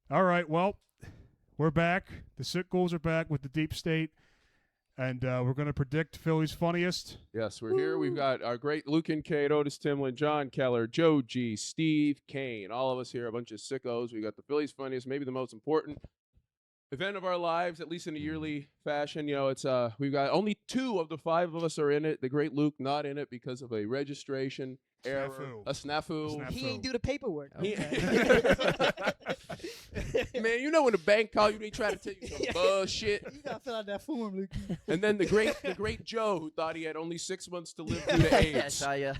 All right, well, we're back. The Sick Ghouls are back with the Deep State, and we're going to predict Philly's funniest. Yes, we're here. We've got our great Luke Kincaid, Otis Timlin, John Keller, Joe G, Steve Kane. All of us here, a bunch of sickos. We got the Philly's funniest, maybe the most important event of our lives, at least in a yearly fashion. You know, it's we've got only 2 of the 5 of us are in it. The great Luke not in it because of a registration error, a snafu. He ain't do the paperwork. Man, you know when the bank call you, they try to tell you some bullshit. You gotta fill out that form, Luke. And then the great Joe, who thought he had only 6 months to live through the AIDS. Yes, I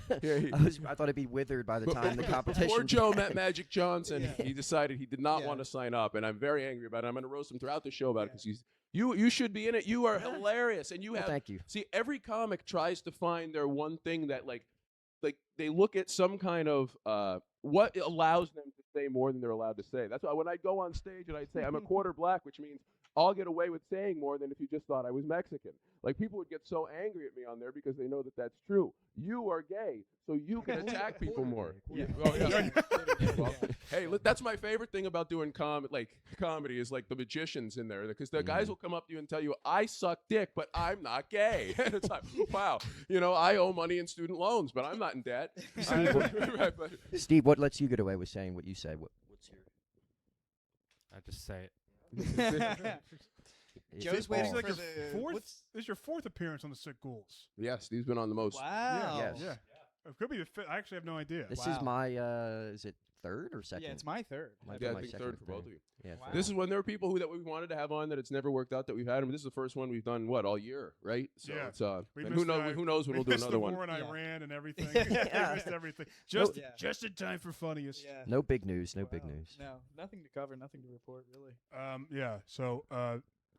thought it'd be withered by the time the competition. Poor Joe met Magic Johnson. He decided he did not want to sign up, and I'm very angry about it. I'm going to roast him throughout the show about it because you should be in it. You are hilarious, and you have. Thank you. See, every comic tries to find their one thing that like they look at some kind of what allows them to say more than they're allowed to say. That's why when I'd go on stage and I'd say I'm a quarter black, which means I'll get away with saying more than if you just thought I was Mexican. Like, people would get so angry at me on there because they know that that's true. You are gay, so you can attack people more. Yeah. Oh, yeah. Well, hey, look, that's my favorite thing about doing comedy is like the magicians in there, because the guys will come up to you and tell you, I suck dick, but I'm not gay. And it's like, wow, you know, I owe money in student loans, but I'm not in debt. Steve, what lets you get away with saying what you say? What's your? I just say it. Joe's waiting for the fourth. This is your 4th appearance on the Sick Ghouls. Yes, Steve's been on the most. Wow. Yes. Yeah. It could be the 5th. I actually have no idea. This is my. Is it 3rd or 2nd? Yeah, it's my 3rd. Might Yeah, be I my think 2nd 3rd or for both of you. Yeah. Wow. This is when there were people that we wanted to have on that it's never worked out that we've had them. This is the first one we've done all year, right? So Yeah. it's We and missed who knows when we'll do missed another the one. war in Yeah. Iran and everything. We missed everything. Just in time for funniest. Yeah. No big news. No big news. No, nothing to cover, nothing to report, really. Yeah. So,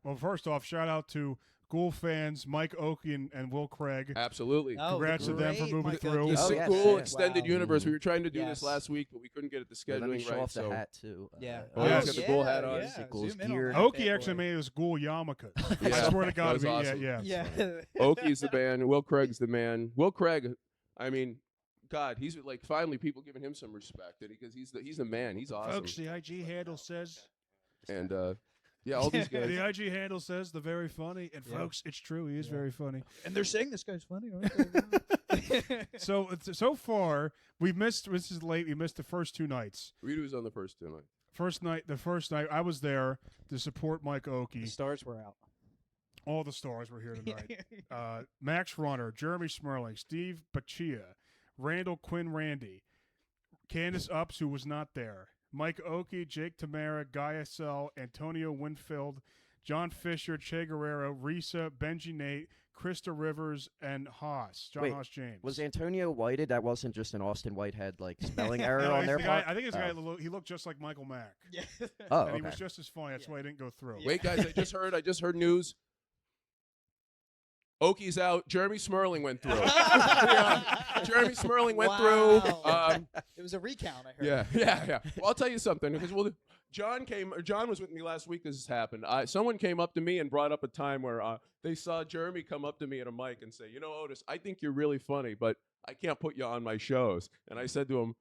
well, first off, shout out to Ghoul fans Mike Oakey and Will Craig. Absolutely. Congrats to them for great moving Mike through. Oakey. The Oh, Sick yes, Ghoul yeah. Extended Wow. Universe. We were trying to do Yes. this last week, but we couldn't get it the Let me scheduling show right. off the So hat too. Yeah. Oh, yes. Got the Ghoul hat on. Yeah. Ghouls Zoom in gear. on that Oakey bad actually boy. made us Ghoul yarmulkes. Yeah. I swear to God, That was awesome. yeah. Yeah. Oakey's the man. Will Craig's the man. Will Craig, I mean, God, he's like finally people giving him some respect because he's the man. He's awesome. Folks, the IG handle says. And yeah, all these guys. The IG handle says the very funny, and folks, it's true. He is very funny. And they're saying this guy's funny, aren't they? So far, we missed. This is late. We missed the first 2 nights. Rita was on the first 2 nights. The first night, I was there to support Mike Oakey. The stars were out. All the stars were here tonight. Max Runner, Jeremy Smerling, Steve Baccia, Randall Quinn Randy, Candace Ups, who was not there, Mike Oakey, Jake Tamara, Guy Essel, Antonio Winfield, John Fisher, Che Guerrero, Risa, Benji Nate, Krista Rivers, and Haas, John Wait, Haas James. Was Antonio Whited? That wasn't just an Austin Whitehead spelling error No, on he's their the part. guy, I think this guy, he looked just like Michael Mack. Yeah. Oh, And he okay. was just as funny. That's why I didn't go through. Wait, guys, I just heard news. Oakey's out. Jeremy Smerling went through. Jeremy Smerling went through. It was a recount, I heard. Yeah. Well, I'll tell you something because John was with me last week. This happened. Someone came up to me and brought up a time where they saw Jeremy come up to me at a mic and say, "You know, Otis, I think you're really funny, but I can't put you on my shows." And I said to him,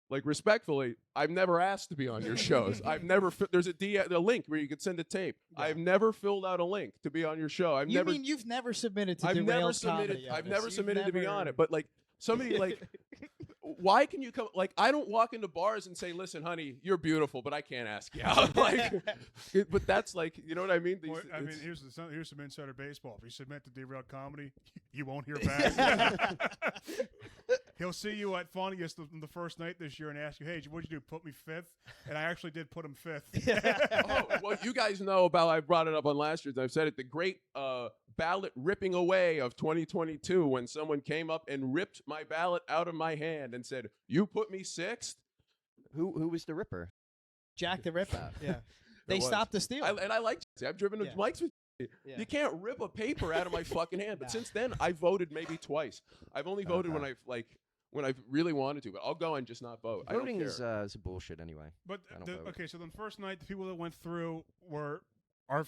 like, respectfully, I've never asked to be on your shows. I've never. There's a link where you could send a tape. Yeah. I've never filled out a link to be on your show. You mean you've never submitted to I've Derailed never submitted. Comedy? I've never You've submitted to be never- on it. But like somebody like, why can you come? Like, I don't walk into bars and say, "Listen, honey, you're beautiful, but I can't ask you out." Like, but that's like, you know what I mean? Well, I mean, here's some insider baseball. If you submit to Derailed Comedy, you won't hear back. He'll see you at Phunniest the first night this year and ask you, "Hey, what'd you do? Put me 5th?" And I actually did put him 5th. Oh, well, you guys know about. I brought it up on last year's. I've said it. The great ballot ripping away of 2022 when someone came up and ripped my ballot out of my hand and said, "You put me 6th." Who was the Ripper? Jack the Ripper. Yeah. They was. stopped the steal. And I like. I've driven to Mike's with. Yeah. You can't rip a paper out of my fucking hand. But Nah. since then, I voted maybe twice. I've only voted when I really wanted to, but I'll go and just not vote. Voting I don't care. is bullshit anyway. But I don't vote. okay, so the first night, the people that went through were our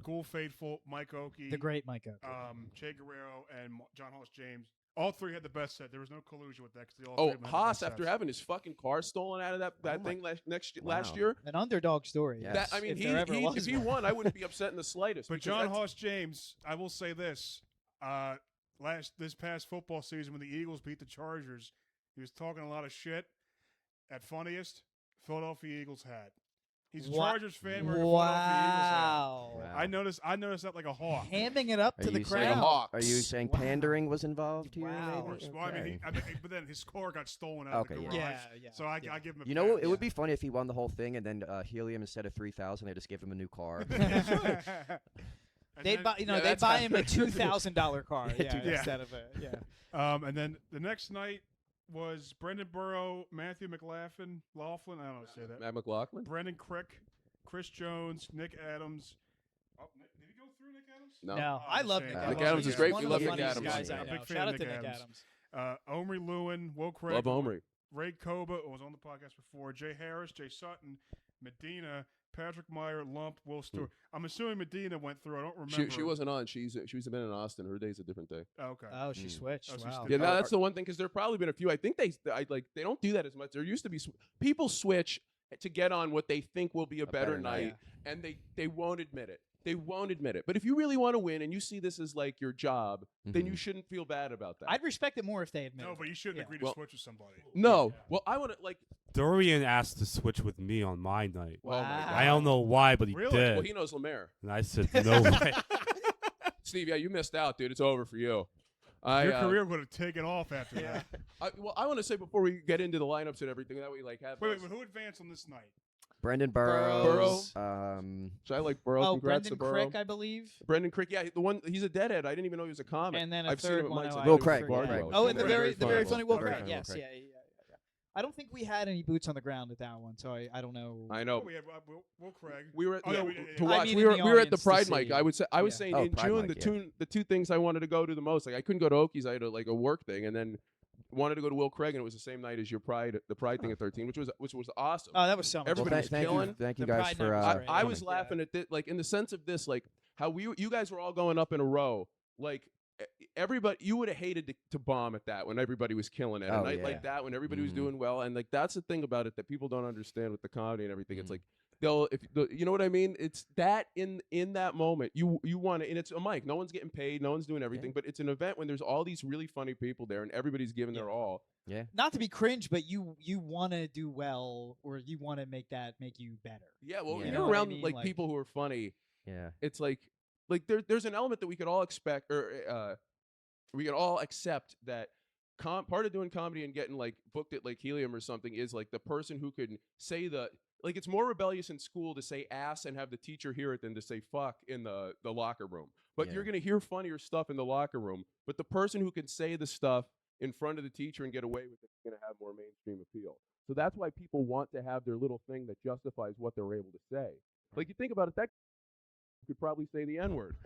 Ghoul faithful, Mike Oakey, The great Mike Oakey. Che Guerrero, and John Hoss James. all three had the best set. There was no collusion with that because they all. Oh, three of them had the Haas, best after sets. having his fucking car stolen out of that thing last year. An underdog story. Yes. That, I mean, If there ever was if he one. won, I wouldn't be upset in the slightest. But because John that's- Haas James, I will say this: this past football season when the Eagles beat the Chargers, he was talking a lot of shit at Phunniest Philadelphia Eagles hat. He's a Chargers fan wearing a Philadelphia Eagles hat. Wow. I noticed that like a hawk. Hamming it up Are to the you saying- crowd. Hawks. Are you saying Wow. pandering was involved here? Wow. maybe? Well, Okay. but then his car got stolen out of Okay, the yeah. garage. Yeah. So I give him a You know, pass. it would be funny if he won the whole thing and then helium instead of 3,000, they just gave him a new car. And They'd then- buy, Yeah, they'd that's buy how- him a $2,000 car, Yeah, yeah, yeah. instead of a And then the next night was Brendan Burrow, Matthew Laughlin, I don't know how to say that. Matt McLaughlin? Brendan Crick, Chris Jones, Nick Adams. Oh, did he go through Nick Adams? No. No, Oh, I love shame. Nick I Adams. love Nick He's Adams. one We of love the Nick funniest Adams. guys I'm I a know. big fan Shout of out to Nick Nick Adams. Adams. Omri Lewin, Will Craig. Love Omri. Ray Koba was on the podcast before. Jay Harris, Jay Sutton, Medina, Patrick Meyer, Lump, Will Stewart. I'm assuming Medina went through. I don't remember. She wasn't on. She was been in Austin. Her day's a different day. Oh, okay. Oh, she switched. Oh, she's Wow. still- Yeah, no, that's the one thing because there probably been a few. I think they don't do that as much. There used to be people switch to get on what they think will be a better better night, night. and they won't admit it. They won't admit it. But if you really want to win and you see this as like your job, then you shouldn't feel bad about that. I'd respect it more if they admitted No, it. but you shouldn't Yeah. agree to Well- switch with somebody. no. Well, I want to like. Dorian asked to switch with me on my night. Oh my Wow. God. I don't know why, but he Really? did. Well, he knows Lemaire. And I said, no way. Steve, yeah, you missed out, dude. It's over for you. Your career would have taken off after that. I want to say before we get into the lineups and everything that we like have. Wait, but who advanced on this night? Brendan Burrows. Burrows. So I like Burrow. Oh, Congrats Brendan to Burrow. Crick, I believe. Brendan Crick, yeah, the one. He's a deadhead. I didn't even know he was a comic. And then a I've seen third him at one. Mike's I and Will always Tony's Craig, forget. Bardwell. Oh, and the Very very funny Will Very Craig. funny Yes, Will yeah, Craig. yeah. I don't think we had any boots on the ground at that one, so I don't know. I Oh, know. we had Will Craig. We were at, Oh, yeah, yeah, we did, to yeah. I watch. mean We in were the we were at the audience to Pride see. Mic. I was Yeah. saying Oh, in Pride June Mic, the two things I wanted to go to the most. Like I couldn't go to Okies. I had a work thing, and then wanted to go to Will Craig, and it was the same night as your the Pride thing at 13, which was awesome. Oh, that was so much Everybody fun. was thank killing. you, thank you The guys Pride for. night was I, great. I was Yeah. laughing at this, like in the sense of this, like how you guys were all going up in a row, like. Everybody, you would have hated to bomb at that when everybody was killing it. A Oh, night yeah. like that when everybody was Mhm. doing well, and like that's the thing about it that people don't understand with the comedy and everything. It's Mhm. like you know what I mean. It's that in that moment you want to, and it's a mic. No one's getting paid, no one's doing everything, but it's an event when there's all these really funny people there and everybody's giving their all. Not to be cringe, but you want to do well, or you want to make you better. Yeah, well, Yeah. you're You know what I around mean? like Like- people who are funny. Yeah. It's like there's an element that we could all expect, or we could all accept that part of doing comedy and getting like booked at like Helium or something is like the person who can say it's more rebellious in school to say ass and have the teacher hear it than to say fuck in the locker room. But Yeah. you're gonna hear funnier stuff in the locker room. But the person who can say the stuff in front of the teacher and get away with it is gonna have more mainstream appeal. So that's why people want to have their little thing that justifies what they're able to say. Like you think about it, that could probably say the N-word.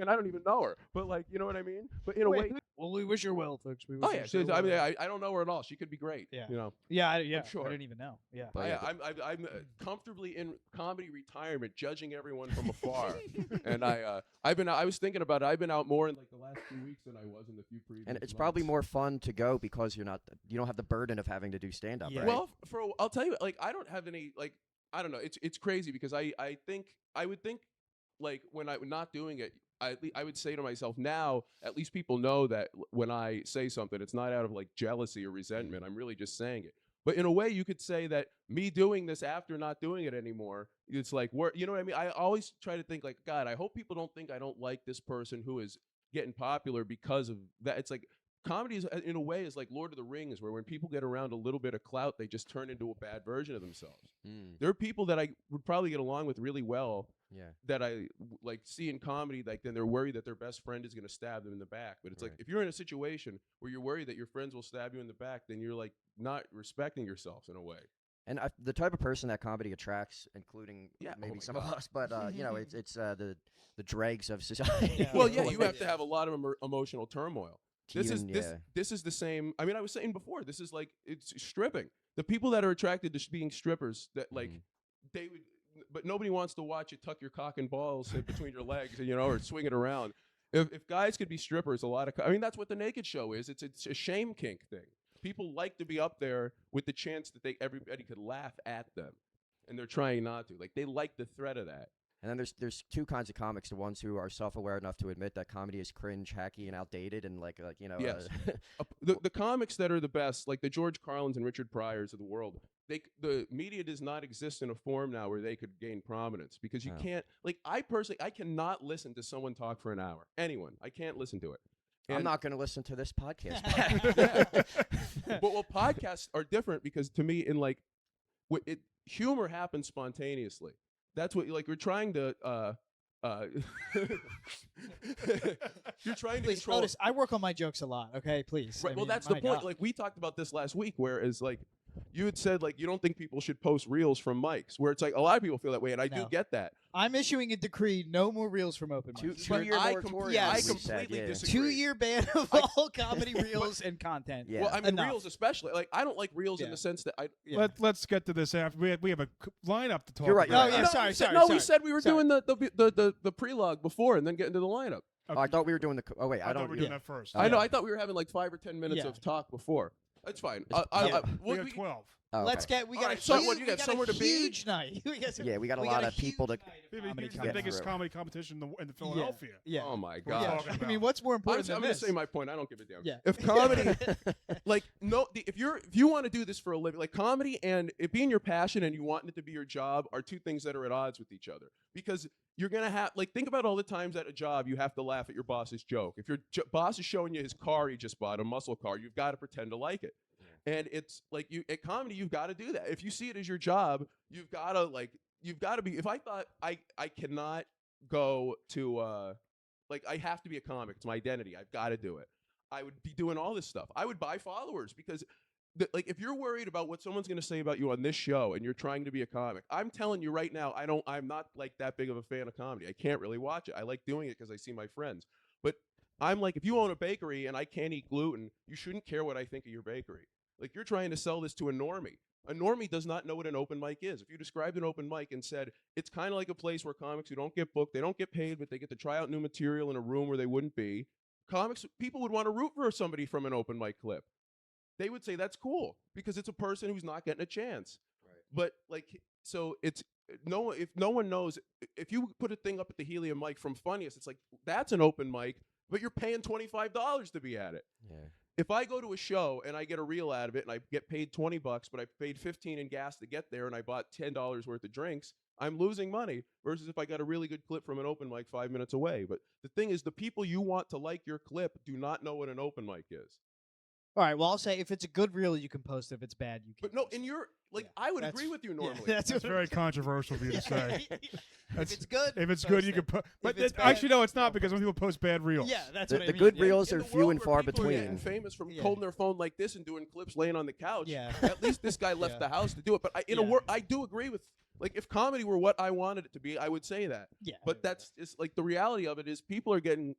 And I don't even know her. But like, you know what I mean? But in a way, Well, we wish her well, folks. We wish oh her yeah. so I mean, well. I don't know her at all. She could be great. Yeah. You know. Yeah, sure. I didn't even know. Yeah. But yeah, I'm comfortably in comedy retirement, judging everyone from afar. And I was thinking about it. I've been out more in like the last 2 weeks than I was in the few previous. And it's probably months. more fun to go because you don't have the burden of having to do stand up, Yeah. right? Well, I'll tell you, like I don't have any like I don't know. It's crazy because I would think like when I'm not doing it, I would say to myself now, at least people know that when I say something, it's not out of like jealousy or resentment. I'm really just saying it. But in a way, you could say that me doing this after not doing it anymore, it's like, you know what I mean? I always try to think like, God, I hope people don't think I don't like this person who is getting popular because of that. It's like comedy is, in a way, is like Lord of the Rings, where when people get around a little bit of clout, they just turn into a bad version of themselves. There are people that I would probably get along with really well Yeah. that I like see in comedy, like then they're worried that their best friend is going to stab them in the back. But it's like, Right. if you're in a situation where you're worried that your friends will stab you in the back, then you're like not respecting yourself in a way. And the type of person that comedy attracts, including Yeah, oh maybe my some of God. us, but it's the dregs of society. Yeah. Well, yeah, Well, you have to have a lot of emotional turmoil. This is Yeah. this is the same. I mean, I was saying before, this is like it's stripping. The people that are attracted to being strippers, that like they would, but nobody wants to watch you tuck your cock and balls in between your legs, or swing it around. If guys could be strippers, I mean, that's what the naked show is. It's a shame kink thing. People like to be up there with the chance that everybody could laugh at them, and they're trying not to. Like, they like the threat of that. And then there's two kinds of comics: the ones who are self-aware enough to admit that comedy is cringe, hacky, and outdated, and Yes. The comics that are the best, like the George Carlins and Richard Pryors of the world, the media does not exist in a form now where they could gain prominence, because you can't. Like, I cannot listen to someone talk for an hour. Anyone, I can't listen to it. I'm not going to listen to this podcast. Well, podcasts are different because to me, humor happens spontaneously. That's what we're trying to. You're trying to Please, control. Otis, I work on my jokes a lot. Okay, please. Right. I Well, mean, that's the my point. God. Like, we talked about this last week, whereas you had said you don't think people should post reels from mics, where it's like a lot of people feel that way, and I do No. get that. I'm issuing a decree: no more reels from open mics. Two-year I moratorium. yes. we said, completely yeah. disagree. 2-year ban of all comedy reels and content. Yeah. Well, I mean, Enough. reels especially. Like, I don't like reels in Yeah. the sense that I. Yeah. Let's get to this after we have a lineup to talk. You're right, about. you're Oh, right. yeah, sorry, sorry. No, we sorry. said we were Sorry. doing the prelogue before and then get into the lineup. Oh, I thought we were doing the. Oh wait, I I thought don't. we were doing that first. I know. I thought we were having 5 or 10 minutes Yeah. of talk before. That's fine. We got 12. Oh, Let's okay. get. We All got right, a so huge, what, you got we got somewhere a to be? huge night. Yeah, we got a we lot a of people huge to. night of Maybe comedy the coming biggest through. comedy competition in Philadelphia. Yeah. Oh my We're gosh. talking I about. mean, what's more I'm important going than to this? say my point. I don't give a damn. Yeah. If comedy, if you want to do this for a living, like comedy and it being your passion and you want it to be your job are two things that are at odds with each other. Because you're going to have, think about all the times at a job you have to laugh at your boss's joke. If your boss is showing you his car he just bought, a muscle car, you've got to pretend to like it. And it's at comedy, you've got to do that. If you see it as your job, you've got to be. If I thought I cannot go to I have to be a comic, it's my identity, I've got to do it, I would be doing all this stuff. I would buy followers because if you're worried about what someone's going to say about you on this show and you're trying to be a comic, I'm telling you right now, I'm not that big of a fan of comedy. I can't really watch it. I like doing it because I see my friends. But I'm if you own a bakery and I can't eat gluten, you shouldn't care what I think of your bakery. You're trying to sell this to a normie. A normie does not know what an open mic is. If you described an open mic and said, it's kind of like a place where comics who don't get booked, they don't get paid, but they get to try out new material in a room where they wouldn't be, people would want to root for somebody from an open mic clip. They would say that's cool because it's a person who's not getting a chance. Right. But so it's if no one knows, if you put a thing up at the Helium mic from Phunniest, it's that's an open mic, but you're paying $25 to be at it. Yeah. If I go to a show and I get a reel out of it and I get paid $20, but I paid $15 in gas to get there and I bought $10 worth of drinks, I'm losing money versus if I got a really good clip from an open mic 5 minutes away. But the thing is, the people you want to like your clip do not know what an open mic is. All right. Well, I'll say if it's a good reel, you can post. If it's bad, you can't. But no, post. and you're Yeah, I would that's- agree with you yeah, normally. that's Very controversial for you to say. if it's good, If it's post good, you it. can put. But it's actually, bad, no, it's not don't because when people post bad reels. Yeah, that's The what I mean. good yeah. reels In are the few world and where far people are getting between. famous from Yeah. holding their phone like this and doing clips laying on the couch. Yeah. At least this guy left Yeah. the house to do it. But I do agree with if comedy were what I wanted it to be, I would say that. Yeah. But that's it's the reality of it is people are getting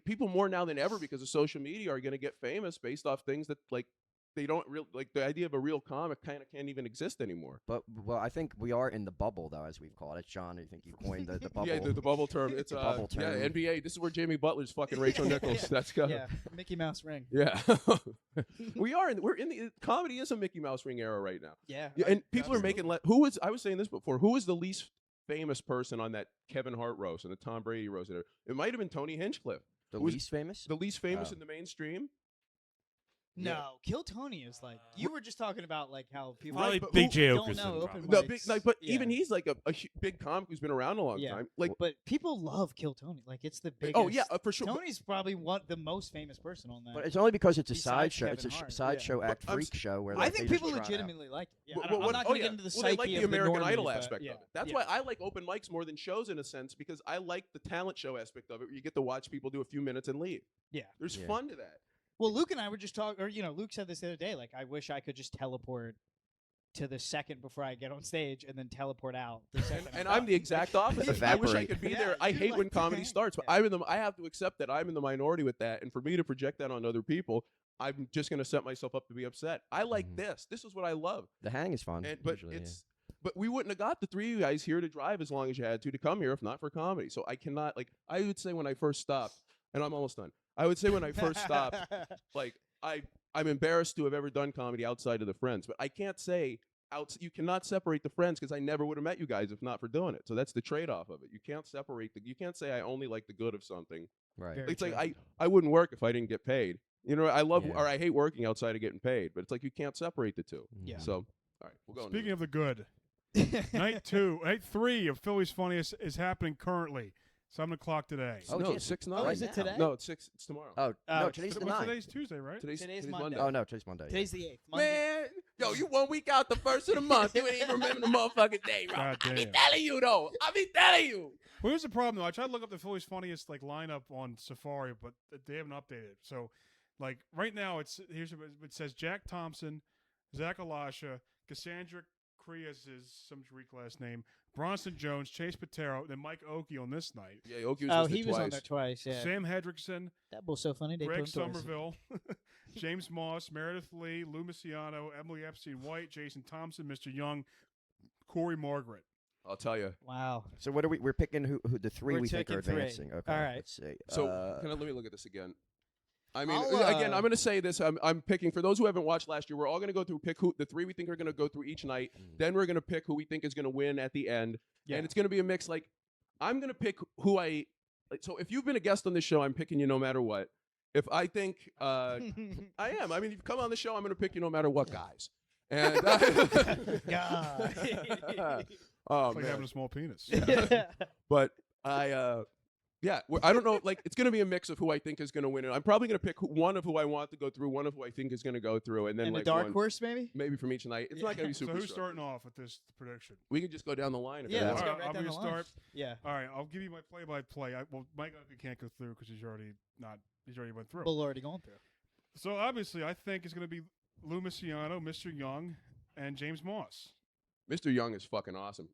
people more now than ever because of social media are going to get famous based off things that they don't really the idea of a real comic kind of can't even exist anymore. But I think we are in the bubble though, as we've called it. John, I think you coined the bubble. Yeah, the bubble term. It's The bubble term. Yeah, NBA. This is where Jamie Butler's fucking Rachel Nichols. Yeah. That's go. Yeah. Mickey Mouse ring. Yeah. We're in the comedy is a Mickey Mouse ring era right now. Yeah. Yeah, and people are making I was saying this before. Who was the least famous person on that Kevin Hart roast and the Tom Brady roast? It might have been Tony Hinchcliffe. The Who's least famous? The least famous Oh. in the mainstream. No, Kill Tony is you were just talking about how people Probably but Big who J. don't Okerson. know open probably. No, mics. big, but Yeah. even he's a big comic who's been around a long Yeah. time. But people love Kill Tony. It's the biggest. Oh yeah, for sure. Tony's probably the most famous person on that. But it's only because it's a Besides sideshow. It's a Kevin Hart, sideshow yeah. act But I'm freak show where I they think just people trot out. legitimately like it. Yeah, Well, I'm not going to get into the psyche they like the of American normies, Idol but aspect yeah. of it. That's Yeah. why I like open mics more than shows in a sense because I like the talent show aspect of it where you get to watch people do a few minutes and leave. Yeah. There's Yeah. fun to that. Well, Luke and I were just talking, or Luke said this the other day. I wish I could just teleport to the second before I get on stage, and then teleport out the second. And I'm the exact opposite. I wish I Evaporate. could be Yeah, there. I dude, hate when comedy right. starts, but Yeah. I have to accept that I'm in the minority with that. And for me to project that on other people, I'm just going to set myself up to be upset. I like Mhm. this. This is what I love. The hang is fun. But usually, but we wouldn't have got the three of you guys here to drive as long as you had to come here if not for comedy. So I cannot I would say when I first stopped, and I'm almost done. I would say when I first stopped, like I'm embarrassed to have ever done comedy outside of the Friends, but I can't say you cannot separate the Friends because I never would have met you guys if not for doing it. So that's the trade-off of it. You can't separate you can't say I only like the good of something. Right. Very It's true. like I wouldn't work if I didn't get paid. You know, I love Yeah. or I hate working outside of getting paid, but it's like you can't separate the two. Yeah. So, all right, we'll go. Speaking of the good, night 3 of Philly's Funniest is happening currently, 7 o'clock today. Oh, no, geez. 6 Oh,9. is it today? No, it's 6. It's tomorrow. Oh, Oh, no, today's the What's 9th. today's Tuesday, right? Today's Monday. Oh, no, today's Monday. Today's the 8th. Monday. Man, yo, you 1 week out the first of the month. You ain't even remember the motherfucking day, bro. God I be damn. telling you though. I be telling you. Well, here's the problem, though. I tried to look up the Philly's Funniest like lineup on Safari, but they haven't updated it. So, like right now, it says Jack Thompson, Zach Alasha, Cassandra Crias is some Greek last name, Bronson Jones, Chase Patero, then Mike Oakey on this night, Yeah, Oki was Oh, listed he was twice. on there twice. Yeah. Sam Hedrickson, That was so funny. They Greg put him twice. Somerville, James Moss, Meredith Lee, Lou Misiano, Emily Epstein White, Jason Thompson, Mr. Young, Corey Margaret. I'll tell you. Wow. So what are we're picking who the 3 We're we think are taking 3. advancing. Okay. All right. Let's see. So let me look at this again. I mean, I'll, again, I'm going to say this. I'm picking, for those who haven't watched last year, we're all going to go through, pick who, the 3 we think are going to go through each night. Then we're going to pick who we think is going to win at the end. Yeah. And it's going to be a mix. Like, I'm going to pick who like, so if you've been a guest on this show, I'm picking you no matter what. If I think, I am. I mean, if you come on the show, I'm going to pick you no matter what, guys. And God. oh, It's like man. having a small penis. But yeah, I don't know. Like, it's going to be a mix of who I think is going to win. And I'm probably going to pick one of who I want to go through, one of who I think is going to go through, and then And like a dark one, horse, maybe? maybe from each night. It's not going to be So super. who's strong. starting off with this prediction? We can just go down the line. If Yeah, you let's want. go All right I'm down gonna the line. start. Yeah. All right, I'll give you my play-by-play. Well, Mike can't go through because he's already went through. Well, already going through. So obviously, I think it's going to be Lou Misiano, Mr. Young, and James Moss. Mr. Young is fucking awesome.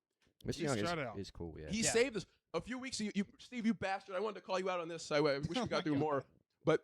Mr. Young shout out. is cool. Yeah. He Yeah. saved us a few weeks. You, Steve, you bastard! I wanted to call you out on this. I wish we got through more. But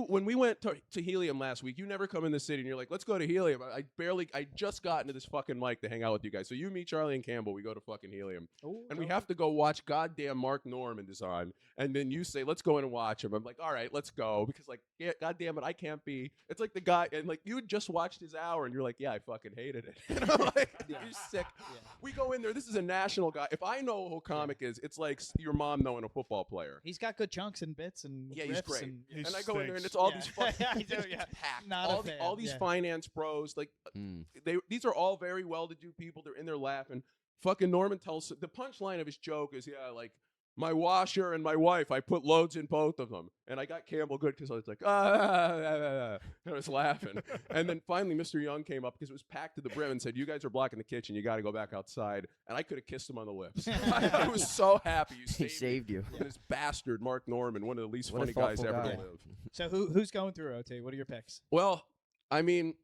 when we went to Helium last week, you never come in the city, and you're like, "Let's go to Helium." I just got into this fucking mic to hang out with you guys. So you meet Charlie and Campbell, we go to fucking Helium, and we have to go watch goddamn Mark Norman is on, and then you say, "Let's go in and watch him." I'm like, "All right, let's go," because like, yeah, goddamn it, I can't be. It's like the guy, and like you just watched his hour, and you're like, "Yeah, I fucking hated it." And I'm like, "You're sick." Yeah. We go in there. This is a national guy. If I know who a comic is, it's like your mom knowing a football player. He's got good chunks and bits and Yeah, he's riffs great. and He And I go in there, and stinks. it's all Yeah. these fucking I do, it's yeah. packed. Not a all, fan, all these yeah. finance pros, like Mm. these are all very well-to-do people. They're in there laughing. Fucking Norman tells the punchline of his joke is, yeah, like my washer and my wife, I put loads in both of them. And I got Campbell good because I was like, and I was laughing. And then finally, Mr. Young came up because it was packed to the brim and said, "You guys are blocking the kitchen. You got to go back outside." And I could have kissed him on the lips. I was so happy you He saved me saved you. from this bastard Mark Norman, one of the least What a funny guys thoughtful ever guy. to live. So who's going through OT? What are your picks? Well, I mean,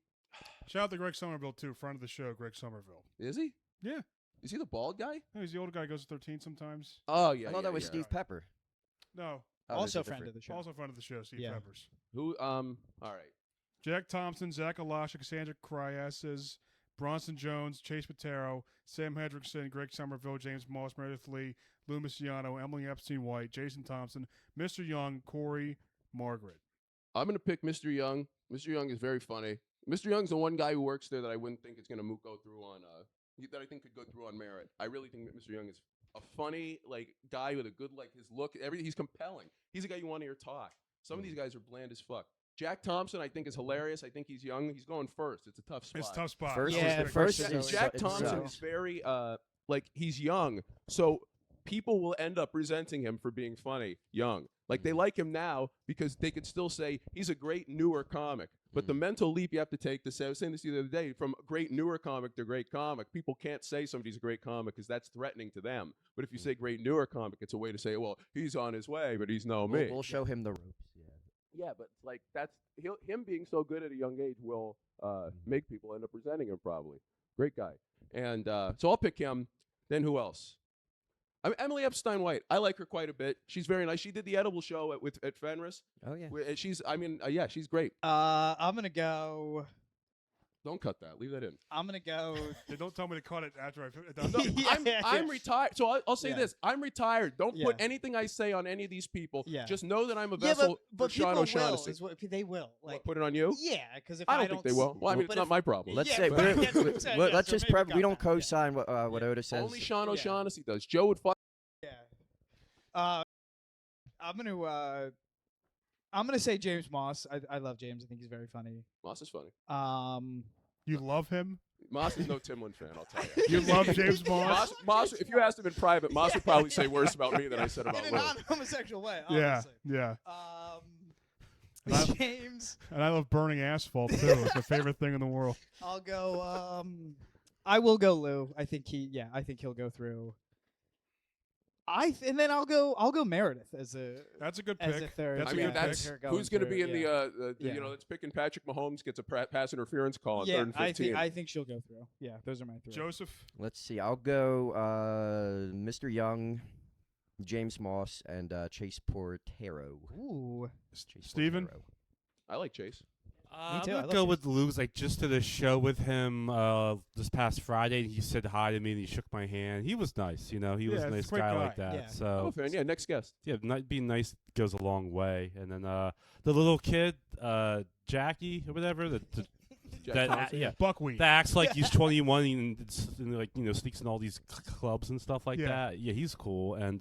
Shout out to Greg Somerville too, friend of the show, Greg Somerville. is he? Yeah. Is he the bald guy? No, he's the older guy who goes to 13 sometimes. Oh yeah. I thought that was yeah. Steve Pepper. No, Oh, Also there's a friend different- of the show. also friend of the show, Steve Yeah. Peppers. Who? All right. Jack Thompson, Zach Alasha, Cassandra Crias, Bronson Jones, Chase Patero, Sam Hedrickson, Greg Somerville, James Moss, Meredith Lee, Lou Misiano, Emily Epstein White, Jason Thompson, Mr. Young, Corey Margaret. I'm gonna pick Mr. Young. Mr. Young is very funny. Mr. Young's the one guy who works there that I wouldn't think is gonna go through on that I think could go through on merit. I really think that Mr. Young is a funny like guy with a good like his look, everything. He's compelling. He's a guy you want to hear talk. Some of these guys are bland as fuck. Jack Thompson, I think, is hilarious. I think he's young. He's going first. It's a tough spot. It's a tough spot. First Yeah, is, first first is is Jack it's Thompson so- is very like he's young, so people will end up resenting him for being funny young. Like they like him now because they could still say he's a great newer comic. But the mental leap you have to take to say, I was saying this the other day, from great newer comic to great comic, people can't say somebody's a great comic because that's threatening to them. But if you say great newer comic, it's a way to say, well, he's on his way, but he's no me. We'll show him the ropes. Yeah. Yeah, but like him being so good at a young age will make people end up resenting him probably. Great guy. And so I'll pick him. Then who else? I mean, Emily Epstein White. I like her quite a bit. She's very nice. She did the edible show at Fenris. Oh yeah. She's she's great. I'm gonna go Don't cut that. Leave that in. I'm gonna go. They don't tell me to cut it after I. No, Yeah. I'm retired. So I'll say Yeah. this. I'm retired. Don't put Yeah. anything I say on any of these people. Yeah. Just know that I'm a Yeah, vessel but for Sean people will. O'Shaughnessy. Is what, they will. Like, What, put it on you? yeah, because if I don't think they will. Well, I mean, it's but not if- my problem. Let's Yeah, say but we're- that's what I'm saying, yeah, let's so just maybe we don't cut that, yeah. co-sign what Otis says. Only Sean Yeah. O'Shaughnessy does. Joe would fuck. Yeah. I'm gonna say James Moss. I love James. I think he's very funny. Moss is funny. You love him? Moss is no Timlin fan, I'll tell you. You love James Moss? Moss, if you asked him in private, Moss would probably say worse about me than I said in about a Lou. non-homosexual way. Yeah, Obviously. yeah. Um, I- James. And I love burning asphalt too. It's my favorite thing in the world. I'll go. I will go Lou. I think he'll go through. And then I'll go Meredith as a That's a good as a pick. third. That's I a mean, good that's pick. who's going to be in yeah. you know, let's pick in Patrick Mahomes gets a pass interference call on Yeah, 3rd and 15. I think she'll go through. Yeah, those are my three. Joseph. Let's see. I'll go Mr. Young, James Moss, and Chase Portero. Ooh. Chase Steven? Portero. I like Chase. I'm too, I gonna love go Chase. with Lou's. I just did a show with him this past Friday, and he said hi to me and he shook my hand. He was nice, you know. He was Yeah, a he's nice a great guy guy. like that. Yeah. I'm a So fan. Yeah, next guest. yeah, being nice goes a long way. And then the little kid, Jackie or whatever, Jack that Thompson. yeah. Buckwheat. That acts like he's 21 and like, you know, sneaks in all these clubs and stuff like Yeah. that. Yeah, he's cool. And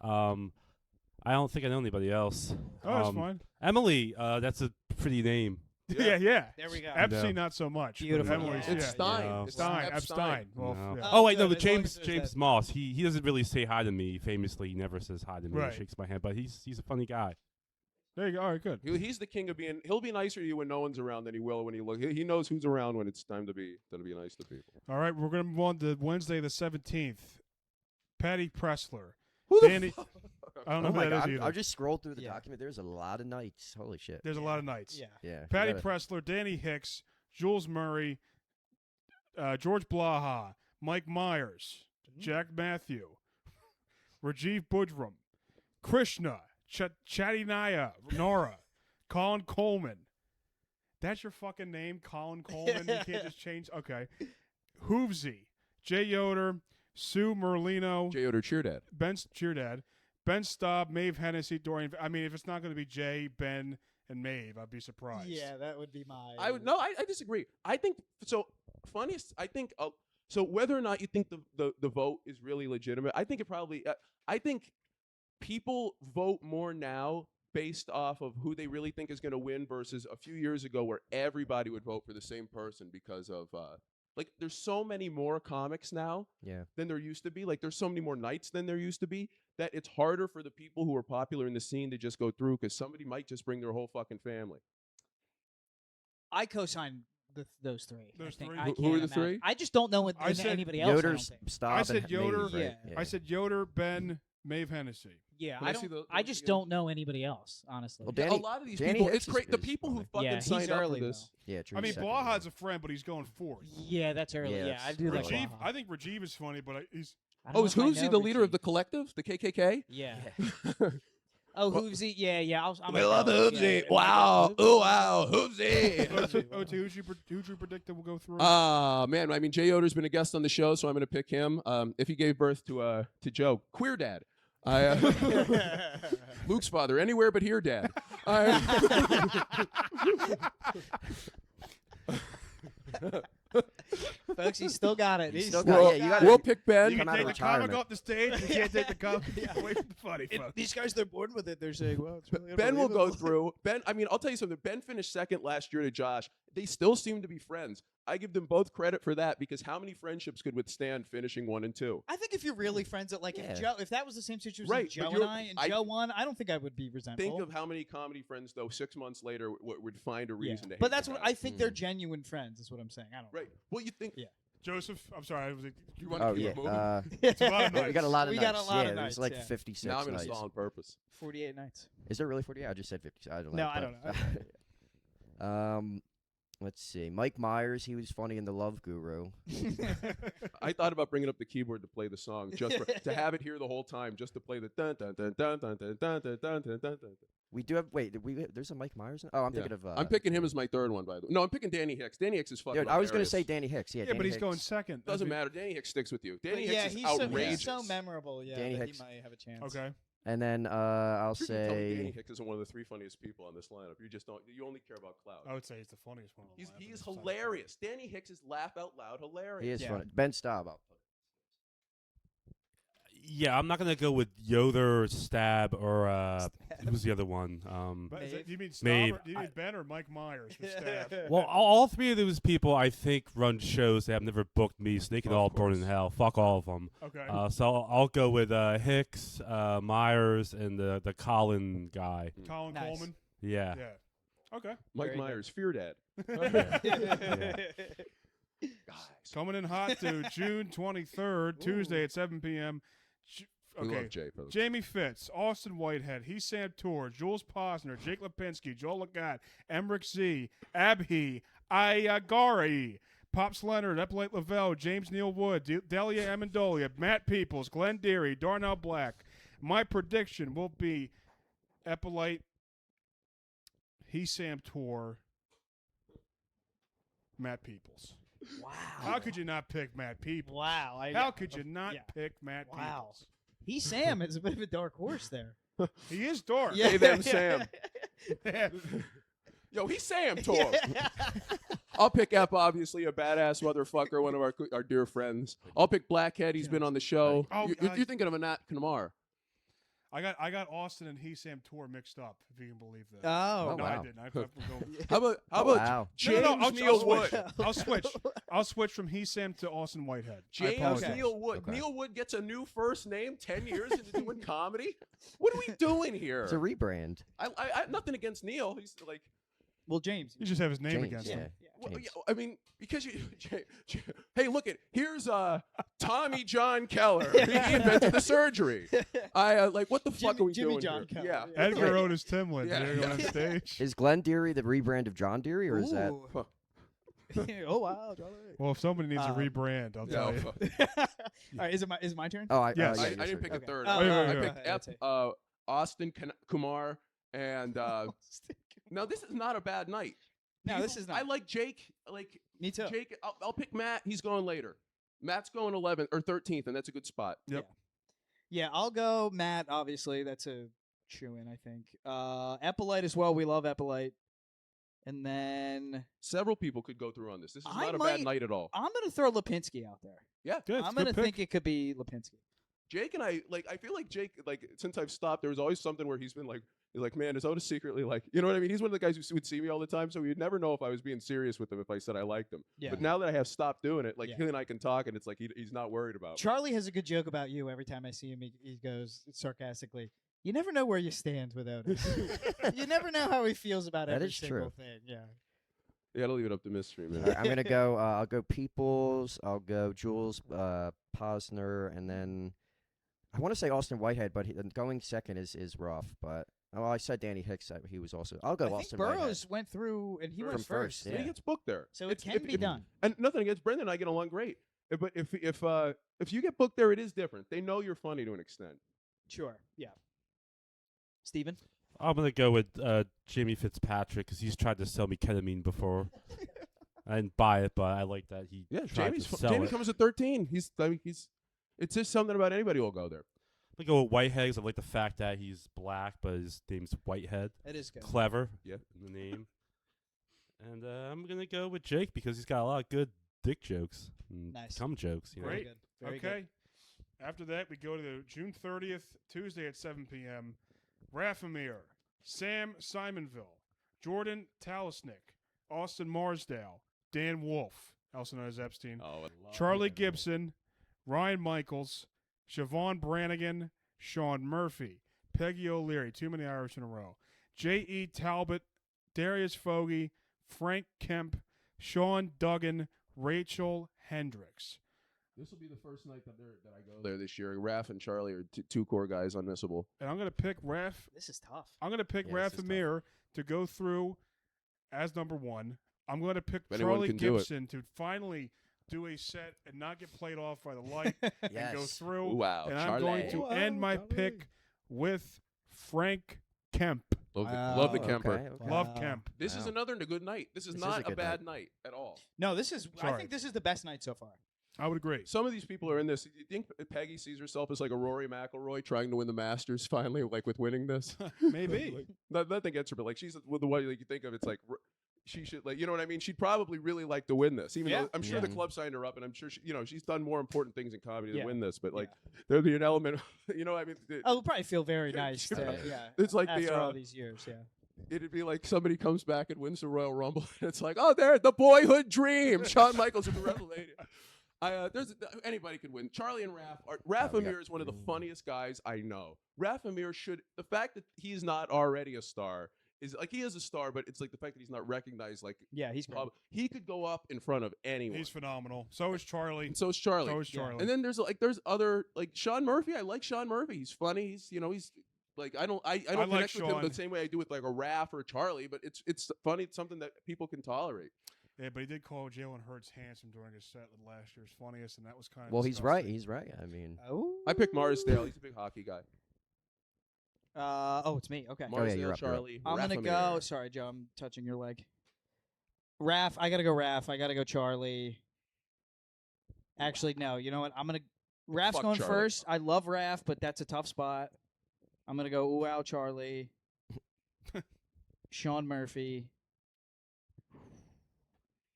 I don't think I know anybody else. Oh, that's fine. Emily, that's a pretty name. Yeah, yeah. There we go. Epstein, not so much. but Beautiful. Emily's, Yeah. It's yeah. Stein. No. It's Stein. Epstein. Well, No. yeah. Oh wait, no, good, the as long James as there's James that. Moss. He doesn't really say hi to me. Famously, he never says hi to me. Right. He shakes my hand, but he's a funny guy. There you go. All right, good. He's the king of being. He'll be nicer to you when no one's around than he will when he look. He knows who's around when it's time to be nice to people. All right, we're going to move on to Wednesday the 17th. Patty Pressler. Who the Danny. fuck? I don't know Oh who my that is god! either. I just scrolled through the Yeah. document. There's a lot of nights. Holy shit! There's a lot of nights. Yeah. Yeah. you Patty gotta- Pressler, Danny Hicks, Jules Murray, George Blaha, Mike Myers, Jack Matthew, Rajiv Budram, Krishna, Chatinaya, Nora, Colin Coleman. That's your fucking name, Colin Coleman? You can't just change. Okay. Hoovesy, Jay Yoder, Sue Merlino, J. Yoder Cheerdad. Cheerdad, Ben Staub, Maeve Hennessy, Dorian. I mean, if it's not going to be Jay, Ben, and Maeve, I'd be surprised. Yeah, that would be my. I disagree. I think so. Funniest. I think so. Whether or not you think the vote is really legitimate, I think it probably. I think people vote more now based off of who they really think is going to win versus a few years ago where everybody would vote for the same person because of like there's so many more comics now Yeah. than there used to be. Like there's so many more nights than there used to be that it's harder for the people who are popular in the scene to just go through because somebody might just bring their whole fucking family. I co-sign those three. Those I think. three? I Who are can't the imagine. three? I just don't know what I said anybody else. I don't Yoder, think. Staub, I said and Yoder. Maeve, right? Yeah. I said Yoder, Ben, Maeve Hennessy. Yeah, Can I I see don't. those I just again? don't know anybody else, honestly. Well, Yeah, Danny- a lot of these Danny people, Hicks it's great. The is people who funny. fucking Yeah, he's signed up early, for this. Yeah. True. I mean, second, Blaha's a friend, but he's going fourth. Yeah, that's early. Yeah, Yeah, that's I do like early. Rajiv, Blaha. I think Rajiv is funny, but he's I don't know Is if I Hoovesy know the leader of Rajiv. the collective, the KKK? Yeah. Yeah. Oh, Hoovesy. Yeah. I'm We a love pro. Hoovesy. Yeah. Wow. Oh, wow. Hoovesy. OT. Who'd you predict that will go through? Man, I mean, Jay Yoder's been a guest on the show, so I'm going to pick him. If he gave birth to Joe, queer dad. Luke's father, anywhere but here, dad. Folks, he still got it. He's He's still still got- We'll, yeah, you gotta- we'll pick Ben. you come can out take of the comic retirement. off the stage. You can't take the comic away from the funny folks. These guys, they're born with it. They're saying, well, it's really Ben will go unbelievable. through. Ben, I mean, I'll tell you something. Ben finished second last year to Josh. They still seem to be friends. I give them both credit for that because how many friendships could withstand finishing 1 and 2? I think if you're really friends, at like Yeah. if that was the same situation Right, as but Joe you're- and I, and I- Joe won, I don't think I would be resentful. Think of how many comedy friends, though, 6 months later would find a Yeah. reason to hate But that's the what guy. I think they're genuine friends. Is what I'm saying. I don't. Right. Well, you think. Yeah. Joseph, I'm sorry. I was. You want to Oh keep yeah. it moving? It's a lot of We nights. got a lot of We nights. got a lot yeah, of there's nights, like yeah. 56 now I'm going to nights. stall on purpose. 48 nights. Is there really 40? I just said 50. I don't know. No, I don't know. know. Let's see. Mike Myers, he was funny in The Love Guru. I thought about bringing up the keyboard to play the song, just to have it here the whole time, just to play the dun dun dun dun dun dun dun dun dun dun dun. We do have. Wait, there's a Mike Myers? Oh, I'm thinking of. I'm picking him as my third one, by the way. No, I'm picking Danny Hicks. Danny Hicks is fucking. Yeah, I was going to say Danny Hicks. Yeah, Yeah, Danny but he's Hicks. going second. Doesn't matter. Danny Hicks sticks with you. Danny yeah, Hicks is he's outrageous. so memorable. Yeah, Danny that Hicks. he might have a chance. Okay. And then I'll You can tell me Danny say. Hicks isn't one of the three funniest people on this lineup. You just don't. You only care about clout. I would say he's the funniest one. He is hilarious. Danny Hicks is laugh out loud hilarious. He is Yeah. funny. Ben Staub. Yeah, I'm not gonna go with Yoder or Stab or who's the other one? Do you mean Maeve. Staub? Do you mean Ben or Mike Myers for staff? Well, all three of those people I think run shows that have never booked me, so they can Of all burn in course. hell. Fuck all of them. Okay. So I'll go with Hicks, Myers, and the Colin guy. Colin Nice. Coleman. Yeah. Yeah. Okay. Mike Very good. Myers, Fear Dad. Guys, Coming in hot to June 23rd, Tuesday at 7 p.m. we Okay. love Jay. For Jamie Fitz, Austin Whitehead, Sam Tour, Jules Posner, Jake Lipinski, Joel Legat, Emmerich Z, Abhi, Ayagari, Pops Leonard, Eppolite Lavelle, James Neal Wood, Delia Amendolia, Matt Peoples, Glenn Deary, Darnell Black. My prediction will be Eppolite, Sam Tour, Matt Peoples. Wow. How could you not pick Matt Peoples? Wow. How could you not yeah. pick Matt Wow. Peoples? Sam is a bit of a dark horse there. He is dark. Hey, them Sam. Yeah. Yo, he's Sam Tor. I'll pick Ep, obviously, a badass motherfucker, one of our dear friends. I'll pick Blackhead. He's been on the show. Oh, You're thinking of Anat Kamar. I got Austin and Sam Tour mixed up, if you can believe that. Oh, no, wow. I didn't. I have to go. How about Wow. James I'll Neal switch. Wood? I'll switch. I'll switch from Sam to Austin Whitehead. I James apologize. Neal Wood. Okay. Neal Wood gets a new first name 10 years into doing comedy? What are we doing here? It's a rebrand. I nothing against Neil. He's like, well, James. You just have his name James, against yeah. him. well, James. yeah, I mean, because hey, look here's Tommy John Keller. He invented the surgery. Like, what the fuck are we Jimmy doing John here? Keller. Yeah. Edgar Wait. Otis Timlin Yeah, there yeah. on stage. Is Glenn Deary the rebrand of John Deary, or is that? Ooh. Oh wow. Charlie. Well, if somebody needs a Um, rebrand, I'll tell Yeah, you. All right, is it my turn? Oh, Yes. yeah, I yes, didn't sir. pick Okay. a third. Oh, wait, I wait, picked wait. Ep, That's Austin Kumar, and now this is not a bad night. No, this is not. I like Jake. Like Me too. Jake, I'll pick Matt. He's going later. Matt's going 11th or 13th, and that's a good spot. Yeah, I'll go Matt. Obviously, that's a shoo-in, I think. Eppolite as well. We love Eppolite. And then Several people could go through on this. This is I not a might- bad night at all. I'm gonna throw Lipinski out there. Yeah, Good. I'm good gonna pick. think it could be Lipinski. Jake and I feel like Jake, since I've stopped, there was always something where he's like, man, is Otis secretly like, you know what I mean? He's one of the guys who would see me all the time, so you'd never know if I was being serious with him if I said I liked him. Yeah. But now that I have stopped doing it, like Yeah. he and I can talk, and it's like he's not worried about me. Charlie has a good joke about you. Every time I see him, he goes sarcastically, "You never know where you stand with Otis. You never know how he feels about That every is single true. thing." Yeah. You gotta leave it up to mystery, man. All right, I'm gonna go. I'll go Peoples. I'll go Jules Posner, and then I want to say Austin Whitehead, but going second is rough. But I said Danny Hicks. He was also. I'll go I think Austin Whitehead. Burroughs went through, and he From went first, first. Yeah, he gets booked there, So it can be done. And nothing against Brendan and I get along great. But if you get booked there, it is different. They know you're funny to an extent. Sure. Yeah. Steven? I'm gonna go with Jamie Fitzpatrick because he's tried to sell me ketamine before. I didn't buy it, but I like that he tried to sell Jamie it. comes at 13. It's just something about anybody who'll go there. I'm gonna go with Whitehead 'cause I like the fact that he's black, but his name's Whitehead. That is good. Clever. Yeah. In the name. And I'm gonna go with Jake because he's got a lot of good dick jokes and Nice. cum jokes. You know? Great. Good. Very Okay. good. After that, we go to the June 30th, Tuesday at 7 p.m. Rafamir, Sam Simonville, Jordan Talisnik, Austin Marsdale, Dan Wolf, also known as Epstein, Charlie Gibson, Ryan Michaels, Siobhan Brannigan, Sean Murphy, Peggy O'Leary, too many Irish in a row, J.E. Talbot, Darius Fogarty, Frank Kemp, Sean Duggan, Rachel Hendricks. This will be the first night that I go there this year. Raph and Charlie are two core guys, unmissable. And I'm going to pick This is tough. I'm going to pick Yeah, this is tough. Rafamir to go through as number one. I'm going to pick If anyone Charlie can do it. Gibson to finally do a set and not get played off by the light and go Yes. through. Wow, And I'm going to Wow, end my Charlie. pick with Frank Kemp. Love the Wow. Kemper. Okay. Love Wow. Kemp. This is Wow. another good night. This is This is not a a good bad night at all. No, this is. I Sorry. think this is the best night so far. I would agree. Some of these people are in this. You think Peggy sees herself as like a Rory McIlroy trying to win the Masters finally, like with winning this? Maybe. Like, nothing gets her, but like she's with the way like, you think of it's like she should like you know what I mean. She'd probably really like to win this, even Yeah. though I'm sure the Yeah. club signed her up, and I'm sure she's done more important things in comedy Yeah. to win this. But like there'd be an element, you know, I mean, Oh, it'll probably feel very nice. Yeah. Yeah, It's like after the, all these years. Yeah. it'd be like somebody comes back and wins the Royal Rumble, and it's like, oh, there, the boyhood dream, Shawn Michaels and the WrestleMania. Anybody could win. Charlie and Raph we got- Amir is one of the funniest guys I know. Raph Amir the fact that he's not already a star is like he is a star, but it's like the fact that he's not recognized. Like Yeah, he's great. he could go up in front of anyone. He's phenomenal. So is Charlie. And so is Charlie. So is Yeah. Charlie. And then there's other like Sean Murphy. I like Sean Murphy. He's funny. He's like I don't like connect with him Sean. the same way I do with like a Raph or a Charlie, but it's funny. It's something that people can tolerate. Yeah, but he did call Jalen Hurts handsome during his set with last year's Funniest, and that was kind of Well, he's right. disgusting. He's right. I mean, Oh. I picked Marsdale. He's a big hockey guy. Oh, it's me. Okay. Oh, yeah, Marsdale, you're up, you're up. Charlie. I'm gonna Raph go. Amir. Sorry, Joe. I'm touching your leg. Raph. I gotta go. Raph. I gotta go. Charlie. Actually, no. You know what? I'm gonna. Raph's Fuck going Charlie. first. I love Raph, but that's a tough spot. I'm gonna go. Ooh, wow, Charlie. Sean Murphy.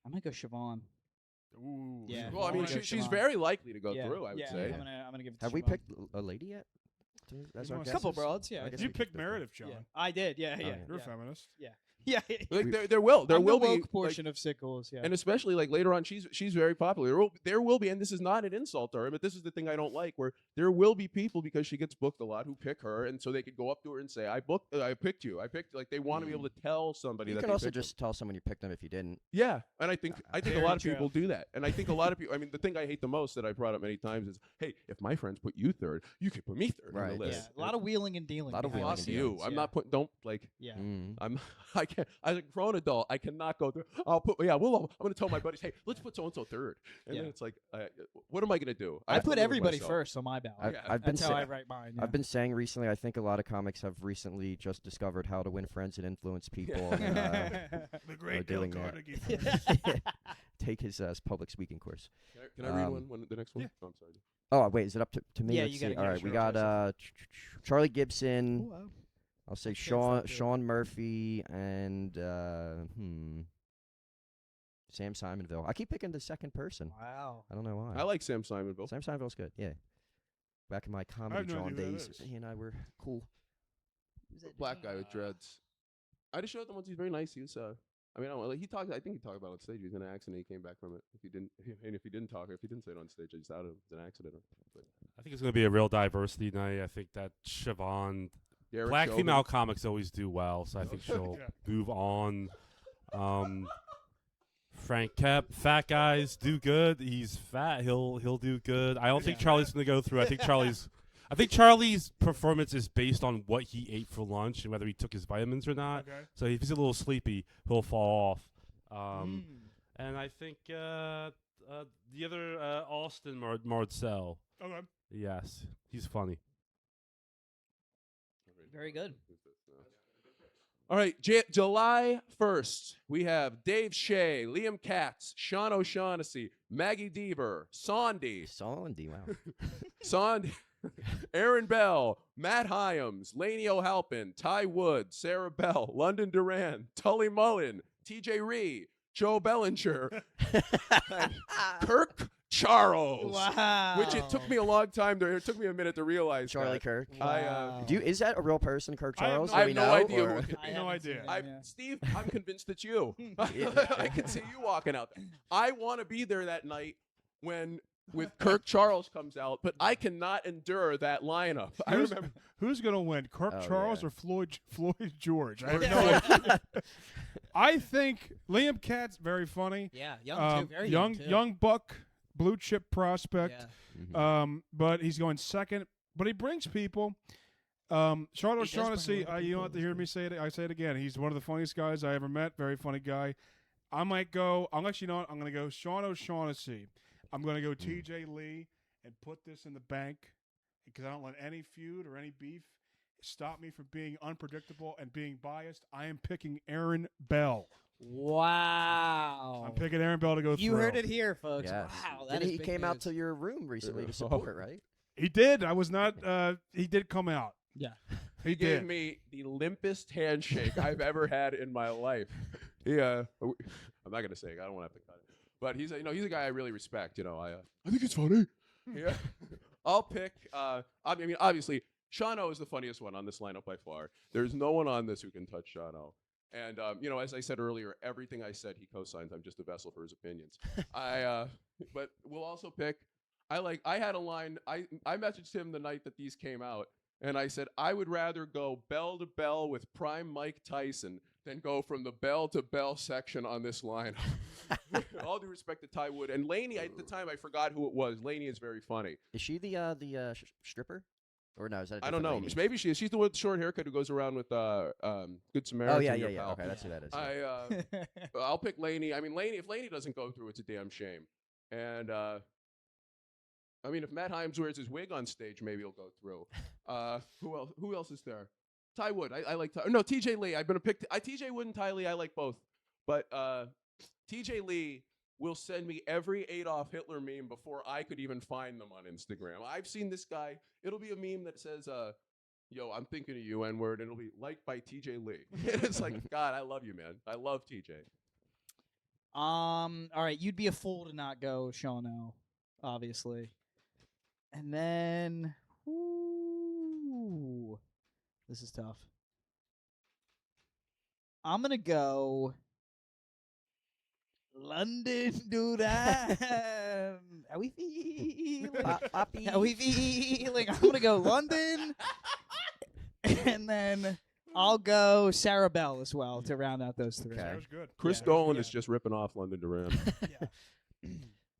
I'm gonna go Siobhan. Ooh. Yeah. Well, I mean, Siobhan. she's very likely to go Yeah, through. I would yeah, say. I'm gonna give it to have we Siobhan. picked a lady yet? That's You our must- guesses? Couple broads, yeah. I guess You we picked could go. Meredith, John. Yeah, I did. Yeah, Oh, yeah. yeah. You're a yeah. feminist. Yeah. Like there will I'm the be woke like, portion of Sickles. Yeah. and especially like later on, she's very popular. There will be, and this is not an insult to her, but this is the thing I don't like, where there will be people because she gets booked a lot who pick her, and so they could go up to her and say, I picked you, like they want to be able to tell somebody. You that could they also picked them. just tell someone you picked them if you didn't. Yeah, and I think a Very lot of true. people do that, and I think a lot of people. I mean, the thing I hate the most that I brought up many times is, hey, if my friends put you third, you could put me third on Right. the yeah. list. A lot of wheeling and dealing. A lot of behind wheeling the and Fuck dealing. you. scenes, I'm yeah. not putting. Don't like. Yeah. I can't. As a grown adult, I cannot go through. I'll put. Yeah. Well, I'm going to tell my buddies, hey, let's put so and so third, and Yeah. then it's like, what am I going to do? I have to put live with everybody myself. first on my ballot. I've been That's how sa- I write mine. Yeah. I've been saying recently, I think a lot of comics have recently just discovered how to win friends and influence people. And, The great doing Dale that. Carnegie. take his public speaking course. Can I read Um, one? The next one? yeah. Oh, I'm sorry. Oh, wait, is it up to me? Yeah, Let's you see. gotta All give right, we Cheryl got Joseph. Charlie Gibson. Ooh, wow. I'll say Okay, Sean fuck it. Sean Murphy and Sam Simonville. I keep picking the second person. Wow. I don't know why. I like Sam Simonville. Sam Simonville's good. Yeah. Back in my comedy no John idea who that days, is. he and I were cool. Black guy with dreads. I just showed him once. He's very nice. He was. I mean, I don't, like, he talked. I think he talked about it on stage. He was in an accident. He came back from it. If he didn't say it on stage, I just outed him. It was an accident. But I think it's going to be a real diversity night. I think that Siobhan, Derek black Chauvin- female comics always do well, so I think she'll Yeah. move on. Frank Kemp, fat guys do good. He's fat. He'll do good. I don't think Charlie's going to go through. I think Charlie's performance is based on what he ate for lunch and whether he took his vitamins or not. Okay. So if he's a little sleepy, he'll fall off. Mm. And I think the other Austin Marcel. Okay. Yes, he's funny. Very good. All right, July 1st, we have Dave Shea, Liam Katz, Sean O'Shaughnessy, Maggie Deaver, Sandy, Sandy, wow. Sandy, Aaron Bell, Matt Hyams, Laney O'Halpin, Ty Wood, Sarah Bell, London Duran, Tully Mullen, TJ Ree, Joe Bellinger, and Kirk Charles. Wow. Which it took me a long time it took me a minute to realize. Charlie that. Kirk. Wow. Is that a real person, Kirk I have Charles? no- Do I we have no know, idea or- who- I No haven't seen idea. him, yeah. Steve, I'm convinced it's you. I can see you walking out there. I want to be there that night with Kirk Charles comes out, but I cannot endure that lineup. I Who's, remember. who's going to win, Kirk Oh, Charles yeah. or Floyd George? I have no idea. I think Liam Katz very funny. Yeah, young too. Very young, too. young buck, blue chip prospect. Yeah. Mhm. But he's going second. But he brings people. Charlotte He does bring O'Shaughnessy, a lot of you don't people, have to hear me say it. I say it again. He's one of the funniest guys I ever met. Very funny guy. I might go. I'll let you know. I'm going to go Sean O'Shaughnessy. I'm going to go T.J. Lee and put this in the bank because I don't let any feud or any beef stop me from being unpredictable and being biased. I am picking Aaron Bell. Wow. I'm picking Aaron Bell to go through. You heard it here, folks. Yes. Wow. That Didn't is he big came out news. to your room recently to support, right? He did. I was not. He did come out. Yeah. He gave did. me the limpest handshake I've ever had in my life. Yeah, I'm not gonna say it. I don't want to have to cut it. But he's a guy I really respect. I think it's funny. Yeah. I'll pick. I mean, obviously, Sean O is the funniest one on this lineup by far. There's no one on this who can touch Sean O. And as I said earlier, everything I said he co-signs. I'm just a vessel for his opinions. But we'll also pick. I had a line. I messaged him the night that these came out. And I said, I would rather go bell to bell with prime Mike Tyson than go from the bell to bell section on this line. All due respect to Ty Wood. And Lainey, at the time, I forgot who it was. Lainey is very funny. Is she the stripper? Or no, is that a I don't know. different lady? Maybe she is. She's the one with the short haircut who goes around with Good Samaritan. Oh, yeah. pal. Okay, that's who that is. I'll pick Lainey. I mean, if Lainey doesn't go through, it's a damn shame. And I mean, if Matt Himes wears his wig on stage, maybe he'll go through. Who else is there? Ty Wood. I like Ty. No, T.J. Lee. I've been a pick. T.J. Wood and Ty Lee. I like both. But T.J. Lee will send me every Adolf Hitler meme before I could even find them on Instagram. I've seen this guy. It'll be a meme that says, yo, I'm thinking of you, N-word, and it'll be liked by T.J. Lee. It's like, God, I love you, man. I love T.J. All right, you'd be a fool to not go Sean O, obviously. And then, this is tough. I'm gonna go London, dude. How we feeling? How we feeling? I'm gonna go London, and then I'll go Sarah Bell as well to round out those three. Okay. That was good. Chris Dolan is just ripping off London Duran.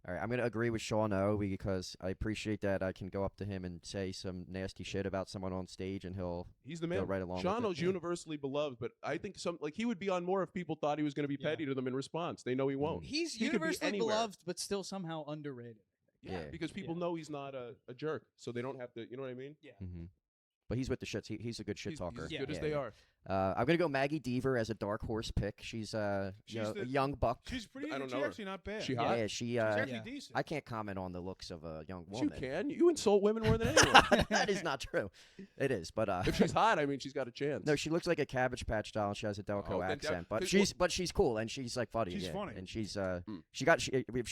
All right, I'm going to agree with Sean O because I appreciate that I can go up to him and say some nasty shit about someone on stage and He's the go man. right along Sean with O's it. universally beloved, but I think he would be on more if people thought he was going to be petty to them in response. They know he won't. He's He could be universally anywhere. beloved, but still somehow underrated. Yeah, Yeah. because people know he's not a jerk, so they don't have to. You know what I mean? Yeah. Mm-hmm. But he's with the shits. He's a good shit talker. He's as good as they are. I'm going to go Maggie Deaver as a dark horse pick. She's a young buck. She's pretty. I don't She's know her. actually not bad. She hot? Yeah, she. She's actually Yeah. decent. I can't comment on the looks of a young You woman. can. You insult women more than anyone. That is not true. It is, but If she's hot, I mean, she's got a chance. no, she looks like a Cabbage Patch doll. And she has a Delco then accent, well- but she's cool and she's like funny. She's yeah. funny. and she's Mm. if she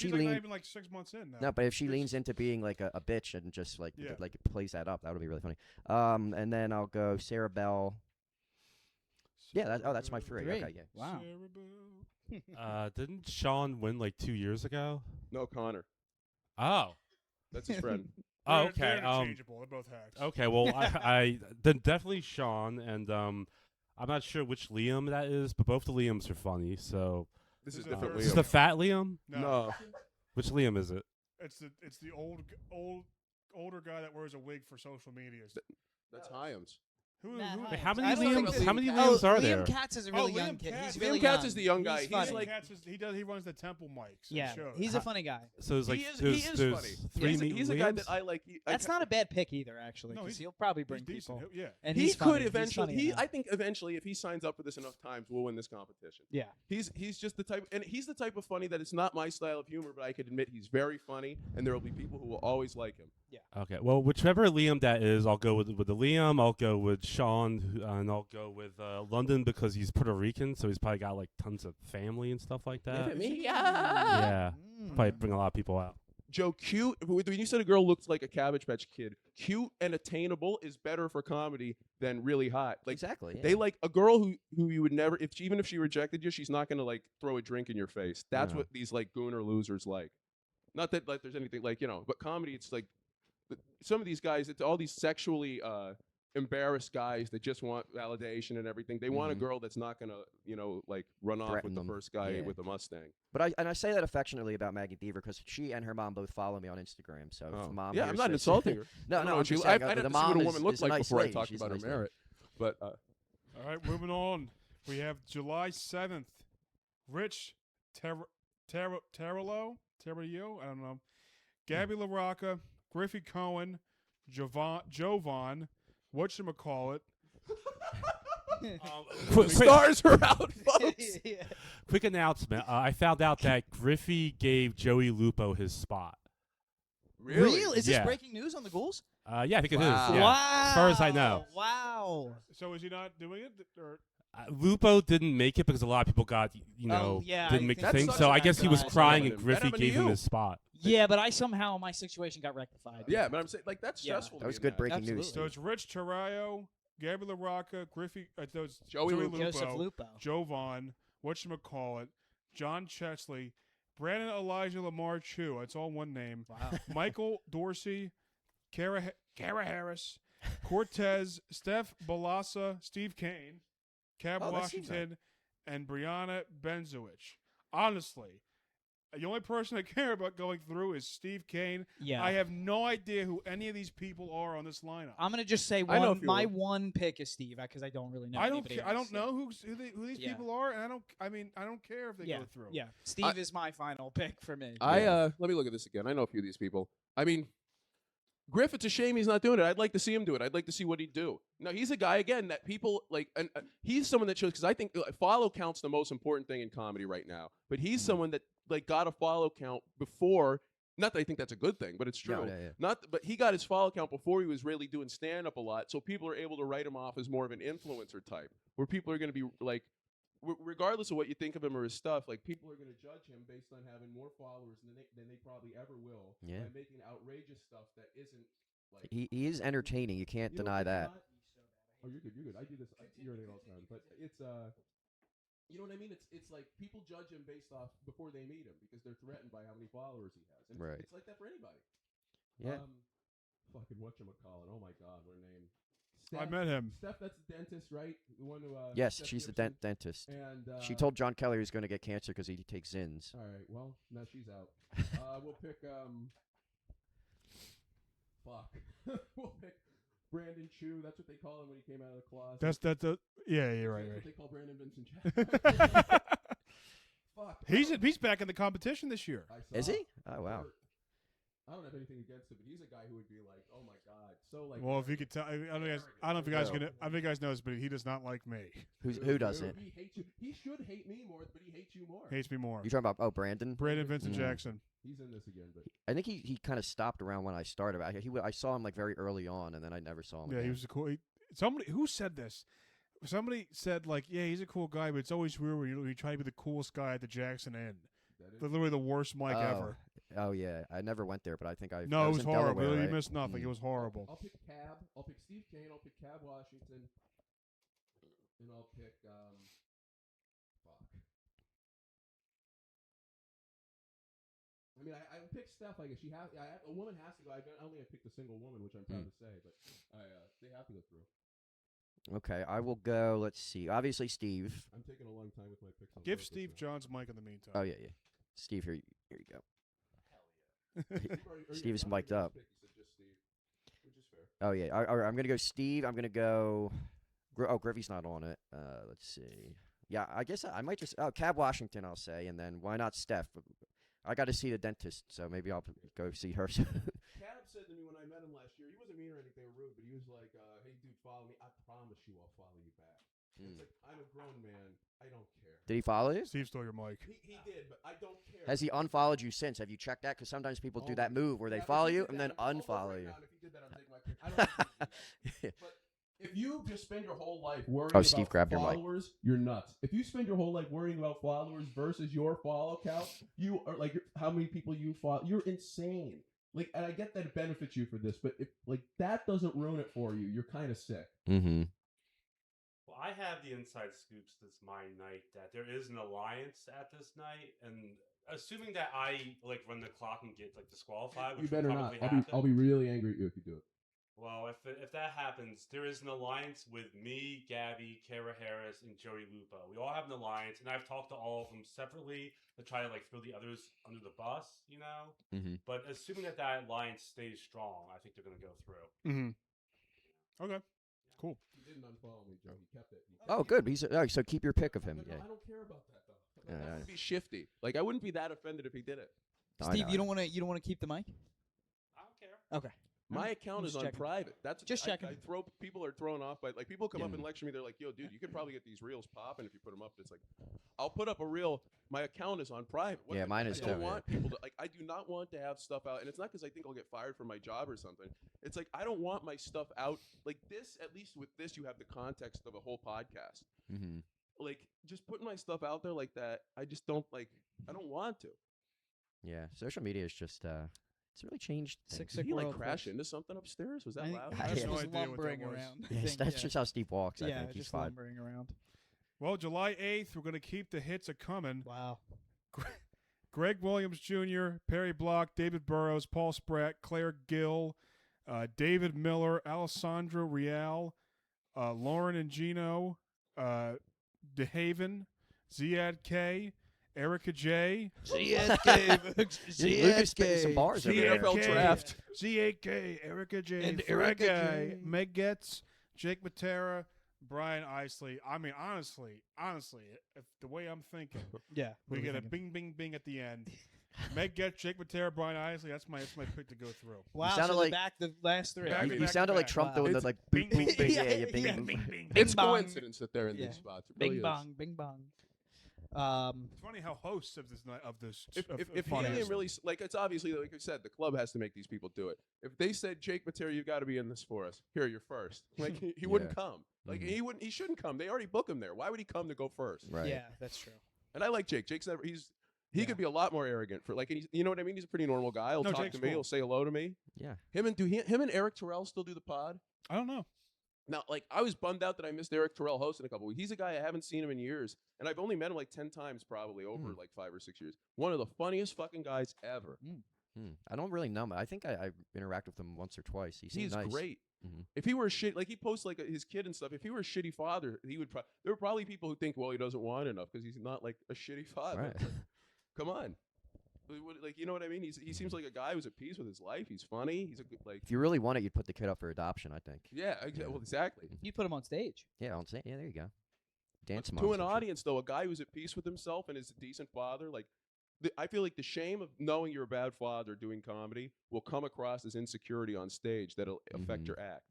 She's like not leans even like 6 months in now. no, but if she She's- leans into being like a bitch and just like Yeah. like plays that up, that would be really funny. And then I'll go Sarah Bell. Yeah, that's my three. Three. Okay, yeah. Wow. Sarah Bell. Didn't Sean win like 2 years ago? No, Connor. Oh. That's his friend. Oh, They're okay. interchangeable. They're both hacks. Okay. Well, I then definitely Sean, and I'm not sure which Liam that is, but both the Liams are funny. So This is This is different. the is Liam. this the fat Liam? No. Which Liam is it? It's the older guy that wears a wig for social medias. That's Hyams. Who? Matt who Hyams. Wait, how many I don't know Liams? about How many Liam Liams Katz. are Liam there? Katz is a really Oh, young Liam kid. Katz. He's Liam really Katz young. is the young guy. He's He's funny. like- He runs the Temple mics. Yeah, shows. he's a funny guy. So there's like he is there's funny. three He's a guy that I like. That's not a bad pick either, actually, No, because he's- he'll probably He's bring decent. people. Yeah. And He he's could funny. He's eventually. funny enough. I think eventually, if he signs up for this enough times, we'll win this competition. Yeah. He's just the type, and he's the type of funny that it's not my style of humor, but I can admit he's very funny, and there will be people who will always like him. Okay, well, whichever Liam that is, I'll go with the Liam. I'll go with Sean, and I'll go with London because he's Puerto Rican, so he's probably got like tons of family and stuff like that. Yeah, Mm. probably bring a lot of people out. Joe, cute. When you said a girl looks like a Cabbage Patch Kid, cute and attainable is better for comedy than really hot. Like Exactly. Yeah. they like a girl who you would never, even if she rejected you, she's not gonna like throw a drink in your face. That's Yeah. what these like gooner losers like. Not that like there's anything like but comedy it's like some of these guys, it's all these sexually embarrassed guys that just want validation and everything. They want a Mhm. girl that's not gonna like run off Threaten with the them. first guy Yeah. with a Mustang. But I say that affectionately about Maggie Deaver because she and her mom both follow me on Instagram. So if the mom yeah, hears I'm not this- insulting her. No, no, I'm she, just I, saying, I'd have the to see what mom a is- woman is looks a like nice before lady. I talked She's a about her nice lady. merit. But All right, moving on. We have July 7th. Rich Tarillo, I don't know. Gabby LaRocca, Griffey Cohen, Jovan, whatchamacallit. Quick, Stars are out, folks. quick announcement. I found out that Griffey gave Joey Lupo his spot. Real? Is this Yeah. breaking news on the Ghouls? Yeah, I think it is. Wow. Yeah. Wow. As far as I know. Wow. So is he not doing it? Or Lupo didn't make it because a lot of people got, yeah, didn't I make the think thing. that's So such I a guess he was bad crying guy. and That Griffey happened to gave him you. his spot. Yeah, but my situation got rectified. Yeah, but I'm saying like that's Yeah. stressful. to That was be in good breaking news. Absolutely. so it's Rich Tarayo, Gabby LaRocca, Griffey, Joey Lupo. Joseph Lupo. Jovan, whatchamacallit, John Chesley, Brandon Elijah Lamar Chu. It's all one name. Wow. Michael Dorsey, Kara Harris, Cortez, Steph Balasa, Steve Kane, Cab Oh, that seems Washington, and Brianna Benzowich. Honestly, the only person I care about going through is Steve Kane. Yeah. I have no idea who any of these people are on this lineup. I'm gonna just say I know a few my of them. one pick is Steve because I don't really know. I don't anybody care. I else. don't know who these Yeah. people are, and I don't care if they Yeah. go through. Yeah. Steve is my final pick for me. Let me look at this again. I know a few of these people. I mean, Griff, it's a shame he's not doing it. I'd like to see him do it. I'd like to see what he'd do. No, he's a guy again that people like, and he's someone that shows because I think follow count's the most important thing in comedy right now. But he's someone that like got a follow count before. Not that I think that's a good thing, but it's true. Yeah. But he got his follow count before he was really doing stand up a lot. So people are able to write him off as more of an influencer type, where people are going to be like, regardless of what you think of him or his stuff, like people are going to judge him based on having more followers than they probably ever will. Yeah. By making outrageous stuff that isn't like. He is entertaining. You can't You know, deny it's that. not- Oh, you're good. You're good. I do this. I urinate all the time, but it's you know what I mean? It's like people judge him based off before they meet him because they're threatened by how many followers he has. And Right. it's like that for anybody. Yeah. Fucking whatchamacallit. Oh my God, what a name. I met him. Steph, that's the dentist, right? The one who. Yes, Steph she's the Gibson. dentist. And She told John Kelly he was going to get cancer because he takes Zins. All right. Well, now she's out. We'll pick. Fuck. We'll pick Brandon Chu. That's what they call him when he came out of the closet. Yeah, you're right. That's Right. what they call Brandon Vincent Jackson. Fuck. He's back in the competition this year. I Is saw he? Oh, wow. Kurt. I don't have anything against him, but he's a guy who would be like, "Oh my God," so like. Well, if you could tell, I don't know if you guys I don't know if you guys know this, but he does not like me. Who doesn't? He hates you. He should hate me more, but he hates you more. Hates me more. You talking about Brandon? Brandon Vincent Mm. Jackson. He's in this again, but I think he kind of stopped around when I started. I saw him like very early on, and then I never saw him. Yeah, again. he was a cool. Somebody who said this. Somebody said like, yeah, he's a cool guy, but it's always weird when you try to be the coolest guy at the Jackson Inn. that is. Literally the worst mic ever. Oh yeah, I never went there, but I think I. No, I it was in horrible. Delaware, You right? missed nothing. Mm. It was horrible. I'll pick Cab. I'll pick Steve Kane. I'll pick Cab Washington. And I'll pick fuck. I mean, I would pick Steph. I guess a woman has to go. I don't think I picked a single woman, which I'm proud to say, but they have to go through. Okay, I will go. Let's see. Obviously, Steve. I'm taking a long time with my picks. On Give purpose, Steve so. John's mic in the meantime. Oh yeah. Steve, here you go. You've already- or you- Steve's I'm gonna mic'd go up. pick, you said just Steve, which is fair. Oh yeah. All right, I'm gonna go Steve. I'm gonna go. Griffey's not on it. Let's see. Yeah, I guess I might just. Oh, Cab Washington, I'll say, and then why not Steph? I got to see the dentist, so maybe I'll go see her. Cab said to me when I met him last year, he wasn't mean or anything or rude, but he was like, "Hey, dude, follow me. I promise you, I'll follow you back." It's like I'm a grown man. I don't care. Did he follow you? Steve stole your mic. He did, but I don't care. Has he unfollowed you since? Have you checked that? Because sometimes people do that move where they Yeah, if follow he you did and that, then I'll look unfollow right you. now, and if he did that, I'll take my pick. I don't think he did. But if you just spend your whole life worrying Oh, about Steve grabbed your mic. followers, you're nuts. If you spend your whole life worrying about followers versus your follow count, you are like how many people you follow. You're insane. Like, and I get that it benefits you for this, but if like that doesn't ruin it for you, you're kind of sick. Mm-hmm. Well, I have the inside scoops this my night that there is an alliance at this night, and assuming that I like run the clock and get like disqualified, You which better will not. probably I'll be really angry at you if you do it. Well, if that happens, there is an alliance with me, Gabby, Kara Harris, and Joey Lupo. We all have an alliance, and I've talked to all of them separately to try to like throw the others under the bus, you know. Mm-hmm. But assuming that alliance stays strong, I think they're going to go through. Mm-hmm. Okay. Cool. He didn't unfollow me, Joe. He kept it. Oh, good. So keep your pick of him. No, Yeah. I don't care about that though. Yeah, That yeah. would be shifty. Like I wouldn't be that offended if he did it. I Steve, know. you don't want to keep the mic? I don't care. Okay. My account just is on checking. private. That's Just checking. People are thrown off by people come up Yeah. and lecture me. They're like, "Yo, dude, you could probably get these reels popping if you put them up." It's like, I'll put up a reel. My account is on private. Yeah, mine is I don't too, want people to I do not want to have stuff out, and it's not because I think I'll get fired from my job or something. It's like I don't want my stuff out like this. At least with this, you have the context of a whole podcast. Mm-hmm. Like just putting my stuff out there like that, I just don't like. I don't want to. Yeah, social media is just it's really changed things. Did he like world, crash folks. into something upstairs? Was that I think loud? I have just no was idea what that lumbering was. around. I Yes, think, that's yeah. just how Steve walks. I Yeah, think he's just fine. lumbering around. Well, July 8th, we're going to keep the hits a coming. Wow. Greg Williams Jr., Perry Block, David Burrows, Paul Spratt, Claire Gill, David Miller, Alessandro Real, Lauren and Gino, DeHaven, Ziad K, Erica J, Lucas spitting some bars over there. NFL draft. Z8K, Erica J, And Frag Erica Guy, J. Meg Getz, Jake Matera, Brian Isley. I mean, honestly, if the way I'm thinking, Yeah. we get a bing, bing, bing at the end. Meg Getz, Jake Matera, Brian Isley. That's my pick to go through. Wow. sounded So like- back the last three. Back You, to you back sounded to like back. Trump Wow. doing the It's like bing, boop, bing, boop, bing. yeah, Yeah, yeah, bing, yeah. bing, Bing, bing. bing. It's Bing bong. coincidence that they're in Yeah. these spots. It Bing really is. bong, bing bong. It's funny how hosts of this night of this If Helium really like, it's obviously like I said, the club has to make these people do it. If they said, Jake Matera, you got to be in this for us. Here, you're first. Like he wouldn't come. Like Mhm. he shouldn't come. They already book him there. Why would he come to go first? Right. Yeah, that's true. And I like Jake. Jake's never. He Yeah. could be a lot more arrogant for like. And you know what I mean? He's a pretty normal guy. He'll No, talk Jake's to me. cool. He'll say hello to me. Yeah. Him and Eric Terrell still do the pod. I don't know. Now, like, I was bummed out that I missed Eric Terrell hosting a couple weeks. He's a guy I haven't seen him in years, and I've only met him like 10 times probably over like 5 or 6 years. One of the funniest fucking guys ever. I don't really know him. I think I interacted with him once or twice. He seems He's nice. great. Mhm. If he were a shit, like he posts like his kid and stuff. If he were a shitty father, he would. There are probably people who think, well, he doesn't want enough because he's not like a shitty father. Right. Come on, like you know what I mean? He seems like a guy who's at peace with his life. He's funny. He's a good like. If you really want it, you'd put the kid up for adoption. I think. Yeah, well, exactly. You put him on stage. Yeah, on stage. Yeah, there you go. Dance To moms an and shit. audience, though, a guy who's at peace with himself and is a decent father, like I feel like the shame of knowing you're a bad father doing comedy will come across as insecurity on stage that'll affect Mhm. your act.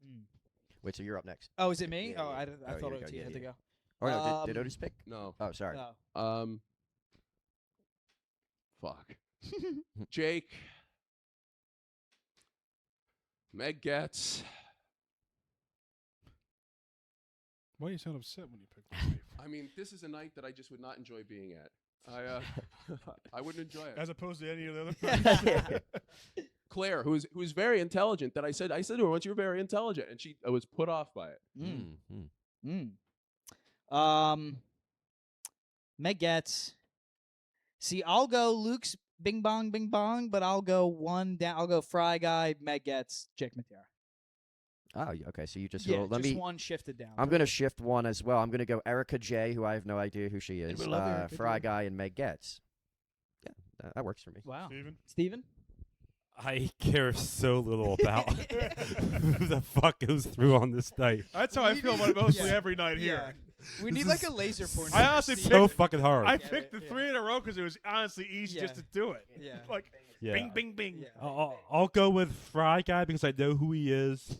Wait, so you're up next. Oh, is it me? Yeah, Oh, yeah. I Oh, thought you it go, was yeah, you had to yeah. go. Or no, did Um, Otis pick? No. Oh, sorry. No. Fuck. Jake. Meg Getz. Why do you sound upset when you pick my wife? I mean, this is a night that I just would not enjoy being at. I wouldn't enjoy it. As opposed to any of the other. Claire, who's very intelligent, that I said to her once, you're very intelligent, and she was put off by it. Meg Getz. See, I'll go Luke's bing bong, but I'll go one down. I'll go Fry Guy, Meg Getz, Jake Matera. Oh, okay. So you just Yeah, so let just me. one shifted down. I'm gonna shift one as well. I'm gonna go Erica J, who I have no idea who she is. we love Erica Fry J. Guy and Meg Getz. Yeah, that works for me. Wow. Steven? Steven? I care so little about who the fuck goes through on this night. That's how I feel about mostly Yeah. every night here. We This need like is a laser pointer. I honestly So picked, fucking hard. I Yeah, picked the yeah. 3 in a row because it was honestly easy just Yeah. to do it. Yeah. Like, yeah. bing, bing, bing. Yeah. I'll go with Fry Guy because I know who he is.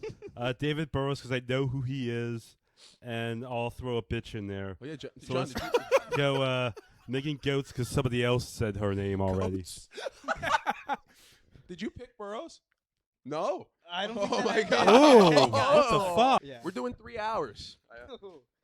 David Burrows because I know who he is. And I'll throw a bitch in there. Oh yeah, John. So John let's did you, go Megan Goats because somebody else said her name already. Goats. Did you pick Burrows? No. I don't Oh think my that God. Oh, what the fuck? Yeah. We're doing 3 hours.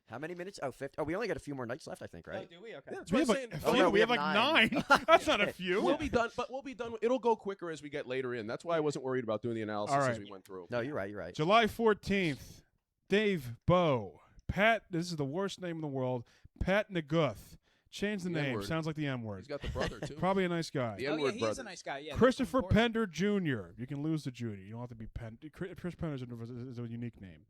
How many minutes? Oh, 50. Oh, we only got a few more nights left, I think, Oh, right? do we? Okay. Yeah, that's We what have I'm like, saying. Oh, we no, have we have like 9. That's not a few. We'll be done, but we'll be done. It'll go quicker as we get later in. That's why I wasn't worried about doing the analysis All as right. we went through. No, you're right. You're right. July 14th, Dave Bow. Pat, this is the worst name in the world. Pat Naguth. Change the The nip. N-word. Sounds like the He's M-word. got the brother too. Probably a nice guy. The Oh, yeah, N-word he's brother. a nice guy. Yeah. Christopher Of course. Pender Jr. You can lose the Judy. You don't have to be Chris Pender is a unique name.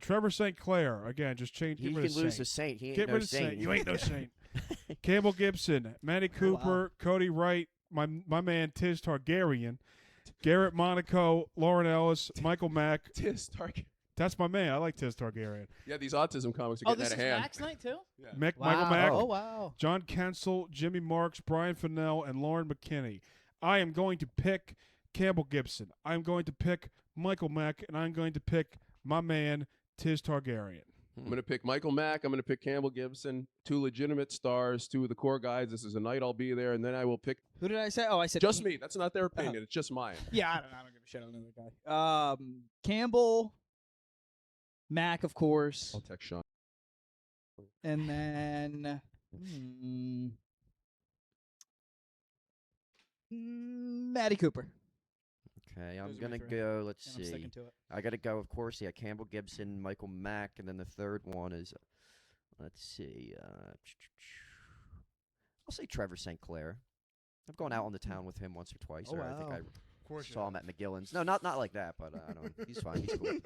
Trevor St. Clair. Again, just change. He Get can rid of lose Saint. a saint. He ain't Get no rid of saint. Saint. You ain't no saint. Campbell Gibson, Manny Cooper, Cody Wright, my man Tiz Targaryen, Garrett Monaco, Lauren Ellis, Michael Mack, Tis Target. That's my man. I like Tiz Targaryen. Yeah, these autism comics are Oh, getting this out is of hand. Max night too. Yeah. Michael Wow. Mack, Oh wow. John Kensel, Jimmy Marks, Brian Fennell, and Lauren McKinney. I am going to pick Campbell Gibson. I'm going to pick Michael Mack, and I'm going to pick my man Tiz Targaryen. I'm going to pick Michael Mack. I'm going to pick Campbell Gibson. 2 legitimate stars, 2 of the core guys. This is a night I'll be there, and then I will pick Who did I say? Oh, I said just me. That's not their opinion. It's just mine. Yeah, I don't give a shit on another guy. Campbell, Mac, of course, I'll text Sean. and then Matty Cooper. Okay, I'm Those are my gonna three. go. Let's And I'm see. sticking to it. I gotta go. Of course, yeah. Campbell Gibson, Michael Mack, and then the third one is, let's see. I'll say Trevor St. Clair. I've gone out on the town with him once or twice. Oh, or I think wow. I Of course, you saw him have. at McGillen's. No, not like that, but I don't. He's fine. He's cool.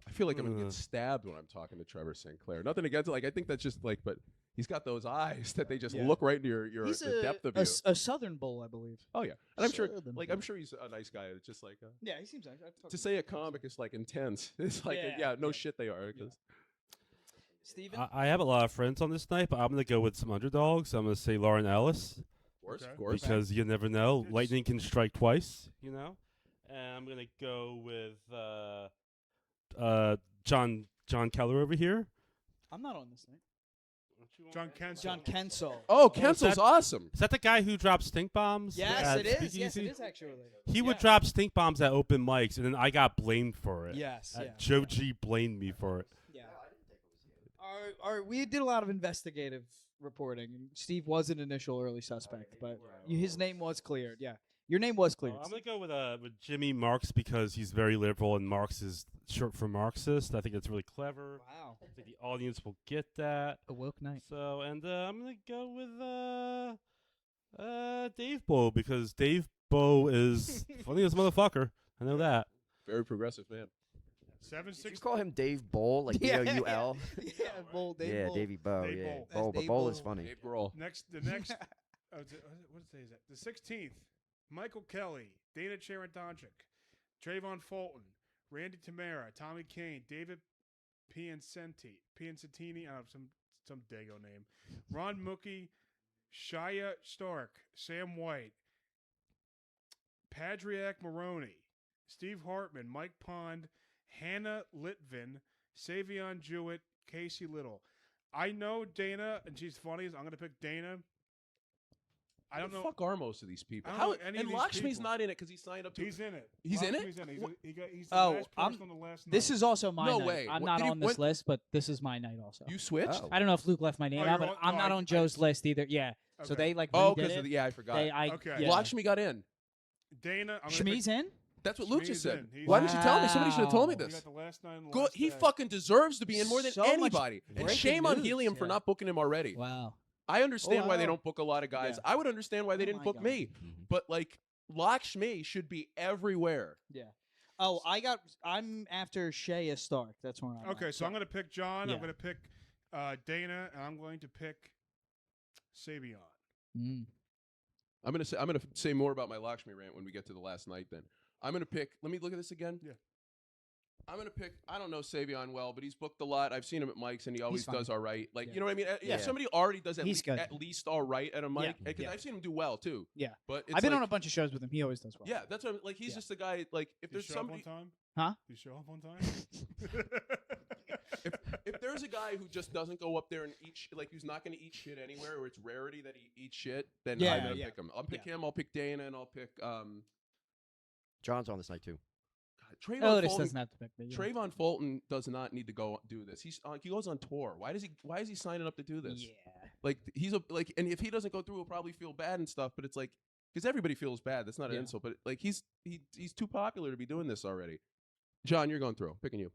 I feel like I'm going to get stabbed when I'm talking to Trevor St. Clair. Nothing against it. Like, I think that's just like, but he's got those eyes that they just Yeah. look right into your He's the depth of a, you. a Southern Bull, I believe. Oh yeah, and I'm sure, Southern like, Bull. I'm sure he's a nice guy. It's just like Yeah, he seems nice. to say a comic is like intense. It's like no shit they are. 'Cause Steven? I have a lot of friends on this night, but I'm going to go with some underdogs. I'm going to say Lauren Ellis of Okay. course. because you never know. It's- Lightning can strike twice, you know? And I'm going to go with John Keller over here. I'm not on this night. John Kensel. John Kensel. Oh, is Kensel's that- awesome. Is that the guy who drops stink bombs? Yes, at it is. Yes, Speakeasy? it is actually. He would Yeah. drop stink bombs at open mics, and then I got blamed for it. Yes. Yeah. Joe G blamed me for it. Yeah. We did a lot of investigative reporting. And Steve was an initial early suspect, but his name was cleared. Yeah, your name was cleared. I'm gonna go with Jimmy Marks because he's very liberal, and Marx is short for Marxist. I think that's really clever. Wow, I think the audience will get that. a woke night. So, and I'm gonna go with Dave Bow because Dave Bow is funniest motherfucker. I know that. Very progressive man. Did 7-6. you call him Dave Bowl, like Yeah, B-O-U-L? Yeah, Bull, Dave Yeah, Bull. Davey Bow. Dave Yeah, Bowl. That's Bowl, but Dave Bowl is Bowl. funny. Dave Grohl. The next. What day is that? The 16th. Michael Kelly, Dana Cherentonchik, Trayvon Fulton, Randy Tamara, Tommy Kane, David Piancentini, some dago name, Ron Mookie, Shia Stark, Sam White, Padriak Maroney, Steve Hartman, Mike Pond, Hannah Litvin, Savion Jewett, Casey Little. I know Dana, and she's funny. I'm going to pick Dana. I don't Who know. the fuck are most of these people? I don't know any of and these Lakshmi's people. not in it because he signed up to. He's in it. He's in it? He's in it. He's the Oh, last I'm- person on the last This night. is also my No night. way. I'm What- not did he- on this when- list, but this is my night also. You switched? Oh. I don't know if Luke left my name Oh, out, you're but on- I'm no, not I- on Joe's list either. Yeah. So Okay. they like Oh, redid because it. yeah, I forgot. Okay. Yeah. Lakshmi got in. Dana. I'm gonna Shmi's in? That's what Luke Shmi's just said. in. He's Why in. didn't you tell me? Somebody should have told me pick. He this. got the last night. And the Good. last He day. fucking deserves to be in more than So much anybody. And breaking shame on news, Helium for yeah. not booking him already. Wow. I understand why they wow. don't book a lot of guys. Yeah. I would understand why they Oh didn't my book God. me. But like Lakshmi should be everywhere. Yeah. Oh, I'm after Shea Stark. That's where I'm Okay, at. so I'm going to pick John. Yeah. I'm going to pick Dana, and I'm going to pick Savion. Mm. I'm gonna say more about my Lakshmi rant when we get to the last night. Then I'm gonna pick. Let me look at this again. Yeah. I'm gonna pick. I don't know Savion well, but he's booked a lot. I've seen him at mics, and he always fine. does all right. Like Yeah. you know what I mean? Yeah. If somebody already does He's good. at least all right at a mic, because Yeah. I've seen him do well too. Yeah. But it's I've been like, on a bunch of shows with him. He always does well. Yeah, that's what I'm, like. He's Yeah. just a guy. Like if Do you there's show up somebody, on time? Huh? Do you show up on time? if there's a guy who just doesn't go up there and eat, like who's not going to eat shit anywhere, or it's rarity that he eats shit, then Yeah, I'm gonna yeah. pick him. I'll pick Yeah. him. I'll pick Dana, and I'll pick John's on this night too. Trayvon Otis Fulton. doesn't have to pick me. yeah. Trayvon Fulton does not need to go do this. He goes on tour. Why is he signing up to do this? Yeah. Like and if he doesn't go through, he'll probably feel bad and stuff. But it's like because everybody feels bad. That's not an Yeah. insult. But like he's too popular to be doing this already. John, you're going through. Picking you.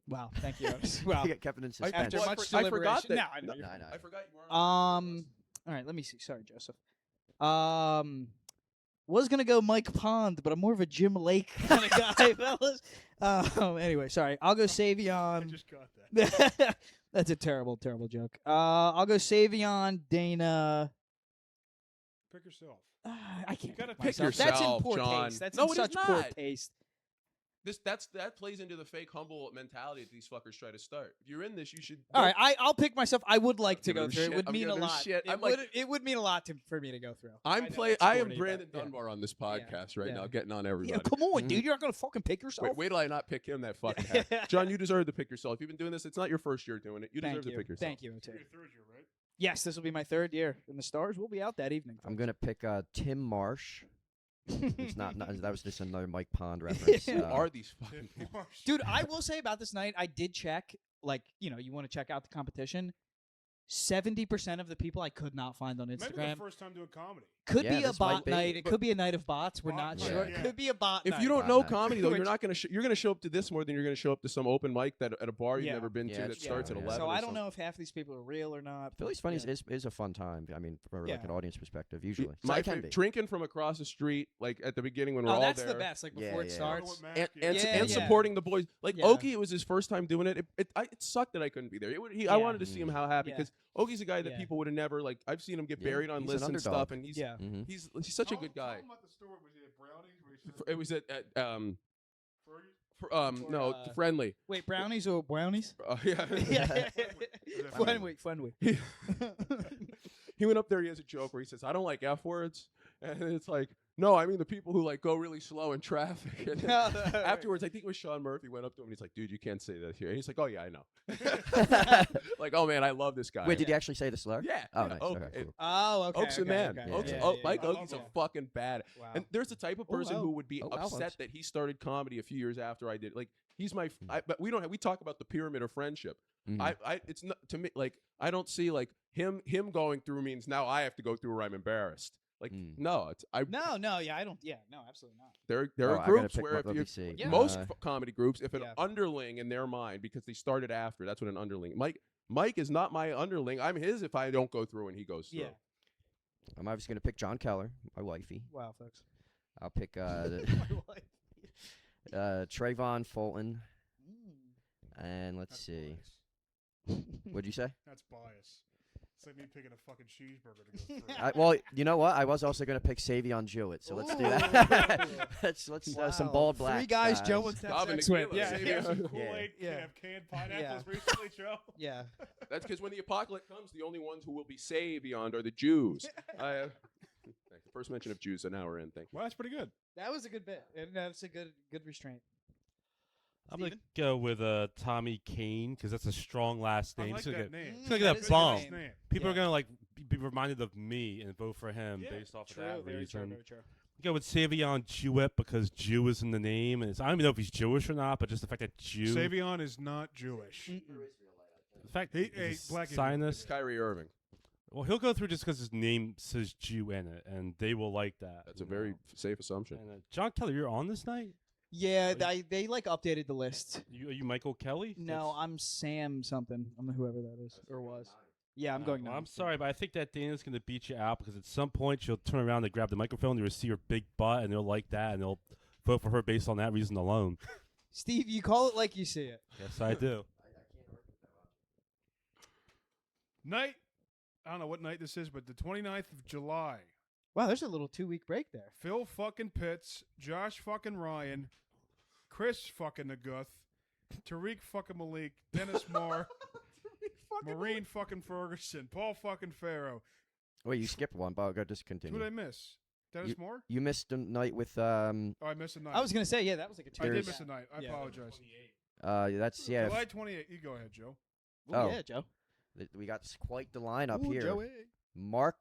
Wow. Thank you, Otis. Wow. You get kept in suspense. After Well, I much for- I forgot deliberation. that- No, I know. no, you're No, fine. no. I forgot you weren't. on the list. All right, let me see. Sorry, Joseph. Was gonna go Mike Pond, but I'm more of a Jim Lake kind of guy, fellas. Anyway, sorry. I'll go I Savion. just got that. That's a terrible, terrible joke. I'll go Savion, Dana. Pick yourself. I can't gotta pick pick myself. That's in yourself, poor John. taste. That's No, in it is such poor not. taste. that plays into the fake humble mentality that these fuckers try to start. If you're in this, you should. All right, I'll pick myself. I would like to giving go him through. It shit. would I'm mean a giving him lot. shit. It would mean a lot for me to go through. I know am that's corny, Brandon but, yeah. Dunbar on this podcast right Yeah. now, getting on everybody. Yeah, come on, dude. You're not gonna fucking pick yourself. Wait till I not pick him that fucking hat. John, you deserve to pick yourself. You've been doing this. It's not your first year doing it. You deserve to pick yourself. Thank you, Otay. Your third year, right? Yes, this will be my 3rd year, and the stars will be out that evening. I'm gonna pick Tim Marsh. It's not. That was just another Mike Pond reference. Who are these fucking Tim people? Marsh. Dude, I will say about this night, I did check. Like, you want to check out the competition. 70% of the people I could not find on Maybe Instagram. the first time doing comedy. Could Yeah, be a this might bot be. night. It could be a night of bots. We're Bot not night, sure. yeah. It could be a bot If night. you don't Bot know night. comedy though, you're Which- not gonna you're gonna show up to this more than you're gonna show up to some open mic that at a bar you've Yeah. never been Yeah, to that it's starts true, at yeah. 11. So or I don't something. know if half these people are real or not. Philly's Funny Yeah. is a fun time. I mean, from like Yeah. an audience perspective, usually. So My it can favorite, be. drinking from across the street, like at the beginning when we're Oh, all that's there. the best. Like Yeah, before it yeah. starts. Mac, And, yeah. and, Yeah, and yeah. supporting the boys. Like Yeah. Okie, it was his first time doing it. It sucked that I couldn't be there. I Yeah. wanted to see him how happy Yeah. because Okie's a guy that Yeah. people would have never like. I've seen him get Yeah, buried on he's an lists and underdog. stuff, and he's Yeah. Mhm. he's such a good guy. Tell them about the story. Was it at Brownies? Where he said It was at Fergie's? no Or, friendly. Wait, brownies or brownies? Yeah. Yeah. Fun Fun week. he, he went up there. He has a joke where he says, "I don't like F words," and it's like, no, I mean the people who like go really slow in traffic. And then afterwards, I think it was Sean Murphy went up to him and he's like, "Dude, you can't say that here." And he's like, "Oh yeah, I know." Like, oh man, I love this guy. Wait, did you actually say the slur? Yeah. Oh, yeah, nice. Oak. Okay, cool. Oh, okay. Oak's the okay, man. okay. Oak's, Yeah, oh, yeah, Mike I love Oakie's a Oak. fucking bad. Wow. And there's the type of Oh, person wow. who would be Oh, wow, upset Lance. that he started comedy a few years after I did. Like he's my. But we don't. We talk about the pyramid of friendship. Mhm. It's not to me. Like I don't see like him going through means now I have to go through where I'm embarrassed. Like no, it's No, yeah, I don't. Yeah, no, absolutely not. There Oh, are I gotta groups pick where if let you me see. Yeah. most Uh, comedy groups, if an Yeah. underling in their mind because they started after, that's what an underling. Mike is not my underling. I'm his if I don't go through and he goes through. Yeah. I'm obviously gonna pick John Keller, my wifey. Wow, folks. I'll pick My wife. Trayvon Fulton, Mm. and let's That's see. bias. What'd you say? That's bias. It's like me picking a fucking cheeseburger to go through. Well, you know what? I was also gonna pick Savion Jewett, so let's do Ooh. that. let's some Wow. bald black 3 guys Joe wants to have Dominic sex with. Gila, Yeah, Savion. yeah. Some Yeah. Kool-Aid Yeah. canned pineapples recently, Joe. Yeah. That's because when the apocalypse comes, the only ones who will be saved beyond are the Jews. The first mention of Jews an hour in. Thank you. Well, that's pretty good. That was a good bit. And that's a good restraint. I'm gonna go with Tommy Kane because that's a strong last I name. like It's gonna that get- name. it's gonna get That a is bomb. nice name. People are Yeah. gonna like be reminded of me and vote for him Yeah, based off True, of that very true, reason. very true. Go with Savion Jewett because Jew is in the name, and I don't even know if he's Jewish or not, but just the fact that Jew. Savion is not Jewish. The fact He- that hey, he's Black Indian. Zionist. Kyrie Irving. Well, he'll go through just because his name says Jew in it, and they will like that. That's a you very know. safe assumption. And, John Kelly, you're on this night. Yeah, they like updated the list. Are you Michael Kelly? No, I'm Sam something. I'm whoever that is or was. Yeah, I'm going Well, now. I'm sorry, but I think that Dana's going to beat you out because at some point she'll turn around and grab the microphone. They'll see her big butt, and they'll like that, and they'll vote for her based on that reason alone. Steve, you call it like you see it. Yes, I do. Night. I don't know what night this is, but the 29th of July. Wow, there's a little 2-week break there. Phil fucking Pitts, Josh fucking Ryan, Chris fucking Naguth, Tariq fucking Malik, Dennis Moore, Maureen fucking Ferguson, Paul fucking Farrow. Wait, you skipped one, but I'll go just Who continue. did I miss? Dennis Moore? You missed a night with Oh, I missed a night. I was gonna say, yeah, that was like a 2 I did There's- miss a night. I Yeah. apologize. that's yeah. July 28th. You go ahead, Joe. Oh. yeah, Joe. We got quite the lineup Ooh, here. Joey. Mark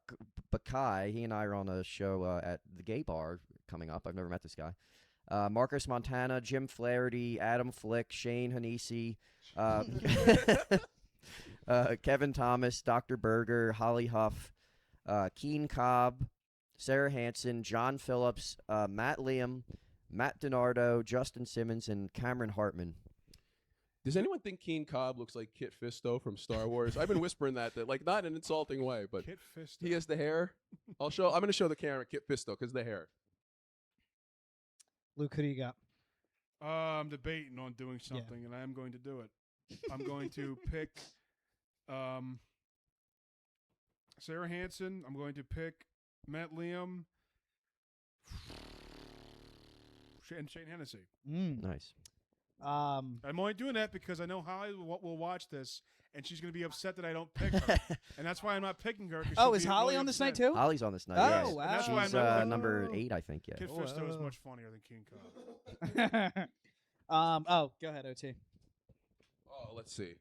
Bakai, he and I are on a show at the Gay Bar coming up. I've never met this guy. Marcus Montana, Jim Flaherty, Adam Flick, Shane Hanisi, Kevin Thomas, Dr. Berger, Holly Huff, Keen Cobb, Sarah Hansen, John Phillips, Matt Liam, Matt DiNardo, Justin Simmons, and Cameron Hartman. Does anyone think Keen Cobb looks like Kit Fisto from Star Wars? I've been whispering that like not in an insulting way, but Kit Fisto. he has the hair. I'm going to show the camera Kit Fisto because the hair. Luke, who do you got? I'm debating on doing something, and I am going to do it. I'm going to pick Sarah Hansen. I'm going to pick Matt Liam. and Shane Hennessy. Nice. I'm only doing that because I know Holly will watch this, and she's going to be upset that I don't pick her, and that's why I'm not picking her. Oh, is Holly on this night too? Holly's on this night. Oh, yes. wow. And that's why She's I'm not number 8, I think. Yeah. Kid Fisto is much funnier than King Kong. Oh, go ahead, OT. Oh, let's see.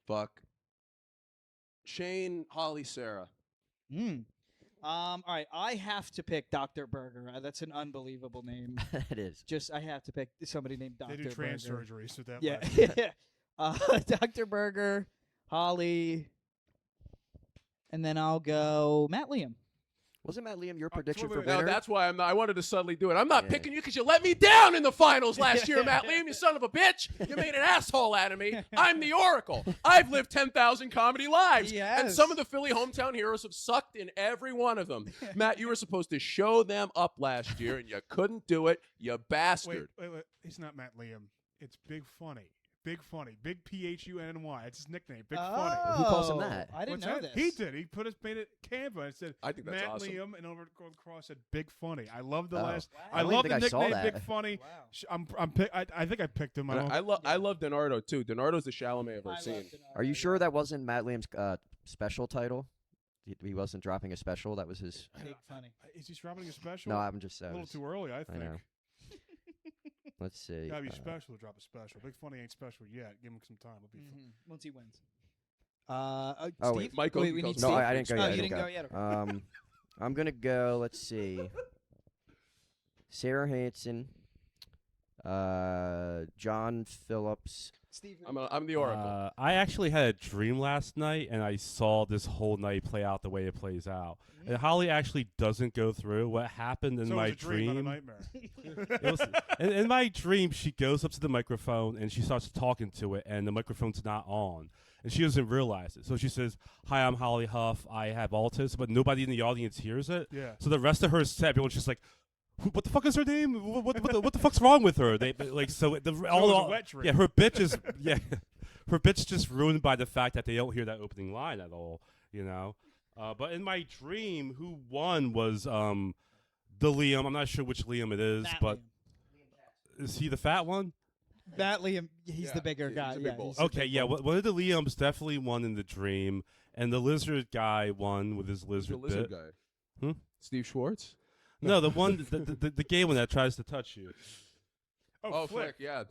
Fuck. Shane, Holly, Sarah. All right, I have to pick Dr. Berger. That's an unbelievable name. It is. Just I have to pick somebody named Dr. They do trans Berger. surgery, so that Yeah. Dr. Berger, Holly, and then I'll go Matt Liam. Wasn't Matt Liam your prediction wait, for wait. No, winner? that's why I wanted to subtly do it. I'm not Yeah. picking you because you let me down in the finals last year, Matt Liam, you son of a bitch. You made an asshole out of me. I'm the Oracle. I've lived 10,000 comedy lives. And Yes. some of the Philly hometown heroes have sucked in every one of them. Matt, you were supposed to show them up last year, and you couldn't do it, you bastard. Wait. He's not Matt Liam. It's Big Funny. Big Funny. Big Phunny. It's his nickname. Big Funny. Who calls him that? I didn't What's know that? this. He did. He made it Canva and said I think that's Matt awesome. Liam, and over across said Big Funny. I love the Oh. last. Wow. I I don't love even the think I saw nickname that. Big Funny. Wow. I think I picked him. And I love Donardo, too. Donardo's the Chalamet of our scene. Are you sure that wasn't Matt Liam's special title? He wasn't dropping a special. That was his. Big Funny. Is he dropping a special? No, I'm just. a little too early. I think. know. Let's see. Gotta be special to drop a special. Big Funny ain't special yet. Give him some time. It'll be fun. Once he wins. Oh, Steve? wait. Michael, we need goes- No, Steve. I didn't go Oh, yet. I you didn't didn't go yet. Okay. I'm gonna go. Let's see. Sarah Hansen, John Phillips. Steve. I'm the Oracle. I actually had a dream last night, and I saw this whole night play out the way it plays out. And Holly actually doesn't go through what happened in So my it was a dream, not a dream. nightmare. It was, in my dream, she goes up to the microphone and she starts talking to it, and the microphone's not on. And she doesn't realize it. So she says, "Hi, I'm Holly Huff. I have autism," but nobody in the audience hears it. Yeah. So the rest of her set, everyone's just like, "What the fuck is her name? What the fuck's wrong with her?" They like so the it was a wet dream. yeah, her bitch is her bitch just ruined by the fact that they don't hear that opening line at all. You know. But in my dream, who won was the Liam. I'm not sure which Liam it is, Matt but Liam. is he the fat one? Matt Liam, he's Yeah, the bigger he's guy. a big Yeah, bull. he's a Okay, big yeah. bull. One of the Liams definitely won in the dream, and the lizard guy won with his the lizard lizard bit. guy. Hmm? Steve Schwartz? No, the one, the gay one that tries to touch you. Oh, Flick. Yeah.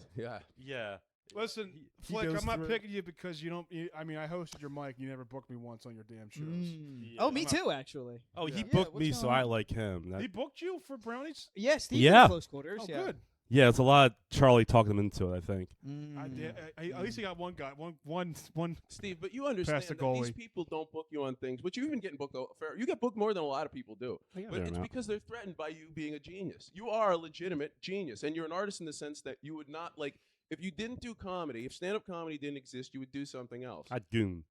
Yeah. Listen, He Flick, goes I'm not through- picking you because you don't. I mean, I hosted your mic. You never booked me once on your damn shows. Mm. Yeah. Oh, me I'm not- too, actually. Oh, he Yeah. booked what's me, so going I on? like him. He booked you for brownies. Yeah, Steve. Yeah. Close quarters. Oh, yeah. good. Yeah, it's a lot of Charlie talking him into it, I think. I did. At least he got one guy. One. Steve, but you understand Past the that these goalie. people don't book you on things, but you even getting booked fair. You get booked more than a lot of people do. But fair it's amount. because they're threatened by you being a genius. You are a legitimate genius, and you're an artist in the sense that you would not like if you didn't do comedy. If stand-up comedy didn't exist, you would do something else. I'd goon.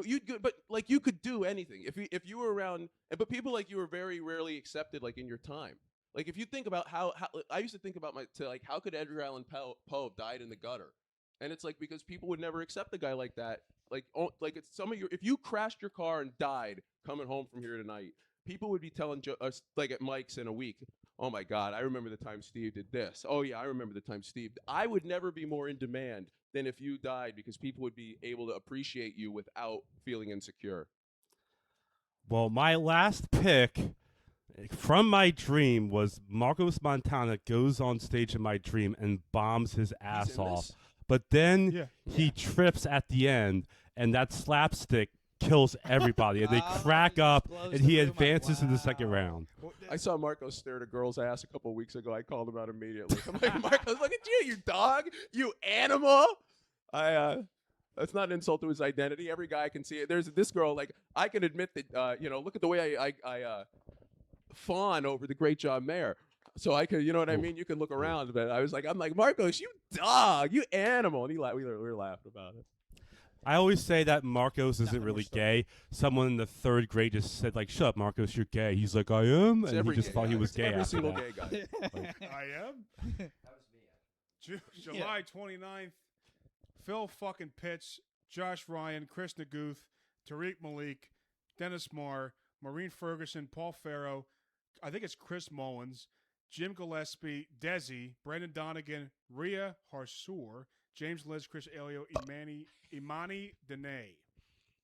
You'd go, but like you could do anything if you were around. But people like you are very rarely accepted, like in your time. Like if you think about how I used to think about how could Edgar Allan Poe have died in the gutter, and it's like because people would never accept a guy like that. Like it's some of your if you crashed your car and died coming home from here tonight, people would be telling us like at Mike's in a week. Oh my God, I remember the time Steve did this. Oh yeah, I remember the time Steve. I would never be more in demand than if you died because people would be able to appreciate you without feeling insecure. Well, my last pick from my dream was Marcos Montana goes on stage in my dream and bombs his ass He's in off. this? But then Yeah. he trips at the end, and that slapstick kills everybody, and they Oh, crack he up, blows and the he room up. advances to the second Wow. round. I saw Marcos stare at a girl's ass a couple of weeks ago. I called him out immediately. I'm like, Marcos, look at you dog, you animal. That's not an insult to his identity. Every guy can see it. There's this girl, like, I can admit that, look at the way I fawn over the great John Mayer. So I could, you know what I mean? You can look around, but I'm like, Marcos, you dog, you animal. And we were laughing about it. I always say that Marcos isn't Nothing more really stuff. gay. Someone in the third grade just said, like, "Shut up, Marcos, you're gay." He's like, "I am," It's and he every just gay thought he guy. was It's gay every after single that. gay guy. I am. July 29th. Phil fucking Pitts, Josh Ryan, Chris Naguth, Tariq Malik, Dennis Marr, Maureen Ferguson, Paul Farrow. I think it's Chris Mullins, Jim Gillespie, Desi, Brandon Donegan, Rhea Harsour, James Liz, Chris Elio, Imani Dene.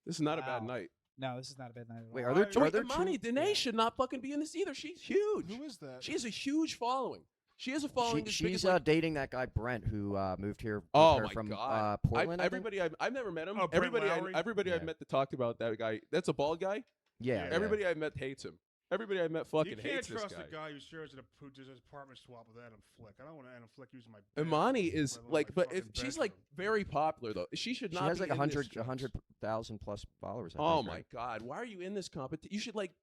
This is not a bad Wow. night. No, this is not a bad night at all. Wait, are there, Wait, are there Imani two? Dene should not fucking be in this either. She's huge. Who is that? She has a huge following. She has a following as big She's as like, dating that guy Brent who moved here with oh her my from god. Portland. I think? Everybody I've never met him. Oh, Brent everybody Lowry? everybody I've Yeah. met that talked about that guy. That's a bald guy. Yeah. Everybody I've met hates him. Everybody I've met fucking You can't hates this trust guy. a guy who shares who does his apartment swap with Adam Flick. I don't want Adam Flick using my. Imani bedroom, is let alone like, my but fucking if she's like bedroom. very popular though. She should She not. has be like in this 100,000 plus followers. I Oh think, my right? god, why are you in this competition? You should like,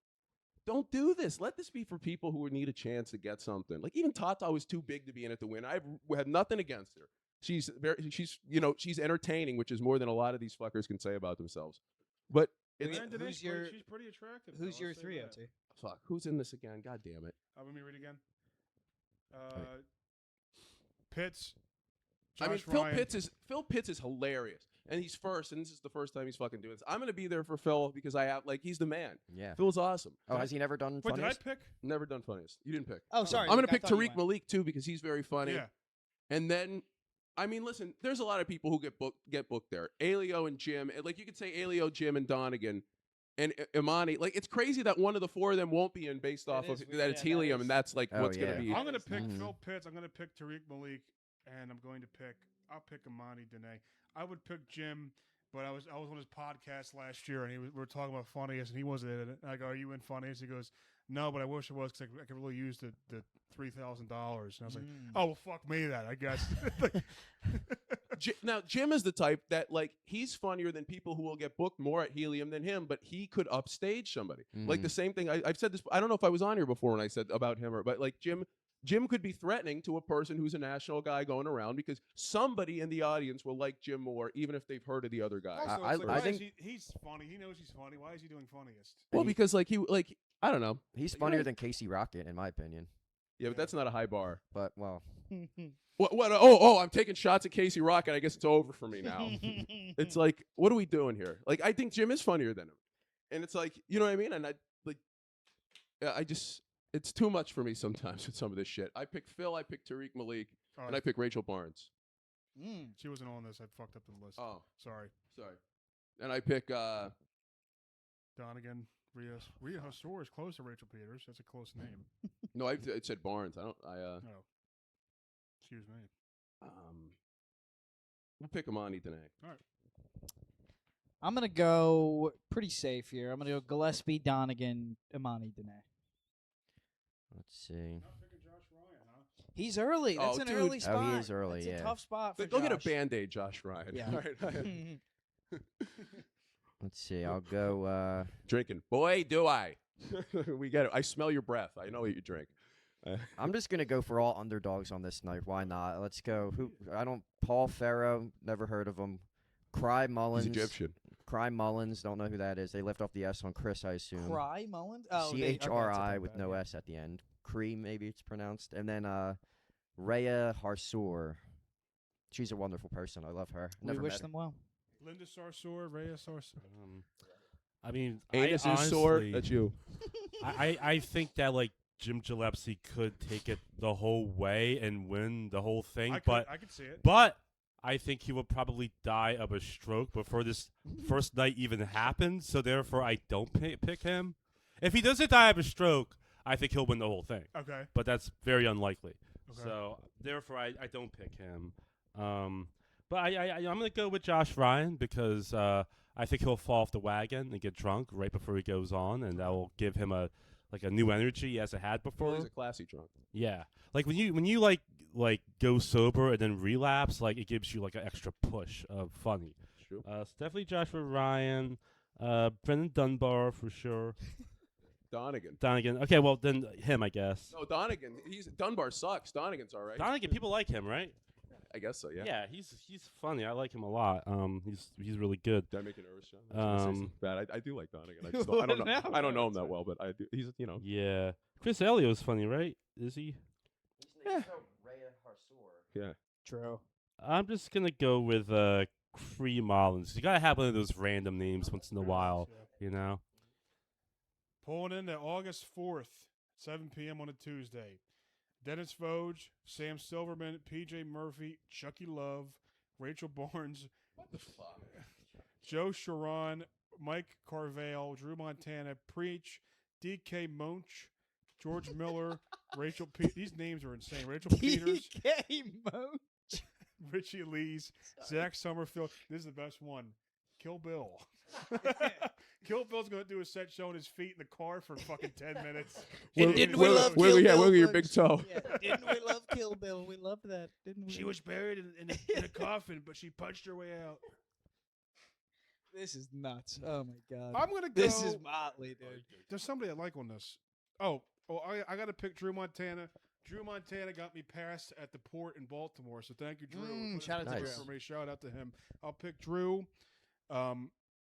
don't do this. Let this be for people who need a chance to get something. Like even Tata was too big to be in it to win. I have nothing against her. She's she's entertaining, which is more than a lot of these fuckers can say about themselves. But it's Brandon who's Dene's your- pretty, she's pretty attractive. Who's though, your I'll say 3 that. out to? fuck. Who's in this again? God damn it. Let me read it again. Pitts. I mean, Josh Ryan. Phil Pitts is hilarious, and he's first, and this is the first time he's fucking doing this. I'm gonna be there for Phil because I have he's the man. Yeah. Phil's awesome. Oh, has he never done Wait, did I Funniest? pick? Never done funniest. You didn't pick. Oh, sorry. I'm gonna I pick thought you Tariq went. Malik too because he's very funny. Yeah. And then, I mean, listen, there's a lot of people who get booked there. Elio and Jim, like you could say Elio, Jim, and Donegan, and Imani. Like it's crazy that one of the 4 of them won't be in based off of is that weird, it's yeah, that helium, is- and that's like Oh, what's yeah. gonna be. I'm gonna pick Mhm. Phil Pitts. I'm gonna pick Tariq Malik, and I'm going to pick. I'll pick Imani Dene. I would pick Jim, but I was on his podcast last year, and we were talking about Phunniest, and he wasn't in it. And I go, "Are you in Phunniest?" He goes, "No, but I wish I was because I could really use the $3,000." And I was like, "Oh well, fuck me then, I guess." Now Jim is the type that like he's funnier than people who will get booked more at helium than him, but he could upstage somebody. Like the same thing. I've said this. I don't know if I was on here before when I said about him, but like Jim could be threatening to a person who's a national guy going around because somebody in the audience will like Jim more, even if they've heard of the other guy. Also, I- it's like, I why think- is he's funny. He knows he's funny. Why is he doing Funniest? Well, he- because like I don't know. He's You're funnier right. than Casey Rocket, in my opinion. Yeah, but that's not a high bar. But well, What? Oh, I'm taking shots at Casey Rocket. I guess it's over for me now. It's like, what are we doing here? Like, I think Jim is funnier than him, and it's like, you know what I mean? And it's too much for me sometimes with some of this shit. I pick Phil, I pick Tariq Malik, Oh, and I pick Rachel Barnes. she wasn't on this. I fucked up the list. Oh, Sorry. sorry. And I pick Donegan, Rhea Hassour is close to Rachel Peters. That's a close name. no, I said Barnes. Oh, excuse me. We'll pick Imani Dene. I'm gonna go pretty safe here. I'm gonna go Gillespie, Donegan, Imani Dene. let's see. Not picking Josh Ryan, huh? He's early. That's Oh, an dude. early Oh, spot. he is early, That's yeah. a tough spot for Go get a Josh. Band-Aid, Josh Ryan. Yeah. All right. Let's see. I'll go. Drinking. Boy, do I. We get it. I smell your breath. I know what you drink. I'm just gonna go for all underdogs on this night. Why not? Let's go. Paul Farrow. Never heard of him. Cry Mullins. He's Egyptian. Cry Mullins. Don't know who that is. They left off the S on Chris, I assume. Cry Mullins. Oh, they- okay, it's a CHRI tough with bet, no yeah. S at the end. Cree, maybe it's pronounced. And then Rhea Harsour. She's a wonderful person. I love her. We Never wish met her. them well. Linda Sarsour, Rhea Sarsour. I mean, Anus I is sore. honestly- That's you. I think that like Jim Gillespie could take it the whole way and win the whole thing, I but could see it. I think he would probably die of a stroke before this first night even happens. So therefore, I don't pick him. If he doesn't die of a stroke, I think he'll win the whole thing. Okay. But that's very unlikely. Okay. So therefore, I don't pick him. But I'm gonna go with Josh Ryan because I think he'll fall off the wagon and get drunk right before he goes on, and that will give him a new energy he hasn't had Well, before. he's a classy drunk. Yeah, like when you like go sober and then relapse, like it gives you like an extra push of funny. True. So definitely Joshua Ryan, Brendan Dunbar for sure. Donegan. Donegan. Okay, well then him, I guess. No, Donegan. Dunbar sucks. Donegan's all right. Donegan, people like him, right? I guess so. Yeah. Yeah, he's funny. I like him a lot. He's really good. Did I make you nervous, John? I was gonna say something bad. I do like Donegan. I, just don't, I don't know. No, I don't know him it's that fine. well, but I do. He's Yeah, Chris Elio's funny, right? Is he? Yeah. Rhea Harsour. Yeah. True. I'm just gonna go with Cree Mullins. You gotta have one of those random names once in a while, you know. Pulling into August 4th, 7 p.m. on a Tuesday. Dennis Voge, Sam Silverman, PJ Murphy, Chucky Love, Rachel Barnes, What the fuck? Joe Sharon, Mike Carvale, Drew Montana, Preach, DK Monch, George Miller, Rachel these names are insane. Rachel Peters, DK Mo. Richie Lees, Zach Summerfield. This is the best one. Kill Bill. Kill Bill's going to do a set showing his feet in the car for fucking 10 minutes. Didn't we love Kill Wiggle, yeah, Bill? wiggle your big toe. Yeah, didn't we love Kill Bill? We loved that, didn't we? She was buried in a coffin, but she punched her way out. This is nuts. Oh my god. I'm going to go. This is motley, dude. There's somebody I like on this. Oh, I got to pick Drew Montana. Drew Montana got me passed at the port in Baltimore, so thank you, Drew. Shout out to Nice. Drew. For me. Shout out to him. I'll pick Drew.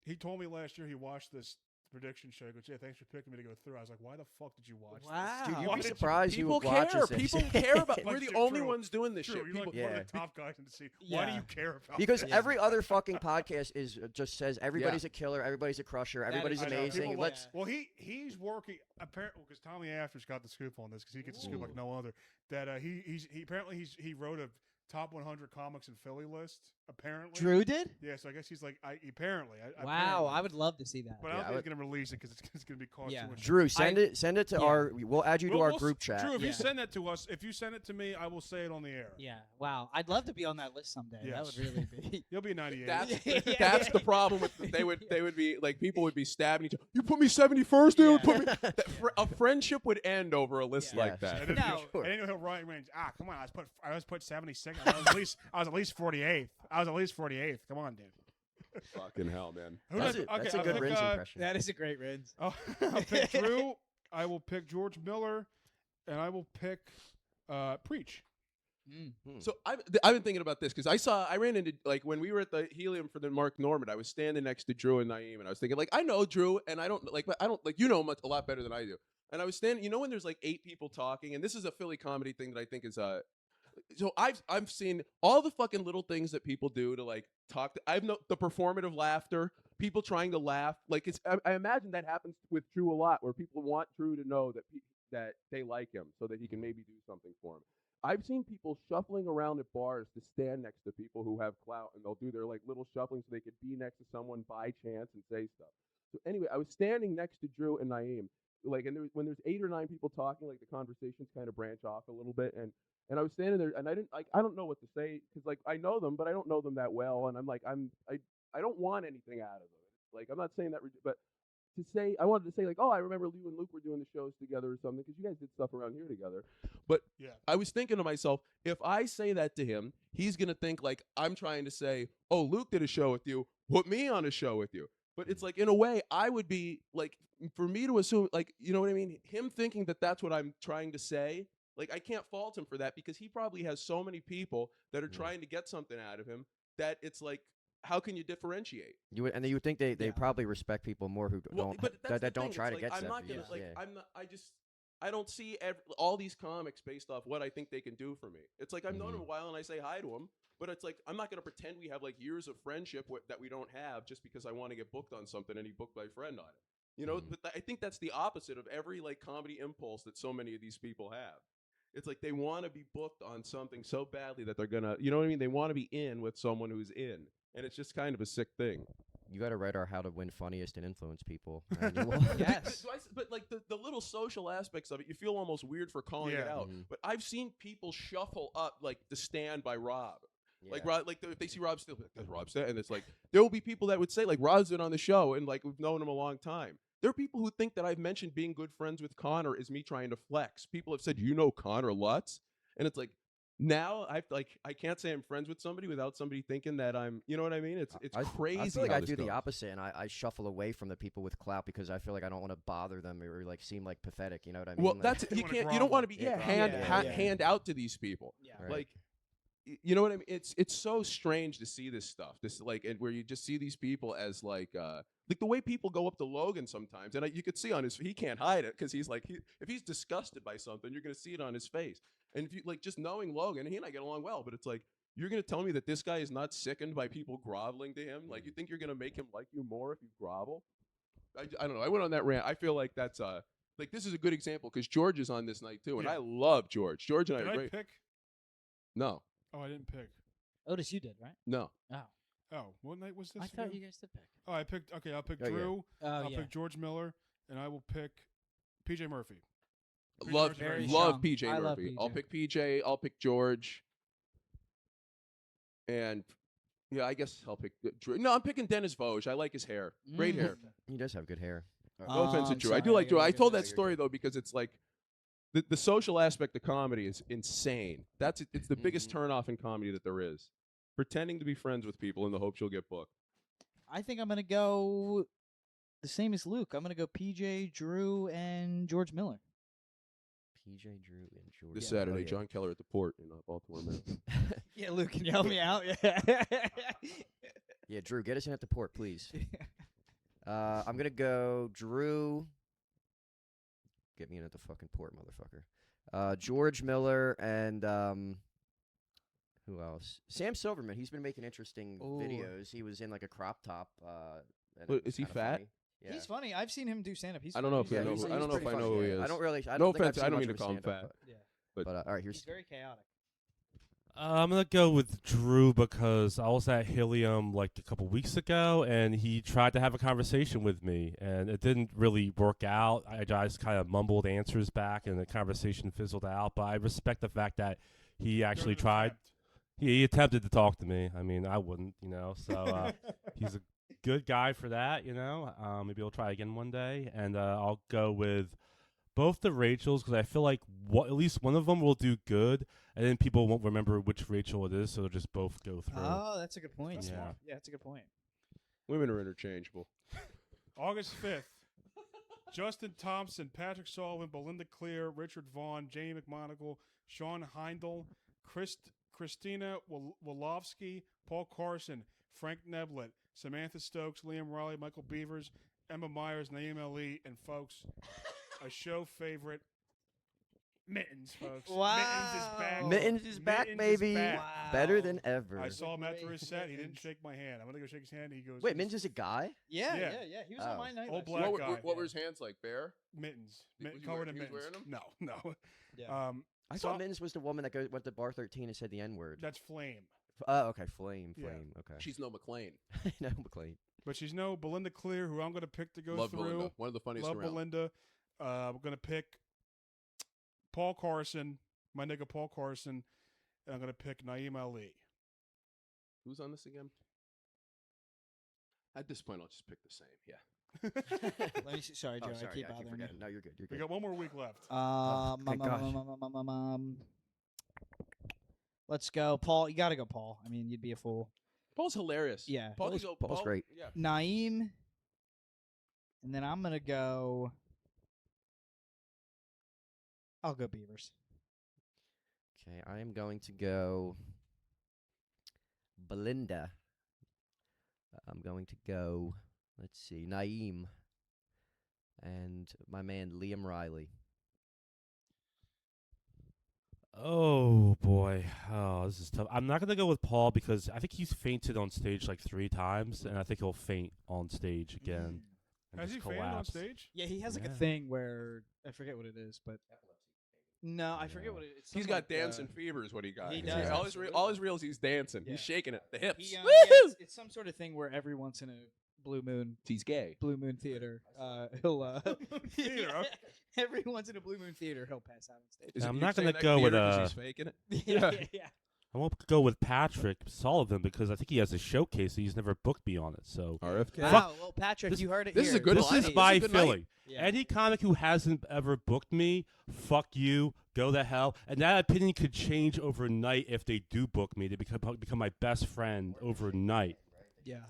He told me last year he watched this prediction show. He goes, yeah, thanks for picking me to go through. I was like, why the fuck did you watch Wow. this? Dude, you'd Why be did you- surprised People who watches care. this. People care about. We're Like, the Drew, only ones doing this Drew, shit. you're People, like one Yeah. of the top guys in the scene. Why do Yeah. you care about Because this? every other fucking podcast is just says everybody's a killer, everybody's a crusher, everybody's is I know, amazing. people Let's Well, he's working apparently because Tommy After's got the scoop on this because he gets the scoop like no other. That he apparently he wrote a top 100 comics in Philly list. Apparently, Drew did? Yeah, so I guess he's like apparently. Wow, I would love to see that. But I Yeah, don't I think he's gonna release it because it's gonna be cost Yeah. too much. Drew, send it to yeah. our. We'll add you to our We'll group chat. Drew, if Yeah. you send that to us, if you send it to me, I will say it on the air. Yeah, wow. I'd love to be on that list someday. That Yes. would really be. You'll be 98. That's Yeah. that's the problem with they would be like people would be stabbing each other. You put me 71st, dude. Yeah. Put me. A friendship would end over a list Yeah. like that. And then, No. and then he'll write range. Come on, I was put 76. I was at least 48th. I was at least 48th. Come on, dude. Fucking hell, man. Who That's, does- that's okay, a good I'll pick, Rins impression. That is a great Rins. I'll pick Drew. I will pick George Miller, and I will pick Preach. So I've been thinking about this because I ran into like when we were at the Helium for the Mark Norman. I was standing next to Drew and Naeem, and I was thinking like I know Drew, and I don't you know a lot better than I do. And I was standing, you know, when there's like 8 people talking, and this is a Philly comedy thing that I think is So I've seen all the fucking little things that people do to like talk. I've known the performative laughter, people trying to laugh. Like I imagine that happens with Drew a lot, where people want Drew to know that they like him, so that he can maybe do something for him. I've seen people shuffling around at bars to stand next to people who have clout, and they'll do their like little shuffling so they could be next to someone by chance and say stuff. So anyway, I was standing next to Drew and Naeem, like, and when there's 8 or 9 people talking, like the conversations kind of branch off a little bit, and I was standing there, and I don't know what to say because like I know them, but I don't know them that well, and I'm like I don't want anything out of it. Like I'm not saying that, but I wanted to say like, oh, I remember you and Luke were doing the shows together or something because you guys did stuff around here together. But Yeah. I was thinking to myself, if I say that to him, he's gonna think like I'm trying to say, oh, Luke did a show with you, put me on a show with you. But it's like in a way, I would be like, for me to assume, like, you know what I mean? Him thinking that that's what I'm trying to say. Like, I can't fault him for that because he probably has so many people that are trying to get something out of him that it's like, how can you differentiate? You would think they Yeah. probably respect people more who Well, don't but that's that the don't thing. try It's to like, get I'm stuff. not gonna yeah. like. Yeah. I'm not. I don't see all these comics based off what I think they can do for me. It's like I've known him a while and I say hi to him, but it's like I'm not gonna pretend we have like years of friendship that we don't have just because I want to get booked on something and he booked my friend on it. You know, but I think that's the opposite of every like comedy impulse that so many of these people have. It's like they want to be booked on something so badly that they're gonna, you know what I mean? They want to be in with someone who's in, and it's just kind of a sick thing. You got to write our how to win funniest and influence people. And you will. Yes. But like the little social aspects of it, you feel almost weird for calling it Yeah. out. Mhm. But I've seen people shuffle up like the stand by Rob. Like Yeah. Rob, like if they see Rob still, like, there's Rob stand, and it's like there will be people that would say like Rob's been on the show and like we've known him a long time. There are people who think that I've mentioned being good friends with Connor is me trying to flex. People have said, you know Connor Lutz, and it's like now I can't say I'm friends with somebody without somebody thinking that I'm, you know what I mean? It's crazy. I feel like how I this do the goes. opposite, and I shuffle away from the people with clout because I feel like I don't want to bother them or like seem like pathetic. You know what I mean? Well, Like- that's You you wanna can't. You grovel. don't want to be Yeah, hand out to these people. Yeah. Right. Like, you know what I mean? It's so strange to see this stuff. This like, and where you just see these people as like the way people go up to Logan sometimes, and you could see on his, he can't hide it because he's like, if he's disgusted by something, you're gonna see it on his face. And if you like just knowing Logan, he and I get along well, but it's like you're gonna tell me that this guy is not sickened by people groveling to him. Like you think you're gonna make him like you more if you grovel? I don't know. I went on that rant. I feel like that's Like this is a good example because George is on this night too, and Yeah. I love George. George and I Did are I great. pick? No, Oh, I didn't pick. Otis, you did, right? no. Oh. Oh, what night was this? I thought again? you guys did pick. Oh, I picked. Okay, I'll pick Oh, yeah. Drew. Oh, I'll yeah. pick George Miller, and I will pick PJ Murphy. PJ Love Murphy's very love strong. PJ I love Murphy. PJ. I'll pick PJ. I'll pick George. And yeah, I guess I'll pick Drew. No, I'm picking Dennis Voge. I like his hair. Great hair. He does have good hair. No offense to I'm Drew. I sorry, do like Drew. gotta I go told with that story though because it's like the social aspect of comedy is insane. It's the biggest turnoff in comedy that there is. Pretending to be friends with people in the hopes you'll get booked. I think I'm gonna go the same as Luke. I'm gonna go PJ, Drew, and George Miller. PJ, Drew, and George. This Oh, Saturday, yeah. John Keller at the Port in Baltimore, Maryland. Yeah, Luke, can you help me out? Yeah. Yeah, Drew, get us in at the port, please. I'm gonna go Drew. Get me in at the fucking port, motherfucker. George Miller and who else? Sam Silverman. He's been making interesting Ooh. videos. He was in like a crop top. And What, it was is he kinda fat? funny. Yeah. He's funny. I've seen him do stand up. I don't know if Yeah, I know. he's- I don't he's know if pretty I know funny, who he yeah. is. I don't really. I No don't think I've offense, I seen don't much mean of to his call him stand-up, fat. Yeah. But- But all right, He's here's very chaotic. I'm gonna go with Drew because I was at Helium like a couple weeks ago, and he tried to have a conversation with me, and it didn't really work out. I just kind of mumbled answers back, and the conversation fizzled out. But I respect the fact that he actually Good tried. attempt. He attempted to talk to me. I mean, I wouldn't, So he's a good guy for that, Maybe I'll try again one day, and I'll go with both the Rachels because I feel like at least one of them will do good, and then people won't remember which Rachel it is, so they'll just both go through. Oh, that's a good point. That's Yeah. smart. Yeah, that's a good point. Women are interchangeable. August 5th. Justin Thompson, Patrick Sullivan, Belinda Clear, Richard Vaughn, Jamie McMonagle, Sean Heindel, Christina Wolofsky, Paul Carson, Frank Neblett, Samantha Stokes, Liam Riley, Michael Beavers, Emma Myers, Naeem Ali, and folks, a show favorite, Mittens, folks. Wow. Mittens is back. Mittens is back, Mittens is baby. back. Wow. Better than ever. I saw him after his set. He didn't Mittens. shake my hand. I'm gonna go shake his hand. He goes, Wait, Minge is a guy? Yeah, Yeah. yeah. He was Oh. on my night. Old last black year. What, guy. were, what were his hands like? Bare? Mittens, Was he covered in wearing- he was mittens. wearing No. Yeah. I So- thought Minge was the woman that went to bar 13 and said the N word. That's Flame, Oh, okay. Flame. Yeah. Okay. She's no McLean. no, McLean. but she's no Belinda Clear, who I'm gonna pick to go Love through. Belinda. One of the funniest Love around. Belinda. We're gonna pick Paul Carson, my nigga Paul Carson, and I'm gonna pick Naeem Ali. Who's on this again? At this point, I'll just pick the same. Yeah. Let me see. Sorry, Joe. Oh, sorry. I keep I keep bothering forgetting. No, you're good. You're We good. got one more week left. you. thank gosh. Let's go, Paul. You gotta go, Paul. I mean, you'd be a fool. Paul's hilarious. Yeah. Paul Paul's- can go- Paul's Paul- great. Yeah. Naeem, and then I'm gonna go. I'll go Beavers. Okay, I am going to go Belinda. I'm going to go, let's see, Naeem. And my man Liam Riley. Oh boy, this is tough. I'm not gonna go with Paul because I think he's fainted on stage like 3 times, and I think he'll faint on stage again. And Has just he fainted on collapse. stage? Yeah, he has like a Yeah. thing where I forget what it is, but no, I forget Yeah. what it is. He's Something got like, dancing fever is what he got. he Yeah. does, All absolutely. his reels, he's dancing. Yeah. He's shaking it. The hips. He, yeah, Woo! it's some sort of thing where every once in a blue moon He's gay. theater, he'll Theater, okay. every once in a blue moon theater he'll pass out on stage. Is I'm it- not you're saying gonna that go with, theater 'cause he's faking it. yeah. I won't go with Patrick Sullivan because I think he has a showcase and he's never booked me on it. So RFK. Wow, well, Patrick, This- you heard it this here. is a good this lineup. is This is by a good night. Philly. Yeah. Any comic who hasn't ever booked me, fuck you, go to hell. And that opinion could change overnight if they do book me. They become my best friend overnight. Yeah.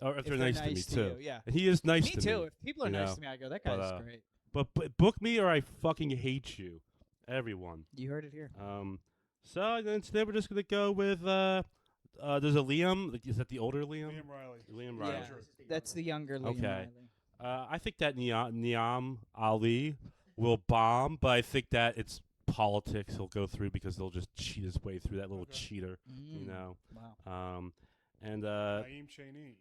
Or if If they're they're nice to me nice to too. you, yeah. And he is nice Me to too. me. If people are you nice know, to me, I go, that but, guy's great. But book me or I fucking hate you. Everyone. You heard it here. So then instead we're just gonna go with there's a Liam. Like, is that the older Liam? Liam Riley. Liam Yeah. Riley. That's the younger Liam Okay. Riley. I think that Niam Ali will bomb, but I think that it's politics he'll go through because they'll just cheat his way through that little Okay. cheater, you Mm. know. Wow. And Naeem Cheney.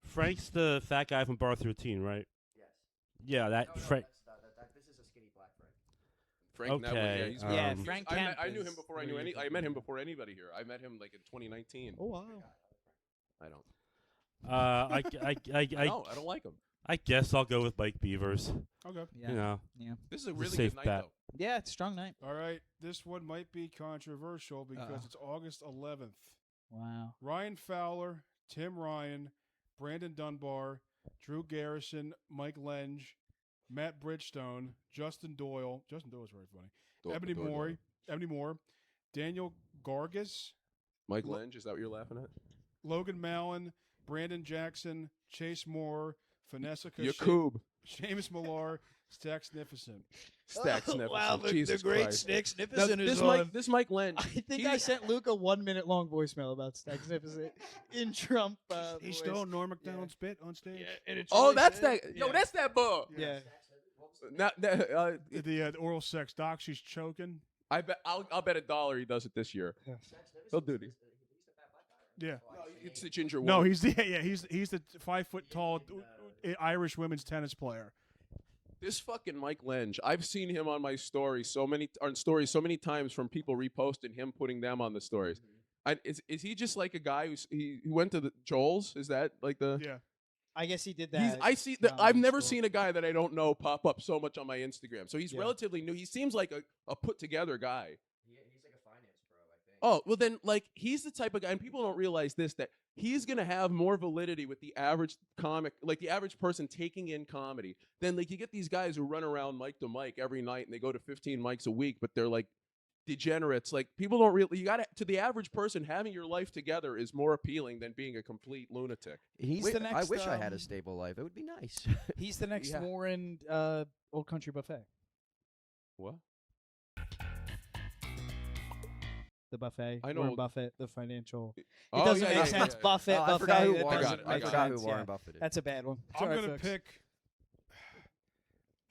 Frank's the fat guy from Bar 13, right? Yes. Yeah, that Frank. This is a skinny Frank Nedley. Okay. Yeah, he's Yeah, he's- Frank I Kemp knew him is before I knew really I met him before anybody here. I met him like in 2019. Oh wow. I don't. I No, I don't like him. I guess I'll go with Mike Beavers. Okay. Yeah. You know, Yeah. This is a It's a really safe good night, bet. though. Yeah, it's a strong night. All right. This one might be controversial because Uh-oh. it's August 11th. Wow. Ryan Fowler, Tim Ryan, Brandon Dunbar, Drew Garrison, Mike Lenge, Matt Bridgestone, Justin Doyle. Justin Doyle is very funny. Ebony Moore, Daniel Gargas, Mike Lenge, is that what you're laughing at? Logan Mallon, Brandon Jackson, Chase Moore, Vanessa Yakub. Seamus Millar, Stacksnificent. Stacksnificent. Wow, Jesus the great Christ. Stacksnificent Now, is on. this Mike Lenge. I think he- I sent Luke a 1 minute long voicemail about Stacksnificent in Trump. He voice. stole Norm Macdonald's bit on stage. Yeah, and it's Oh, really that's good. that. Yo, Yeah. that's that bull. Yeah. Now, The oral sex. Doc, she's choking. I bet I'll bet $1 he does it this year. He'll do it. Yeah. It's the ginger one. No, he's the he's the 5 foot tall Irish women's tennis player. This fucking Mike Lenge. I've seen him on my story so many times from people reposting him putting them on the stories. Is he just like a guy who went to the Joel's? Is that like the? Yeah. I guess he did that. I've never seen a guy that I don't know pop up so much on my Instagram. So he's Yeah. relatively new. He seems like a put together guy. He's like a finance pro, I think. Oh, well then, like, he's the type of guy, and people don't realize this, that he's going to have more validity with the average comic, like the average person taking in comedy, than, like, you get these guys who run around mic to mic every night, and they go to 15 mics a week, but they're, like, degenerates. Like, people don't really, to the average person, having your life together is more appealing than being a complete lunatic. He's Wait, the next. I wish I had a um, stable life. It would be nice. He's the next Yeah. Warren Old Country Buffet. What? The buffet. I know- Warren Buffett, the financial. It Oh, doesn't yeah, make yeah, sense. yeah. Buffett, Oh, I buffet. forgot who that Warren. doesn't I make got forgot sense, who Warren yeah. Buffett is. That's a bad one. I'm Sorry, gonna folks. pick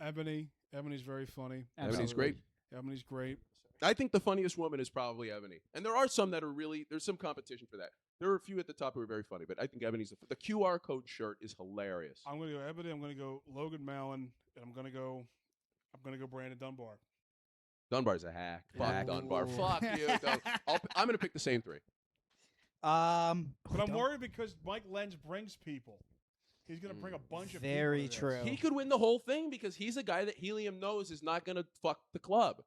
Ebony. Ebony's very funny. Ebony's Absolutely. great. Ebony's great. I think the funniest woman is probably Ebony. And there are some that are really, there's some competition for that. There are a few at the top who are very funny, but I think Ebony's the QR code shirt is hilarious. I'm gonna go Ebony. I'm gonna go Logan Mallon, and I'm gonna go Brandon Dunbar. Dunbar's a hack. Fuck Hack. Dunbar. Ooh. Fuck you. I'm going to pick the same three. But I'm don't- worried because Mike Lenge brings people. He's gonna bring a bunch of Very people. to this. true. He could win the whole thing because he's a guy that Helium knows is not going to fuck the club.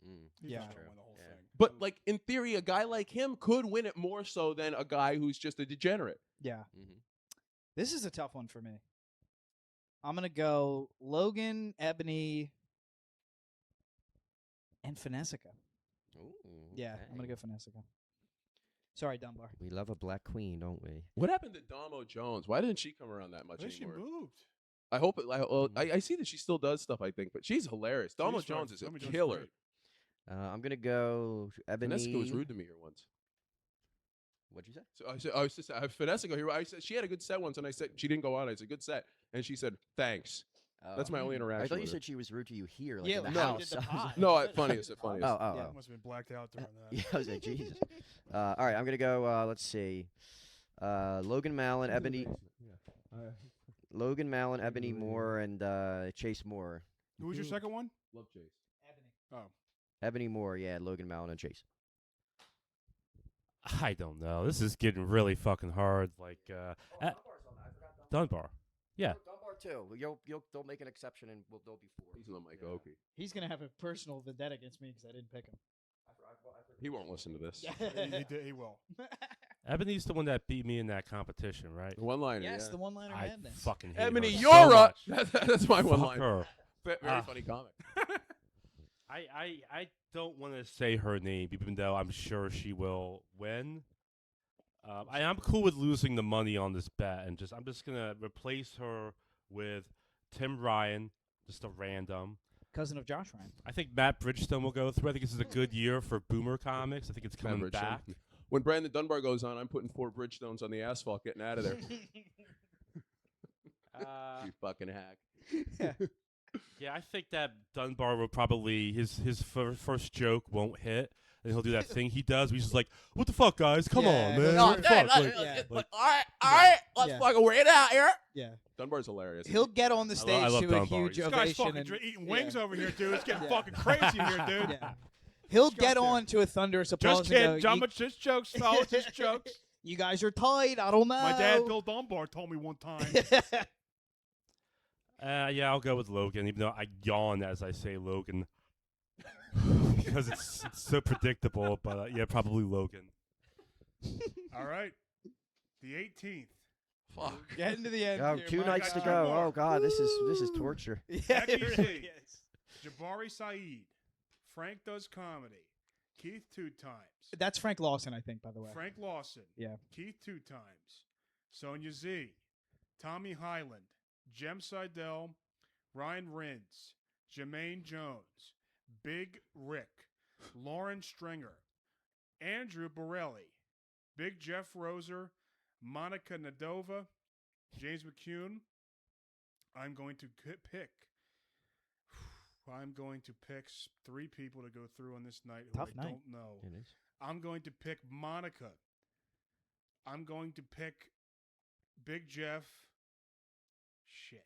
He's Yeah. not gonna win the whole Yeah. thing. But, like, in theory, a guy like him could win it more so than a guy who's just a degenerate. Yeah. Mm-hmm. This is a tough one for me. I'm gonna go Logan, Ebony, and Finessica. Ooh, Yeah, I'm gonna go Finessica. Sorry, Dunbar. We love a black queen, don't we? What happened to Damo Jones? Why didn't she come around that much I think she anymore? moved. I hope it. I see that she still does stuff, I think, but she's hilarious. Damo She's very- Jones is a Damo Jones is killer. great. I'm gonna go Ebony. Vanessa was rude to me here once. What'd you say? So I was just Vanessa go here. I said she had a good set once, and I said she didn't go on. I said good set, and she said thanks. That's my only interaction. I thought you with her. said she was rude to you here, like Yeah, in the like how we house. did the pod. No, funniest. Oh, Yeah. I must have been blacked out during that. Yeah, I was like, Jesus. All right, I'm gonna go. Let's see. Logan Mallon, Ebony. Logan Mallon, Ebony Moore, and Chase Moore. Who was your second one? Love Chase. Ebony. Oh, Ebony Moore, yeah. Logan Mallon and Chase. I don't know. This is getting really fucking hard. Like Dunbar. Yeah. Dunbar too. They'll make an exception, and they'll be four. He's not Mike Oki. He's gonna have a personal vendetta against me because I didn't pick him. He won't listen to this. he will. Ebony's the one that beat me in that competition, right? The one liner. Yes, yeah. the one-liner I madness. fucking hate Ebony, her you're so up. much. That's my one Fuck line. her. Very funny comic. I don't want to say her name, even though I'm sure she will win. I'm cool with losing the money on this bet, and I'm just gonna replace her with Tim Ryan, just a random. Cousin of Josh Ryan. I think Matt Bridgestone will go through. I think this is a good year for Boomer Comics. I think it's coming Bridgestone. back. When Brandon Dunbar goes on, I'm putting 4 Bridgestones on the asphalt, getting out of there. You fucking hack. Yeah, I think that Dunbar will probably his first joke won't hit. and he'll do that thing he does. He's just like, "What the fuck, guys? Come Yeah, on, he'll man! go- What the fuck?" Yeah. all right, let's Yeah. fucking wait out here. Yeah. Dunbar's hilarious. He'll get on the I stage love to a Dunbar. huge This guy's ovation. fucking And, eating wings yeah. over here, dude. It's getting Yeah. fucking crazy in here, dude. Yeah. He'll Just get go on to a thunderous applause Just and kidding. go, John, just jokes, fellas. Just jokes. you guys are tight. I don't know. My dad, Bill Dunbar, told me one time. Yeah, I'll go with Logan, even though I yawn as I say Logan because it's so predictable. But yeah, probably Logan. All right. The 18th. Fuck. Getting to the end. Oh, here, 2 Mike. nights to got go. two more. Oh God, this is torture. Yeah, Becky it G. really is. Jabari Saeed. Frank Does Comedy. Keith 2 times. That's Frank Lawson, I think, by the way. Frank Lawson. Yeah. Keith 2 times. Sonia Z. Tommy Highland. Jem Seidel. Ryan Rins. Jermaine Jones. Big Rick. Lauren Stringer. Andrew Borelli. Big Jeff Roser. Monica Nadova. James McCune. I'm going to pick 3 people to go through on this night who Tough I night. don't know. It is. I'm going to pick Monica. I'm going to pick Big Jeff. Shit.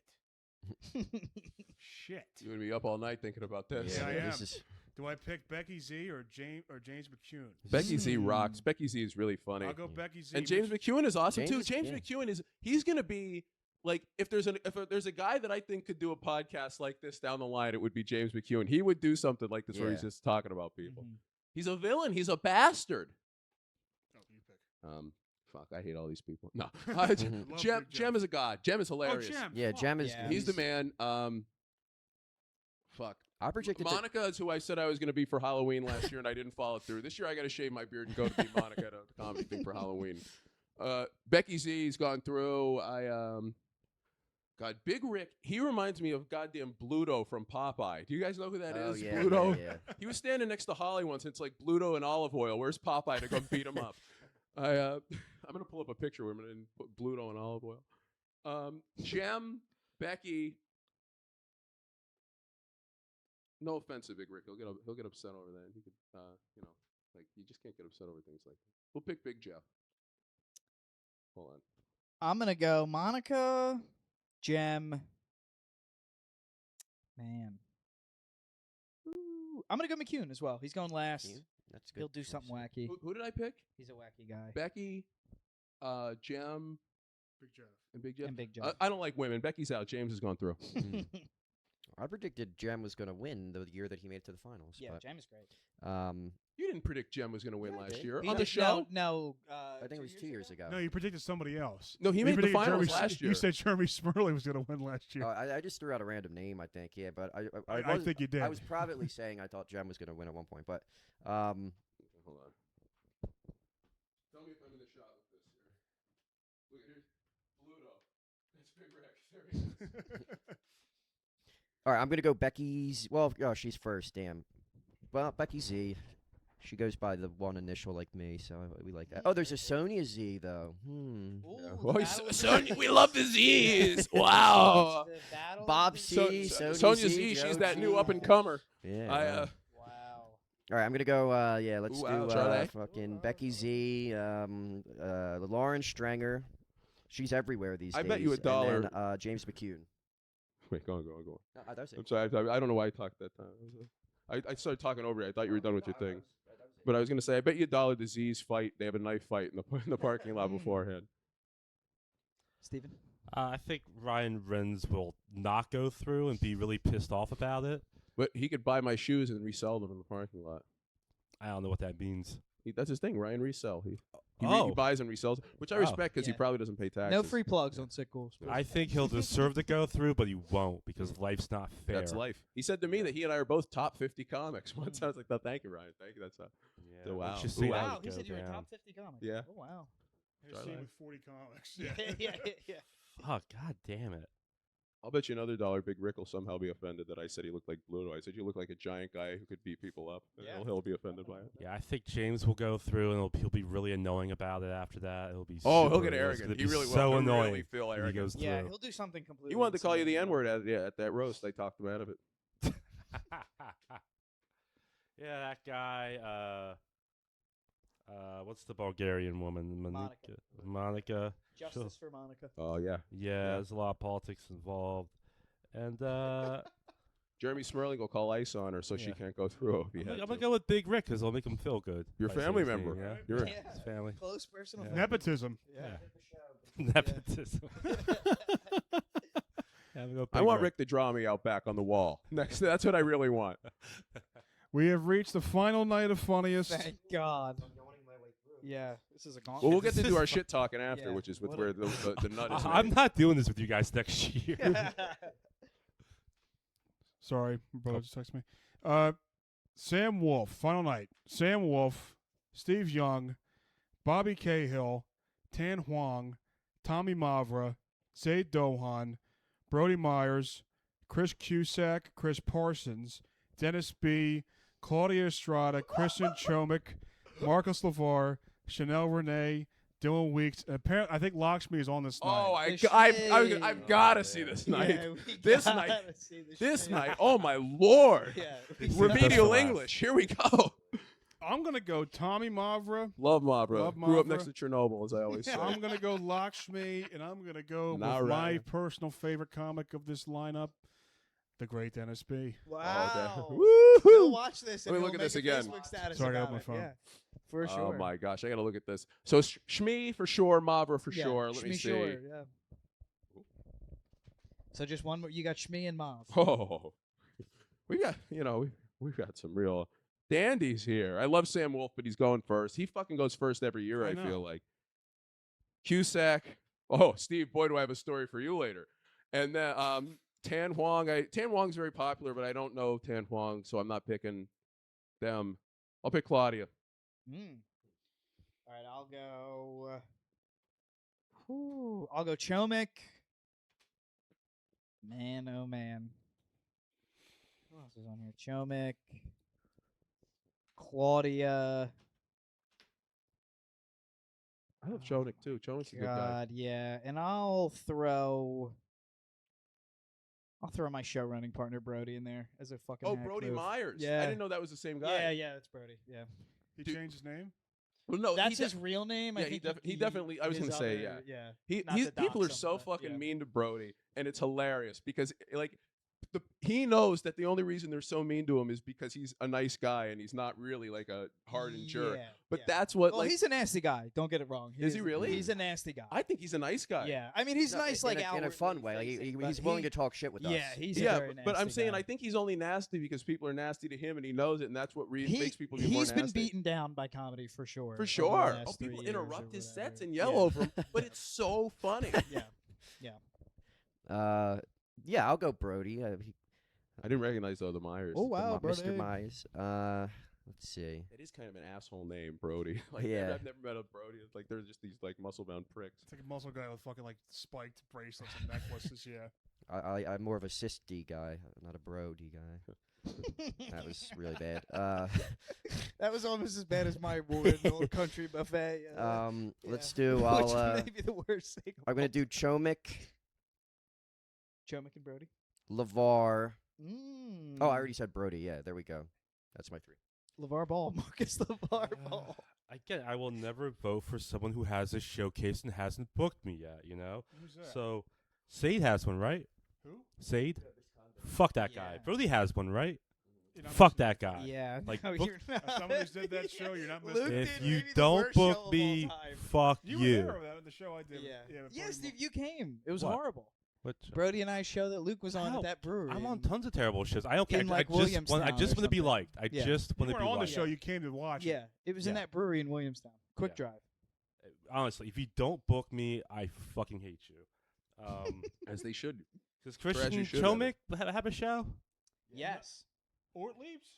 You would be up all night thinking about this. Yeah, I am. This is Do I pick Becky Z or James McCune? Becky Z rocks. Becky Z is really funny. I'll go Becky Z. And James McEwen is awesome James too. is- James yeah. McEwen he's gonna be like if there's a guy that I think could do a podcast like this down the line, it would be James McEwen. He would do something like this where he's Yeah. just talking about people. Mhm. He's a villain. He's a bastard. Oh, you pick. Fuck, I hate all these people. No, Love Jem, Big Jeff. Jem is a god. Jem is hilarious. Oh, Jem. yeah. Fuck. Jem is. Yeah. He's the man. Fuck. I predicted. that- Monica is who I said I was going to be for Halloween last year, and I didn't follow through. This year, I got to shave my beard and go to be Monica at a comedy thing for Halloween. Becky Z's gone through. God, Big Rick. He reminds me of goddamn Bluto from Popeye. Do you guys know who that Oh is? yeah, Bluto. yeah, yeah. He was standing next to Holly once. And it's like Bluto and olive oil. Where's Popeye to go beat him up? I'm gonna pull up a picture of him and put Bluto and olive oil. Jem, Becky. No offense to Big Rick, he'll get upset over that. He could, like you just can't get upset over things like that. We'll pick Big Jeff. Hold on. I'm going to go Monica, Jem. Man. Ooh, I'm going to go McCune as well. He's going last. You? That's good. He'll do something wacky. Who did I pick? He's a wacky guy. Becky, Jem, Big Jeff. and Big Jeff. And Big Jeff. I don't like women. Becky's out. James has gone through. Mm. I predicted Jem was going to win the year that he made it to the finals. Yeah, but, Jem is great. You didn't predict Jem was going to win Yeah, I last did. year He on the did- show. No, I think it was 2 years ago. No, you predicted somebody else. No, he You made the predicted finals Jeremy- last year. You said Jeremy Smurley was going to win last year. Oh, I just threw out a random name, I think. Yeah, but I I think you did. I was privately saying I thought Jem was going to win at one point, but Hold on. Tell me if I'm in the shot with this here. Look, here's Bluto. That's Big Rick. There he is. all right, I'm going to go Becky's. Well, oh, she's first. Damn. Well, Becky Z. She goes by the one initial like me, so we like that. Oh, there's a Sonia Z though. Ooh, Oh, the he's- battle of Sonia, we love the Z's. the- Wow. the battle Bob of the- C. Sonia Sonia Z, Z, Joe she's that Z. new up and comer. Yeah. I Wow. all right, I'm gonna go. Yeah, let's Ooh, wow, do Charlie. fucking Becky Z. Lauren Stranger. She's everywhere these I days. bet you $1. And then, James McCune. Wait, go on. No, that was it. I'm sorry. I don't know why I talked that time. I started talking over you. I thought you were done with your thing. But I was going to say, I bet you $1 the Z's fight. They have a knife fight in the parking lot beforehand. Steven? I think Ryan Renz will not go through and be really pissed off about it. But he could buy my shoes and resell them in the parking lot. I don't know what that means. That's his thing, Ryan Resell. He Oh. buys and resells, which I Oh. respect because he Yeah. probably doesn't pay taxes. No free plugs on Sick Ghouls. I think he'll deserve to go through, but he won't because life's not fair. That's life. He said to me that he and I are both top 50 comics. Once I was like, "Oh, thank you, Ryan. Thank you." That's Yeah, So, wow. let's just Ooh, say wow. that Wow, would he go said you were down. top 50 comics. Yeah. Oh, wow. Here's Try Steve that. with 40 comics. yeah. Oh, god damn it. I'll bet you another $1 Big Rick will somehow be offended that I said he looked like Bluto. I said you look like a giant guy who could beat people up. And Yeah. he'll be offended by it. Yeah, I think James will go through and he'll be really annoying about it after that. It'll be Oh, he'll super- get it's arrogant. gonna He be really will. so He'll annoying. really feel when he arrogant. goes Yeah, through. he'll do something completely He wanted to call you the insane. N-word at that roast. I talked him out of it. Yeah, that guy. What's the Bulgarian woman? Monica. Justice for Monica. Oh yeah. Yeah, there's a lot of politics involved, and Jeremy Smirling will call ice on her so she Yeah. can't go through. If he I'm had gonna to. go with Big Rick because it'll make him feel good. Your if I say family his name, member. yeah. You're His family. Close personal. Yeah. friend. Nepotism. Yeah. Nepotism. Yeah, we go I Big want Rick to draw me out back on the wall. Next, that's what I really want. We have reached the final night of Funniest. Thank God. Yeah, this is a gauntlet. Well, we'll get to This do is our shit talking after, Yeah. which is with What where a- the nut is. I'm made. not doing this with you guys next year. Sorry, my brother just texted me. Sam Wolf, final night. Sam Wolf, Steve Young, Bobby Cahill, Tan Huang, Tommy Mavra, Zayd Dohan, Brody Myers, Chris Cusack, Chris Parsons, Dennis B., Claudia Estrada, Christian Chomik, Marcus LeVar, Chanel Renee, Dylan Weeks. And apparently, I think Lakshmi is on this Oh, night. I've got to see this night. Yeah, we This gotta night. see the This shit. night. Oh my lord. Yeah. Remedial last. English. Here we go. I'm going to go Tommy Mavra. Love Ma, bro. Love Grew up Mavra. next to Chernobyl, as I always say. I'm going to go Lakshmi, and I'm going to go with All my right. personal favorite comic of this lineup, the great Dennis B. Wow. Woohoo! Go watch this. Let And me look we'll at this make a again. Facebook status Sorry, I got about my it. phone. Yeah, for sure. Oh my gosh, I gotta look at this. So Shmi for sure, Mavra for Yeah, sure. Let me Shmi see. Shore, yeah. So just one more. You got Shmi and Mav. Oh, we got we've got some real dandies here. I love Sam Wolf, but he's going first. He fucking goes first every year. I I know. feel like Cusack. Oh, Steve, boy, do I have a story for you later. And then Tan Huang. Tan Huang's very popular, but I don't know Tan Huang, so I'm not picking them. I'll pick Claudia. Mm. All right, I'll go. I'll go Chomik. Man, oh man. Who else is on here? Chomik. Claudia. I love Chonik too. Chonik's a good guy. God, yeah. And I'll throw my show running partner Brody in there as a fucking Oh, hack Brody move. Myers. Yeah. I didn't know that was the same guy. Yeah, that's Brody. Yeah. He Dude. changed his name? Well, no, That's he his real name. yeah, I think he definitely. I was his gonna say, other- yeah. yeah. Not to People are dox him, so but, fucking yeah. mean to Brody, and it's hilarious because like he knows that the only reason they're so mean to him is because he's a nice guy and he's not really like a hardened jerk. Yeah, But yeah. that's what Well, like he's a nasty guy. Don't get it wrong. Is he really? He's a nasty guy. I think he's a nice guy. Yeah, I mean he's No, nice, in like a, in a outwardly fun way. Like facing, he's but willing he- to talk shit with us. Yeah, he's a Yeah, very but I'm nasty saying guy. I think he's only nasty because people are nasty to him and he knows it, and that's what makes people be more He's nasty. been beaten down by comedy for sure. For over the sure. last Oh, 3 people years or interrupt his sets whatever. and yell over him, but it's so funny. Yeah. Yeah, I'll go Brody. I didn't recognize though the Myers. Oh wow, Mr. Brody. Myers. Let's see. It is kind of an asshole name, Brody. Like Yeah. I've never met a Brody. It's like they're just these like muscle bound pricks. It's like a muscle guy with fucking like spiked bracelets and necklaces. Yeah. I'm more of a cis-D guy, not a bro-D guy. That was really bad. That was almost as bad as my award in the old country buffet. Let's Yeah. do. Which I'll. may be the worst thing. I'm gonna do Chomik, Chomik and Brody. LeVar. Mm. Oh, I already said Brody. Yeah, there we go. That's my 3. LeVar Ball, Marcus LeVar Ball. Again, I will never vote for someone who has a showcase and hasn't booked me yet, you know? Who's that? So, Said has one, right? Who? Said? Fuck that guy. Yeah. Brody has one, right? You're not Fuck missing that guy. Yeah, Like, no, book- you're not. As someone who's did that show, you're not missing Luke it. If did you maybe the don't worst show of book all me, time. fuck You you. were there of the show I did. Yeah. with Yeah, Brody Steve, Mo- you came. It was What? horrible. What? Brody and I show that Luke was on How? at that brewery. I'm on and- tons of terrible shows. I don't care. In, I like, just Williamstown want to or be something. liked. I Yeah. just You want to weren't be on the liked. show. You came to watch. Yeah, it was in Yeah. that brewery in Williamstown. Quick Yeah. drive. Honestly, if you don't book me, I fucking hate you. As they should. Does as Christian you should, Chomik have a show? Yes. Or it leaves.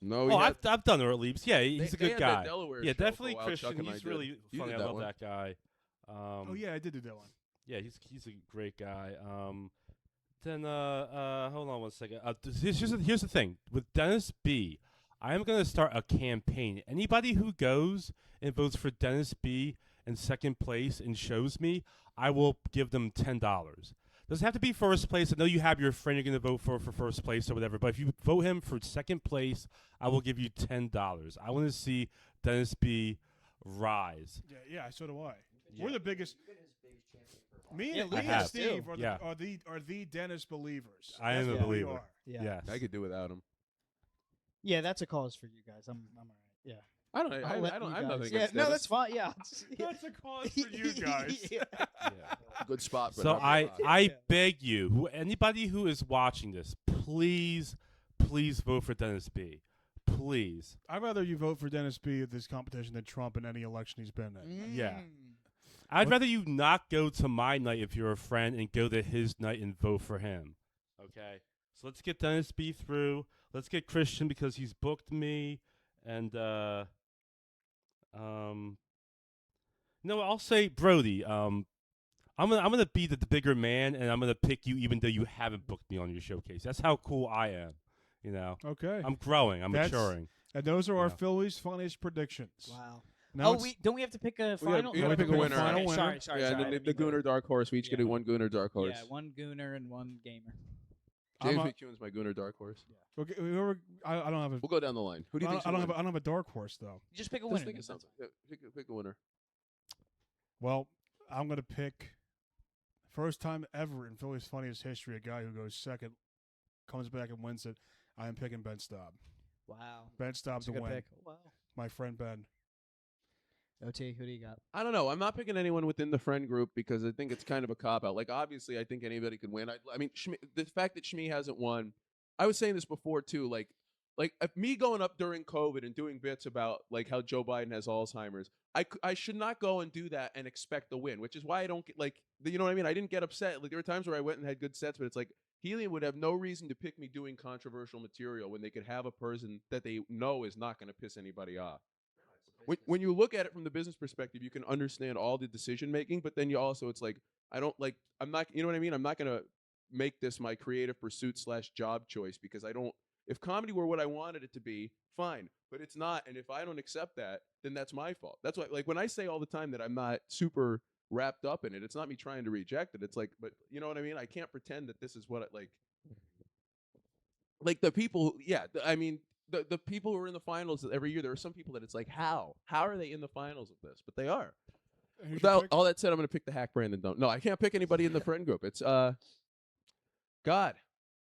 No, Oh, I've done Earl Leaps. Yeah, he's a they good had that guy. Delaware Yeah, show for a definitely while, Christian. Chuck and I He's did. really You funny. did I that love one. that guy. Oh yeah, I did do that one. Yeah, he's a great guy. Then hold on one second. Here's the thing with Dennis B. I am gonna start a campaign. Anybody who goes and votes for Dennis B. in second place and shows me, I will give them $10. Doesn't have to be first place. I know you have your friend you're going to vote for first place or whatever, but if you vote him for second place, I will give you $10. I want to see Dennis B rise. Yeah, so do I. We're the biggest. Me Yeah, and Lee Lee has and Steve too. are the Dennis believers. I am That's a what we believer. are. Yeah. Yes. I could do without him. Yeah, that's a cause for you guys. I'm all right. Yeah. I don't. I'll let you I have nothing guys- Yeah, against no, Dennis. that's fine. Yeah. That's a cause for you guys. Yeah. Good spot. But So not I good spot. I beg you, anybody who is watching this, please vote for Dennis B. Please. I'd rather you vote for Dennis B at this competition than Trump in any election he's been in. Yeah. Mm. I'd rather you not go to my night if you're a friend and go to his night and vote for him. Okay? So let's get Dennis B through. Let's get Christian because he's booked me. And no, I'll say Brody. I'm gonna be the bigger man and I'm gonna pick you even though you haven't booked me on your showcase. That's how cool I am. You know? Okay. I'm growing, I'm That's- maturing. And those are our Yeah. Phillies' funniest predictions. Wow. Now Oh, it's- don't we have to pick a We gotta- final? we gotta pick a winner. Okay, Final sorry, winner. sorry. Yeah, sorry. and I then the didn't mean Gooner Dark Horse. We each get Yeah. one Gooner Dark to- Horse. Yeah, one Gooner and one Gamer. James I'm a- McEwen's my Gooner Dark Horse. Okay, whoever, I don't have a. We'll go down the line. Who do you I think? don't have a dark horse though. You just pick a Just winner. think of then. something. Yeah, pick a winner. Well, I'm gonna pick first time ever in Philly's funniest history, a guy who goes second, comes back and wins it. I am picking Ben Staub. Wow. Ben Staub That's to a good win. pick. Wow. My friend Ben. OT, who do you got? I don't know. I'm not picking anyone within the friend group because I think it's kind of a cop out. Like, obviously, I think anybody could win. I mean, the fact that Shmi hasn't won. I was saying this before too. Like if me going up during COVID and doing bits about like how Joe Biden has Alzheimer's, I should not go and do that and expect the win. Which is why I don't get you know what I mean. I didn't get upset. Like there were times where I went and had good sets, but it's like Helium would have no reason to pick me doing controversial material when they could have a person that they know is not going to piss anybody off. When you look at it from the business perspective, you can understand all the decision making, but then you also, it's like, I'm not, you know what I mean? I'm not going to make this my creative pursuit / job choice because if comedy were what I wanted it to be, fine, but it's not. And if I don't accept that, then that's my fault. That's why, like, when I say all the time that I'm not super wrapped up in it, it's not me trying to reject it. It's like, but you know what I mean? I can't pretend that this is what like the people, I mean, the people who are in the finals every year, there are some people that it's like, how are they in the finals of this? But they are. Who's your Without pick? all that said, I'm going to pick the hack Brandon. No, I can't pick anybody in the friend group. It's God.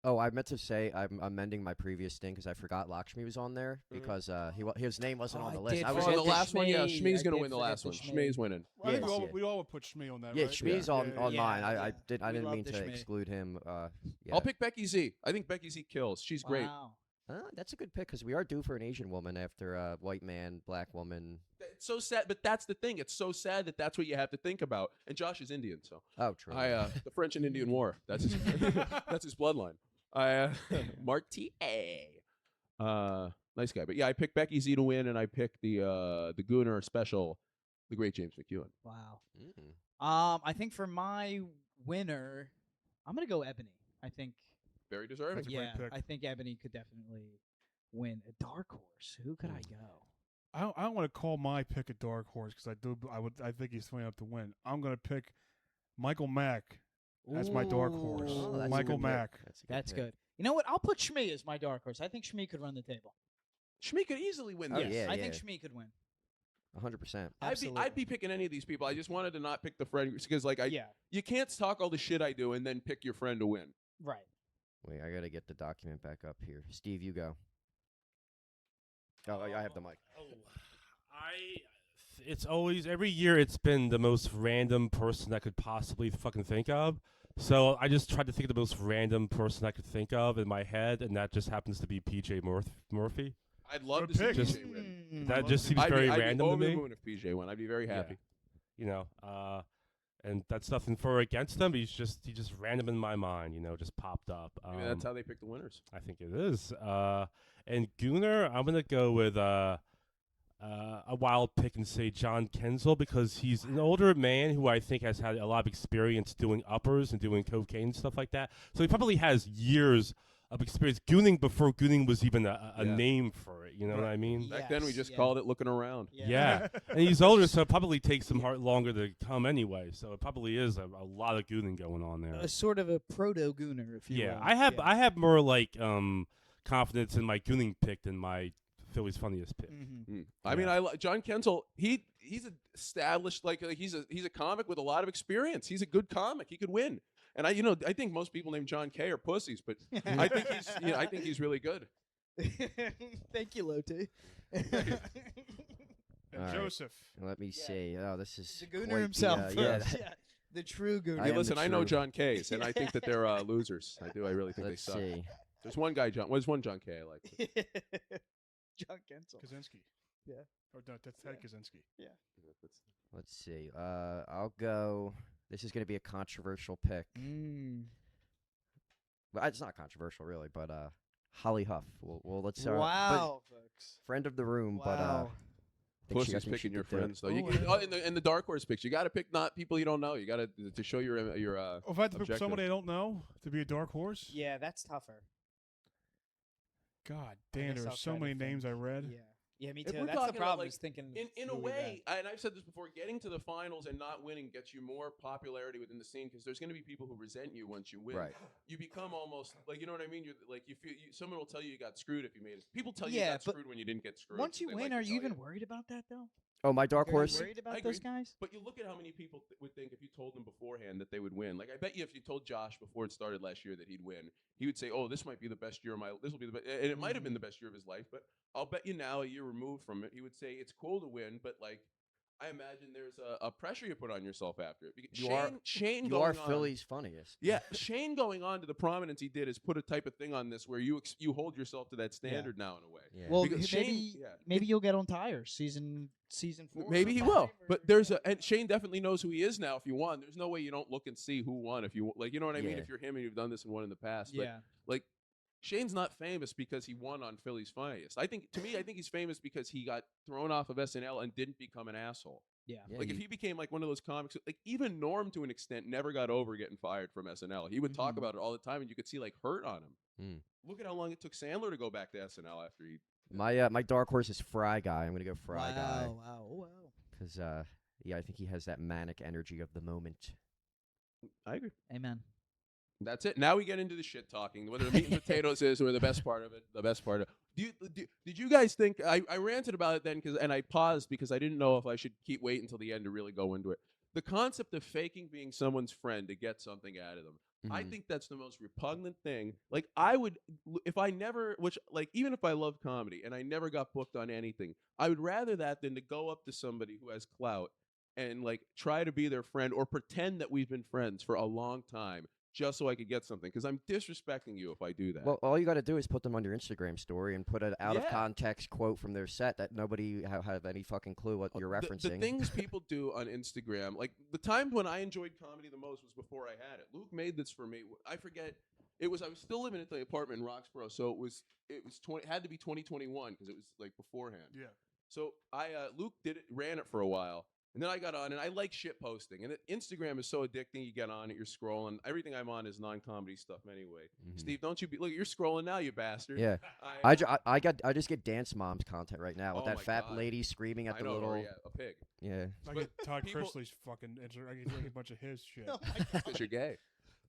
Oh, I meant to say I'm amending my previous thing because I forgot Lakshmi was on there because his name wasn't Oh, on the I list. did I was forget the the last one. Yeah, Shmi. Shmi's I going to did win the forget last the one. Shmi. Shmi's winning. I think Yes, we all would put Shmi on that. yeah, right? Shmi's on Yeah, mine. yeah. I We didn't love mean the to Shmi. exclude him. Yeah. I'll pick Becky Z. I think Becky Z kills. She's great. Wow. That's a good pick because we are due for an Asian woman after a white man, black woman. It's so sad, but that's the thing. It's so sad that that's what you have to think about. And Josh is Indian, so Oh, true. the French and Indian War. That's his that's his bloodline. Marty nice guy. But yeah, I picked Becky Z to win, and I picked the Gooner special, the great James McEwen. Wow. Mm. I think for my winner, I'm gonna go Ebony. I think. Very deserving. That's a great Yeah, pick. I think Ebony could definitely win. A dark horse. Who could I go? I don't want to call my pick a dark horse because I think he's swinging up to win. I'm gonna pick Michael Mack as my dark horse. Ooh. Oh, that's a Michael good pick. Mack. That's pick. good. You know what? I'll put Shmi as my dark horse. I think Shmi could run the table. Shmi could easily win Oh, this. yeah, I yeah. think Shmi could win. 100%. I'd be picking any of these people. I just wanted to not pick the friend because Yeah. you can't talk all the shit I do and then pick your friend to win. Right. Wait, I gotta get the document back up here. Steve, you go. Oh, I have the mic. It's always every year. It's been the most random person I could possibly fucking think of. So I just tried to think of the most random person I could think of in my head, and that just happens to be PJ Murphy. I'd love Good to pick. see Just- PJ win. That just seems I'd very be random to over the me. moon if PJ won. I'd be very Yeah. happy. You know, and that's nothing for or against him. He just random in my mind. You know, just popped up. Maybe that's how they pick the winners. I think it is. And Gooner, I'm gonna go with a wild pick and say John Kenzel because he's an older man who I think has had a lot of experience doing uppers and doing cocaine and stuff like that. So he probably has years of experience gooning before gooning was even a Yeah. name for it. You know what I mean? Back then, we Yes, just yeah. called it looking around. Yeah. And he's older, so it probably takes him longer to come anyway. So it probably is a lot of gooning going on there. A sort of a proto gooner, if you Yeah, will. I have more like confidence in my gooning pick than my Philly's funniest pick. Mm-hmm. I mean, John Kensel. He's established like he's a comic with a lot of experience. He's a good comic. He could win. And I think most people named John K are pussies, but I think he's really good. Thank you, Lotte. And All right. Joseph. Let me see. Oh, this is The gooner quite himself. The, yeah, The true gooner. I Hey, am listen, the I know true. John K's, and I think that they're losers. I really think let's they suck. see. There's one guy, there's one John K I like. John Kensel. Kaczynski. Yeah. Or no, that's Ted Kaczynski. Let's see. I'll go. This is going to be a controversial pick. Well, it's not controversial really, but Holly Huff. Let's start. Wow, folks. Friend of the room, Wow. but I think Pussy's she picking your could do it. friends though. In the dark horse picks, you got to pick not people you don't know. You got to show your Oh, if I had to pick objective. somebody I don't know to be a dark horse, Yeah, that's tougher. God I damn, guess I'll there's so try to many think. names I read. Yeah. Yeah, me If too. we're That's the talking about, problem. like, Is thinking in a really way, and I've said this before, getting to the finals and not winning gets you more popularity within the scene because there's going to be people who resent you once you win. Right. You become almost like, you know what I mean? You're like, you feel someone will tell you got screwed if you made it. People tell you Yeah, got but screwed when you didn't get screwed. Once you They win, like to are you tell even worried about that though? Oh, my dark Are you horse. worried I about agree. those guys? But you look at how many people would think if you told them beforehand that they would win. Like I bet you if you told Josh before it started last year that he'd win, he would say, "Oh, this might be the best year of my. This will be the best," and it might have been the best year of his life. But I'll bet you now, a year removed from it, he would say it's cool to win, but like I imagine there's a pressure you put on yourself after it. Because Shane You going are on, Philly's funniest. Yeah, Shane going on to the prominence he did is put a type of thing on this where you hold yourself to that standard now in a way. Yeah. Well, Because Shane- yeah. maybe you'll get on tires season 4. Maybe he sometime, will, or- but and Shane definitely knows who he is now. If you won, there's no way you don't look and see who won. If you like, you know what I mean. Yeah. If you're him and you've done this and won in the past, Yeah. But like Shane's not famous because he won on Philly's Funniest. I think he's famous because he got thrown off of SNL and didn't become an asshole. Yeah. Yeah, Like if he became like one of those comics, like even Norm to an extent never got over getting fired from SNL. He would talk Mhm. about it all the time, and you could see like hurt on him. Mm. Look at how long it took Sandler to go back to SNL after he. My dark horse is Fry Guy. I'm gonna go Fry Guy Wow. because yeah, I think he has that manic energy of the moment. I agree. Amen. That's it. Now we get into the shit talking. Whether the meat and potatoes is or the best part of it. The best part of it. Did you guys think I ranted about it then and I paused because I didn't know if I should keep waiting until the end to really go into it. The concept of faking being someone's friend to get something out of them. I Mhm. think that's the most repugnant thing. Like I would, if I never, which like even if I love comedy and I never got booked on anything, I would rather that than to go up to somebody who has clout and like try to be their friend or pretend that we've been friends for a long time just so I could get something because I'm disrespecting you if I do that. Well, all you got to do is put them on your Instagram story and put an out of Yeah. context quote from their set that nobody have any fucking clue what you're referencing. The things people do on Instagram, like the time when I enjoyed comedy the most was before I had it. Luke made this for me. I forget. I was still living at the apartment in Roxborough, so it had to be 2021 because it was like beforehand. Yeah. So Luke ran it for a while, and then I got on, and I like shit posting. And Instagram is so addicting. You get on it, you're scrolling. Everything I'm on is non-comedy stuff anyway. Mhm. Steve, don't you look? You're scrolling now, you bastard. Yeah. I just get dance moms content right now with Oh that my fat God. lady screaming at I the know, little. yeah, a pig. Yeah. I But get Todd people- Chrisley's fucking. I get a bunch of his shit. Oh my God. Because you're gay.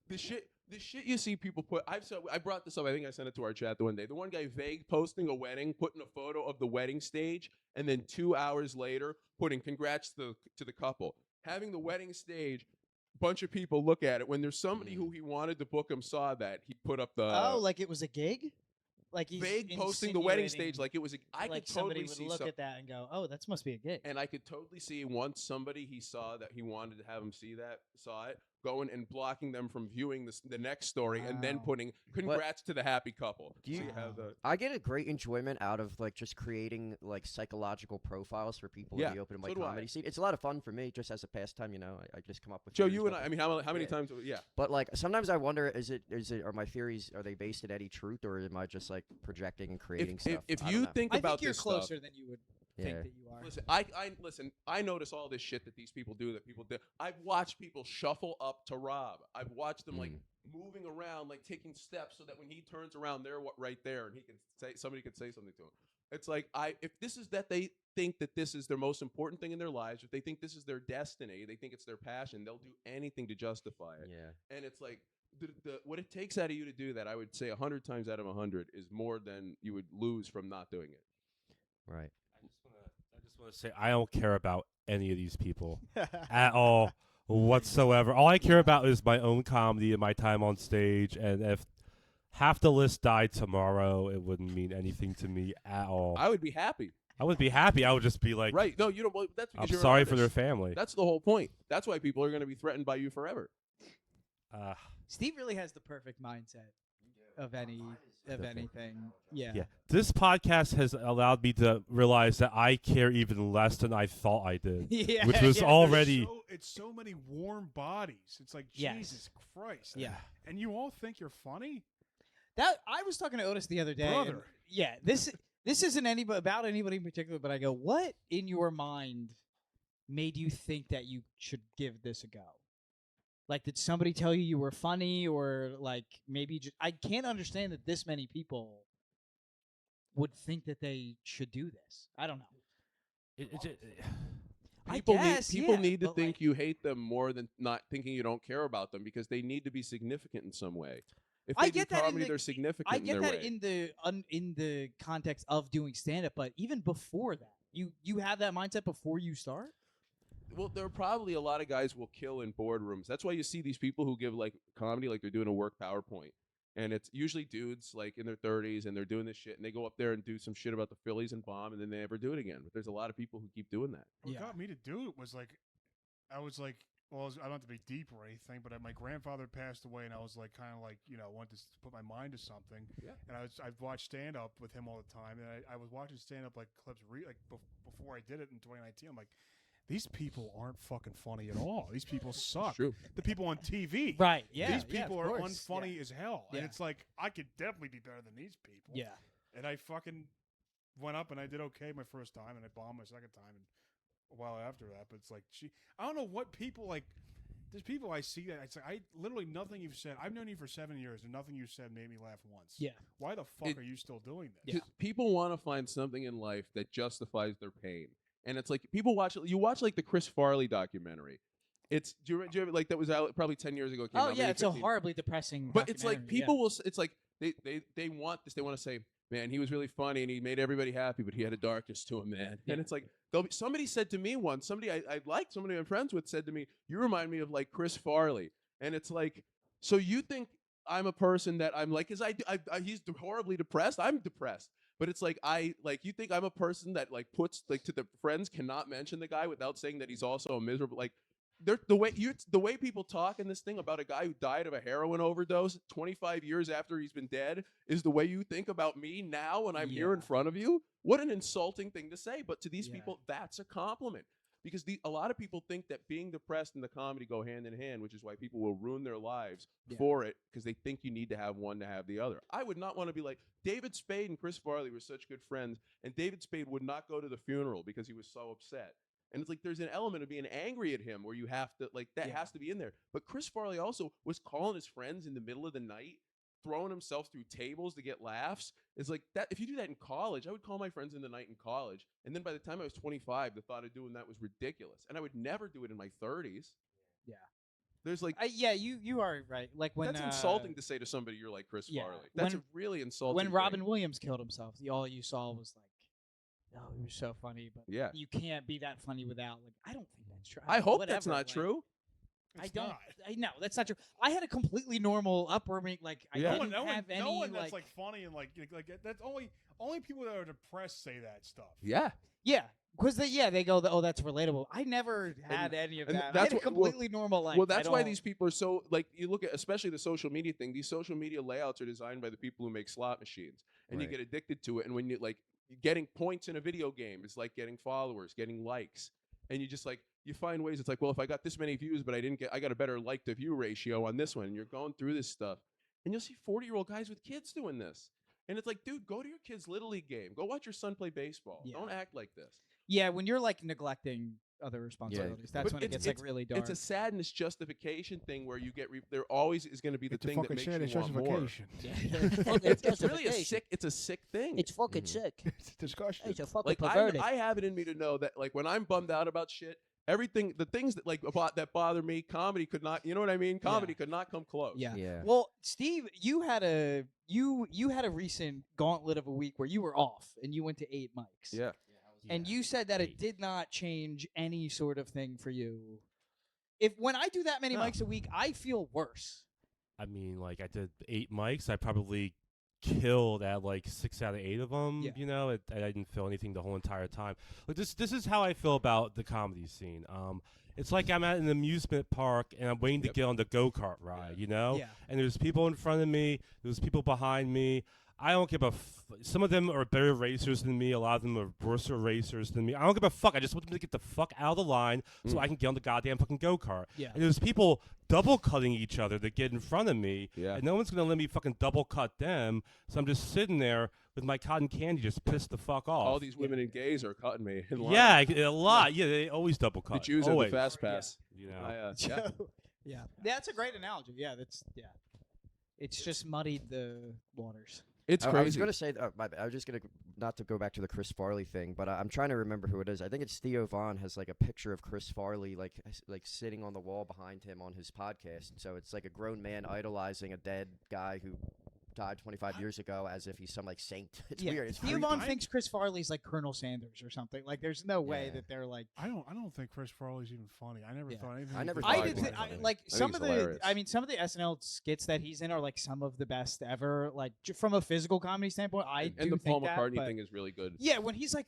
The shit you see people put. I brought this up. I think I sent it to our chat the one day. The one guy vague posting a wedding, putting a photo of the wedding stage, and then 2 hours later putting congrats to the couple. Having the wedding stage, bunch of people look at it. When there's somebody who he wanted to book him saw that, he put up the Like it was a gig? Like he's vague posting the wedding insinuating, stage like it was. I like could somebody totally would see look some- at that and go, "Oh, that must be a gig." And I could totally see once somebody he saw that he wanted to have him see that saw it, going and blocking them from viewing the next story, and then Wow. putting congrats to the happy couple. Do you- So you have the I get a great enjoyment out of like just creating like psychological profiles for people Yeah, in the open so mic do I. comedy scene. It's a lot of fun for me, just as a pastime. You know, I just come up with. Joe, theories you and about I mean, how many Yeah. times? Yeah. But like sometimes I wonder, are my theories are they based in any truth or am I just like projecting and creating stuff? If I you don't know. think I about think you're this stuff- closer than you would Yeah. think that you are. Listen, I notice all this shit that these people do. I've watched people shuffle up to Rob. I've watched them like moving around, like taking steps, so that when he turns around, they're right there, and somebody could say something to him. It's like if this is that they think that this is their most important thing in their lives, if they think this is their destiny, they think it's their passion, they'll do anything to justify it. Yeah. And it's like what it takes out of you to do that, I would say 100 times out of 100 is more than you would lose from not doing it. Right. I just want to say I don't care about any of these people at all whatsoever. All I care about is my own comedy and my time on stage. And if half the list died tomorrow, it wouldn't mean anything to me at all. I would be happy. I would be happy. I would just be like, Right. No, you don't. Well, that's because I'm you're an sorry for artist. their family. That's the whole point. That's why people are going to be threatened by you forever. Steve really has the perfect mindset of anything. Yeah. This podcast has allowed me to realize that I care even less than I thought I did. Yeah. Which was yeah. already It's so many warm bodies. It's like Yes. Jesus Christ. Yeah. And you all think you're funny, That I was talking to Otis the other day. and, brother. yeah. This isn't about anybody in particular, but I go, what in your mind made you think that you should give this a go? Like, did somebody tell you were funny, or like maybe just I can't understand that this many people would think that they should do this. I don't know. People guess, people yeah, need to but, think like- you hate them more than not thinking you don't care about them, because they need to be significant in some way. If I they do get that in comedy, the- they're significant I in get their that way. in the context of doing stand up, but even before that, you have that mindset before you start. Well, there are probably a lot of guys will kill in boardrooms. That's why you see these people who give like comedy like they're doing a work PowerPoint. And it's usually dudes like in their 30s, and they're doing this shit, and they go up there and do some shit about the Phillies and bomb, and then they never do it again. But there's a lot of people who keep doing that. What Yeah. got me to do it was like, I was like, well, I don't have to be deep or anything, but my grandfather passed away, and I was like, kind of like, wanted to put my mind to something. Yeah. And I've watched stand up with him all the time, and I was watching stand up like clips before I did it in 2019. I'm like, these people aren't fucking funny at all. These people suck. True. The people on TV, Right. Yeah. These yeah, people of are course. unfunny as hell, and Yeah. it's like I could definitely be better than these people. Yeah. And I fucking went up and I did okay my first time, and I bombed my second time, and a while after that. But it's like, I don't know what people like. There's people I see that it's like I literally nothing you've said. I've known you for 7 years, and nothing you said made me laugh once. Yeah. Why the fuck It- are you still doing this? Yeah. People want to find something in life that justifies their pain. And it's like people watch like the Chris Farley documentary. Do you ever, like that was out probably 10 years ago? It came Oh out, yeah, maybe it's a 15. horribly depressing. But it's like documentary, people will. It's like they want this. They want to say, man, he was really funny and he made everybody happy, but he had a darkness to him, man. Yeah. And it's like somebody said to me once, somebody I liked, somebody I'm friends with said to me, "You remind me of like Chris Farley." And it's like, so you think I'm a person that I'm like, he's horribly depressed. I'm depressed. But it's like you think I'm a person that like puts like to the friends cannot mention the guy without saying that he's also a miserable like the way people talk in this thing about a guy who died of a heroin overdose 25 years after he's been dead is the way you think about me now when I'm here in Yeah. front of you. What an insulting thing to say. But to these Yeah. people, that's a compliment. Because a lot of people think that being depressed and the comedy go hand in hand, which is why people will ruin their lives Yeah. for it, because they think you need to have one to have the other. I would not want to be like David Spade and Chris Farley were such good friends, and David Spade would not go to the funeral because he was so upset. And it's like there's an element of being angry at him where you have to like that Yeah. has to be in there. But Chris Farley also was calling his friends in the middle of the night, throwing himself through tables to get laughs. It's like that. If you do that in college, I would call my friends in the night in college. And then by the time I was 25, the thought of doing that was ridiculous. And I would never do it in my 30s. Yeah. There's like, yeah, you are right. Like when that's insulting to say to somebody you're like Chris yeah, Farley. That's when- a really insulting when thing. Robin Williams killed himself, all you saw was like, oh, he was so funny, but Yeah. you can't be that funny without like. I don't think that's true. I hope whatever, that's not like, true. I It's don't. not. I know that's not true. I had a completely normal upbringing. Like I Yeah. didn't No one have any that's like. like funny and like that's only people that are depressed say that stuff. Yeah. Yeah, because they go, oh, that's relatable. I never had any of and that. I that's had a what- well- completely normal life. Well, I that's why don't- these people are so like you look at especially the social media thing. These social media layouts are designed by the people who make slot machines, and you Right. get addicted to it. And when you like getting points in a video game is like getting followers, getting likes, and you just like you find ways. It's like, well, if I got this many views, but I got a better like to view ratio on this one. And you're going through this stuff, and you'll see 40-year-old guys with kids doing this, and it's like, dude, go to your kid's little league game. Go watch your son play baseball. Yeah. Don't act like this. Yeah, when you're like neglecting other responsibilities. That's But when it gets like really dark. It's a sadness justification thing where you get there always is going to be the It's a thing that fucking makes shit. you It's want more. justification. It's really a sick. It's a sick thing. It's fucking sick. It's a discussion. It's a fucking like perverted. I have it in me to know that like when I'm bummed out about shit, everything, the things that that bother me, comedy could not. You know what I mean? Comedy could not come close. Yeah. Yeah. Well, Steve, you had a recent gauntlet of a week where you were off and you went to 8 mics. Yeah. And you said that it did not change any sort of thing for you. When I do that many mics a week, I feel worse. I mean, like I did 8 mics. I probably killed at like 6 out of 8 of them. Yeah. You know, I didn't feel anything the whole entire time. Like this is how I feel about the comedy scene. It's like I'm at an amusement park and I'm waiting to get on the go-kart ride. You know, Yeah. and there's people in front of me. There's people behind me. I don't give a some of them are better racers than me. A lot of them are worse racers than me. I don't give a fuck. I just want them to get the fuck out of the line so I can get on the goddamn fucking go-kart. Yeah. And there's people double cutting each other to get in front of me. Yeah. And no one's going to let me fucking double cut them. So I'm just sitting there with my cotton candy just pissed the fuck off. All these women and gays are cutting me. In line. Yeah, a lot. Yeah, they always double cut. The Jews are always. the fast pass. You know. Yeah. That's a great analogy. Yeah, it's just muddied the waters. It's crazy. I was going to say, I was just going to, not to go back to the Chris Farley thing, but I'm trying to remember who it is. I think it's Theo Vaughn has like a picture of Chris Farley like sitting on the wall behind him on his podcast. So it's like a grown man idolizing a dead guy who died 25 years ago as if he's some like saint. It's weird. It's Theo creepy. Vaughn thinks Chris Farley's like Colonel Sanders or something. Like, there's no way that they're like. I don't think Chris Farley's even funny. I never thought anything. I never Chris thought I he did was th- funny. like I some think of he's the. hilarious. I mean, some of the SNL skits that he's in are like some of the best ever. Like from a physical comedy standpoint, I do and the think Paul McCartney that, thing is really good. Yeah, when he's like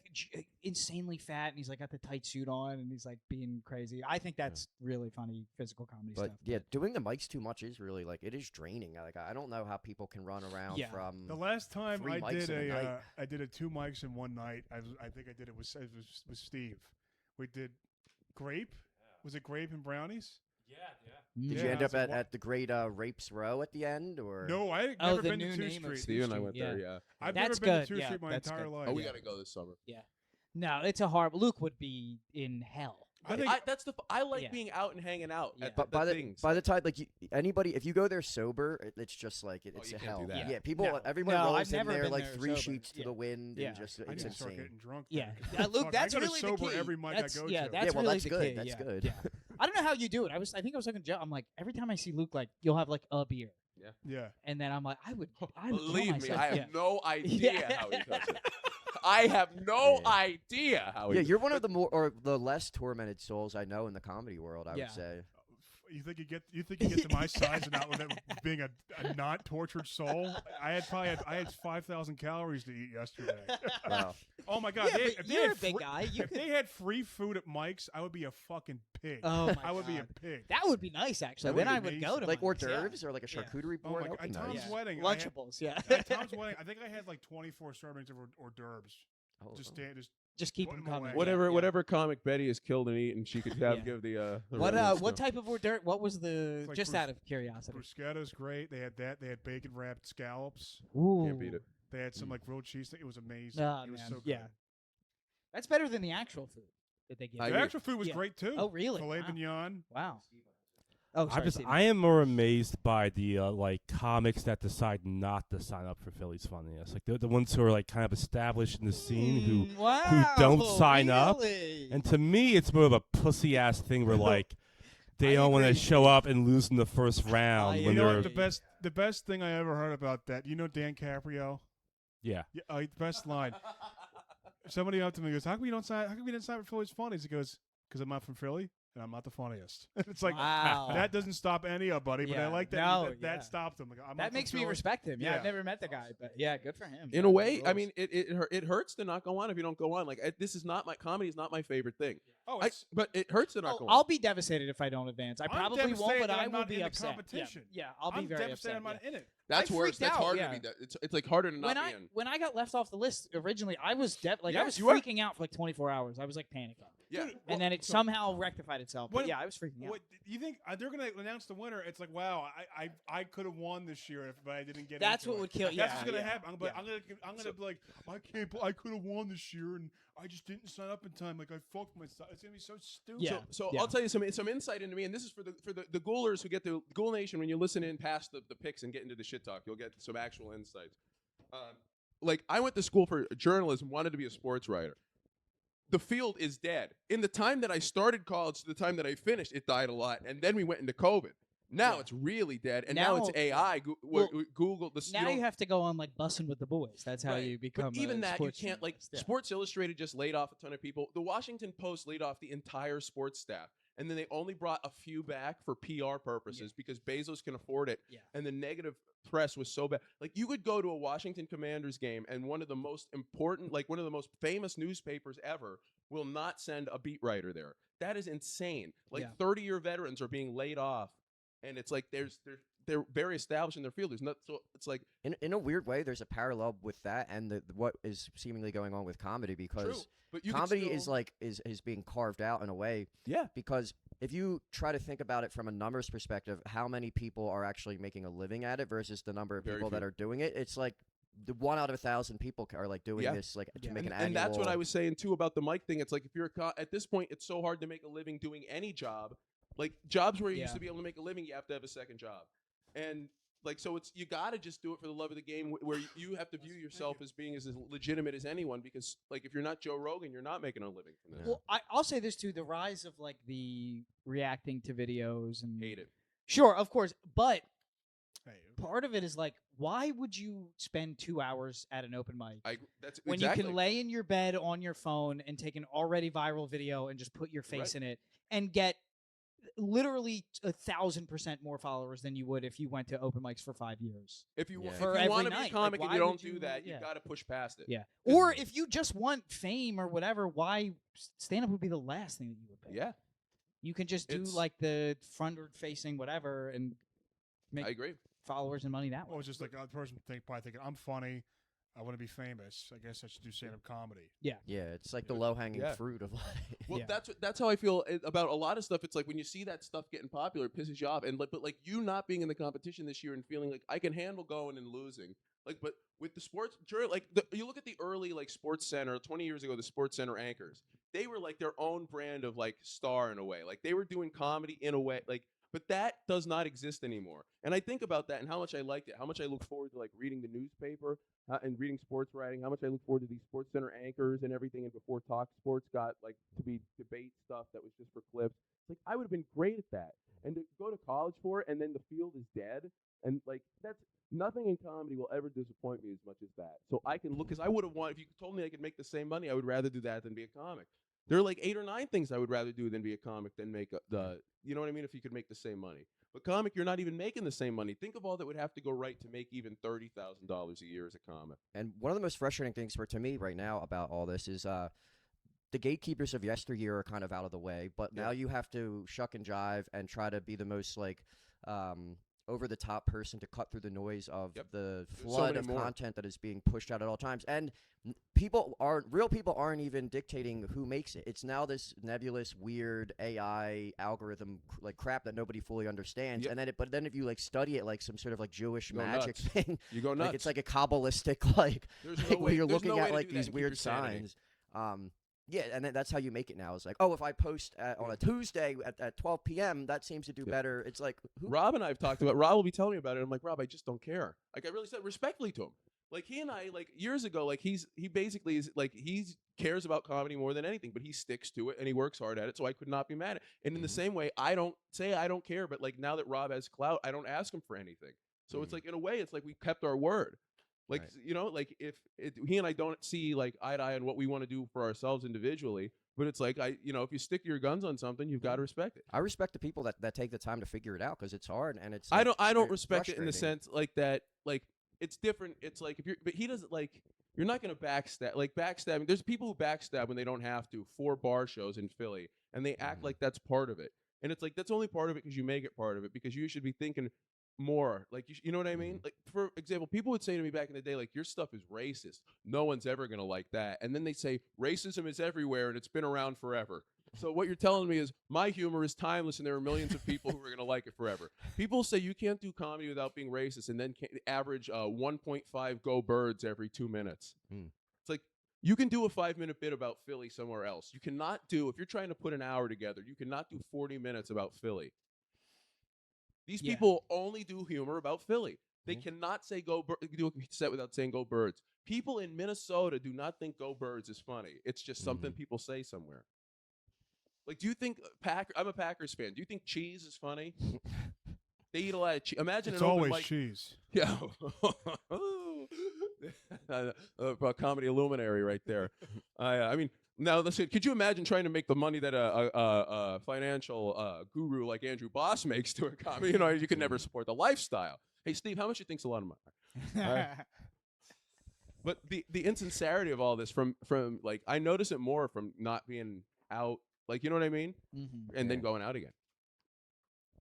insanely fat and he's like got the tight suit on and he's like being crazy. I think that's really funny physical comedy But stuff. yeah, doing the mics too much is really like, it is draining. Like, I don't know how people can run around from. The last time 3 I mics did in a night. I did 2 mics in one night. I think I did it with Steve. We did grape. Was it grape and brownies? Did Yeah, you end I up was like, at the great Rapes Row at the end, or No, I had Oh, never the been to new 2 name of Street. Steve and I went Yeah. there. Yeah. I've That's never been good. to 2 Yeah, Street my that's entire good. life. Oh, we got to go this summer. No, it's a horrible. Luke would be in hell. I think I like Yeah. being out and hanging out Yeah. at But the by the things. by the time like anybody, if you go there sober, it's just like it's you a can't hell. do that. Yeah, people, No. everyone No, rolls I've in never there been like there 3 sober. sheets to Yeah. the wind Yeah. and just I it's need to start insane. getting drunk. Yeah, then, 'cause Luke, fuck, that's I go to really the sober key. every mic That's, I go yeah, to. that's Yeah, well, really that's the good. key. That's yeah. good. Yeah. I don't know how you do it. I think I was talking to Joe. I'm like, every time I see Luke, like you'll have like a beer, Yeah. and then I'm like, I would kill Believe me, myself. I have Yeah. no idea Yeah. how he does it. I have no Yeah. idea how he Yeah, does you're one of the more or the less tormented souls I know in the comedy world. I Yeah. would say. You think you get to my size and not with it being a not tortured soul? I had 5,000 calories to eat yesterday. Wow. Oh my god! Yeah, if but they you're had a big free- guy. You if could. they had free food at Mike's, I would be a fucking pig. Oh my I would be a God. pig. That would be nice, actually. That then would I be would go amazing. to Like hors Mike's, yeah. d'oeuvres or like a Yeah. charcuterie Oh board. my That god! would be At Tom's nice. wedding, Lunchables, yeah. At Tom's wedding, I think I had like 24 servings of hors d'oeuvres. Oh, Just Just keep Put them 'em coming. away. Whatever, Yeah. whatever comic Betty has killed and eaten, she could have Yeah. give the What residents what to. type of hors d'oeuvre? What was the It's like just brus- out of curiosity? bruschetta's great. They had that. They had bacon wrapped scallops. Ooh, Can't beat it. They had some like grilled cheese. It was amazing. Oh, it was man. so good. Yeah. That's better than the actual food that they give. I you. The agree. actual food was Yeah. great too. Oh, really? Filet Wow. mignon. Wow. Oh, sorry, Steven. I am more amazed by the like comics that decide not to sign up for Philly's Funniest. Like the ones who are like kind of established in the scene who wow, don't sign up. really? And to me, it's more of a pussy ass thing where like they I don't want to agree. show up and lose in the first round I You when know they're what the best thing I ever heard about that? You know Dan Caprio? yeah. Yeah, the best line. Somebody up to me goes, "How come you don't sign? How come you didn't sign for Philly's Funnies?" He goes, "Because I'm not from Philly and I'm not the funniest." It's like Wow. that doesn't stop any of buddy, but I Yeah. like that. No, that yeah. stopped him. Like, I'm not That from makes me Philly. respect him. Yeah, Yeah. I've never met the guy, but yeah, good for him. In Yeah, a way, rules. I mean, it hurts to not go on if you don't go on. Like this is not my comedy is not my favorite thing. Oh, But it hurts to not Oh, go I'll on. be devastated if I don't advance. I I'm probably won't, devastated but that I I'm will not be in the upset. competition. Yeah, I'll be I'm very devastated upset. I'm not yeah. in it. That's I worse. freaked That's out, harder yeah. to be. It's like harder to not be in. When I got left off the list originally, I was I Yes, was you were. freaking out for like 24 hours. I was like panicking, Yeah. and then it somehow rectified itself. But What- yeah, I was freaking out. What you think they're going to announce the winner? It's like, wow, I could have won this year, but I didn't get. That's into what it. would kill. That's Yeah, what's going to yeah. happen. I'm gonna be like, I could have won this year, and I just didn't sign up in time. Like I fucked myself. It's gonna be so stupid. Yeah. So I'll tell you some insight into me, and this is for the Ghoulers who get the Ghoul Nation. When you listen in past the picks and get into the shit talk, you'll get some actual insights. Like I went to school for journalism, wanted to be a sports writer. The field is dead. In the time that I started college to the time that I finished, it died a lot, and then we went into COVID. Now it's really dead, and now it's AI. Google. Now you have to go on like Bussin' with the Boys. That's how you become. But even that, you can't like. Yeah. Sports Illustrated just laid off a ton of people. The Washington Post laid off the entire sports staff, and then they only brought a few back for PR purposes because Bezos can afford it. Yeah. And the negative press was so bad. Like you could go to a Washington Commanders game, and one of the most important, like one of the most famous newspapers ever, will not send a beat writer there. That is insane. Like 30-year veterans are being laid off. And it's like they're very established in their field. There's not so it's like in a weird way, there's a parallel with that and what is seemingly going on with comedy because comedy is being carved out in a way. Yeah. Because if you try to think about it from a numbers perspective, how many people are actually making a living at it versus the number of people that are doing it? It's like the 1 out of 1,000 people are like doing this like to make an annual. And that's what I was saying too about the mic thing. It's like if you're at this point, it's so hard to make a living doing any job. Like jobs where you used to be able to make a living, you have to have a second job, and like so it's you got to just do it for the love of the game. Where you have to view yourself as being as legitimate as anyone, because like if you're not Joe Rogan, you're not making a living from this. Well, I'll say this too: the rise of like the reacting to videos and Hate it. Sure, of course, but part of it is like, why would you spend 2 hours at an open mic when you can lay in your bed on your phone and take an already viral video and just put your face in it and get literally 1,000% more followers than you would if you went to open mics for 5 years. If you want to be a night. comic like, and you don't do that, you've got to push past it. Yeah. Or if you just want fame or whatever, why stand up would be the last thing that you would pick. Yeah. You can just do like the front-facing whatever and make I agree. followers and money that way. Well, it's just like the person probably thinking, I'm funny. I want to be famous. I guess I should do stand-up comedy. Yeah, it's like the low-hanging fruit of life. Well, that's how I feel about a lot of stuff. It's like when you see that stuff getting popular, it pisses you off. And but like you not being in the competition this year and feeling like I can handle going and losing. Like, but with the sports, like you look at the early like Sports Center 20 years ago, the Sports Center anchors, they were like their own brand of like star in a way. Like they were doing comedy in a way, like. But that does not exist anymore. And I think about that and how much I liked it, how much I look forward to like reading the newspaper and reading sports writing, how much I look forward to these Sports Center anchors and everything. And before Talk Sports got like to be debate stuff that was just for clips, like I would have been great at that. And to go to college for it and then the field is dead. And like that's nothing in comedy will ever disappoint me as much as that. So I can look, because I would have wanted, if you told me I could make the same money, I would rather do that than be a comic. There are like 8 or 9 things I would rather do than be a comic than make you know what I mean? If you could make the same money. But comic, you're not even making the same money. Think of all that would have to go right to make even $30,000 a year as a comic. And one of the most frustrating things to me right now about all this is the gatekeepers of yesteryear are kind of out of the way, but now you have to shuck and jive and try to be the most like over-the-top person to cut through the noise of the flood of content that is being pushed out at all times. And real people aren't even dictating who makes it. It's now this nebulous, weird AI algorithm like crap that nobody fully understands. And then, but then if you like study it like some sort of like Jewish magic thing, you go nuts. Like it's like a Kabbalistic like, where you're looking at like these weird signs. Yeah, and that's how you make it now. It's like, oh, if I post on a Tuesday at 12 p.m., that seems to do better. It's like Rob and I have talked about. Rob will be telling me about it. I'm like, Rob, I just don't care. Like I really said respectfully to him. Like he and I, like years ago, like he basically is like he cares about comedy more than anything, but he sticks to it and he works hard at it. So I could not be mad at it. And in the same way, I don't say I don't care, but like now that Rob has clout, I don't ask him for anything. So it's like in a way, it's like we kept our word. Like, you know, like if he and I don't see like eye to eye on what we want to do for ourselves individually, but it's like, if you stick to your guns on something, you've got to respect it. I respect the people that take the time to figure it out because it's hard and it's. Like, I don't respect it in the sense like that, like it's different. It's like but he doesn't like, you're not going to backstab, like backstabbing. There's people who backstab when they don't have to for bar shows in Philly and they act like that's part of it. And it's like, that's only part of it because you make it part of it, because you should be thinking more like you know what I mean. Like for example, people would say to me back in the day, like, your stuff is racist, no one's ever gonna like that. And then they say racism is everywhere and it's been around forever. So what you're telling me is my humor is timeless and there are millions of people who are gonna like it forever. People say you can't do comedy without being racist and then average 1.5 go birds every 2 minutes. It's like, You can do a 5-minute bit about Philly somewhere else. You cannot do, if you're trying to put an hour together, you cannot do 40 minutes about Philly. These people only do humor about Philly. They cannot say do a set without saying go Birds. People in Minnesota do not think go Birds is funny. It's just something people say somewhere. Like, do you think I'm a Packers fan. Do you think cheese is funny? They eat a lot of cheese. Imagine it's an open always mic. cheese. Yeah. Comedy luminary right there. I mean, now listen, could you imagine trying to make the money that a financial guru like Andrew Boss makes to a comedy? You know, you could never support the lifestyle. Hey, Steve, how much you think's a lot of money? But the insincerity of all this from like, I notice it more from not being out, like, you know what I mean? And then going out again.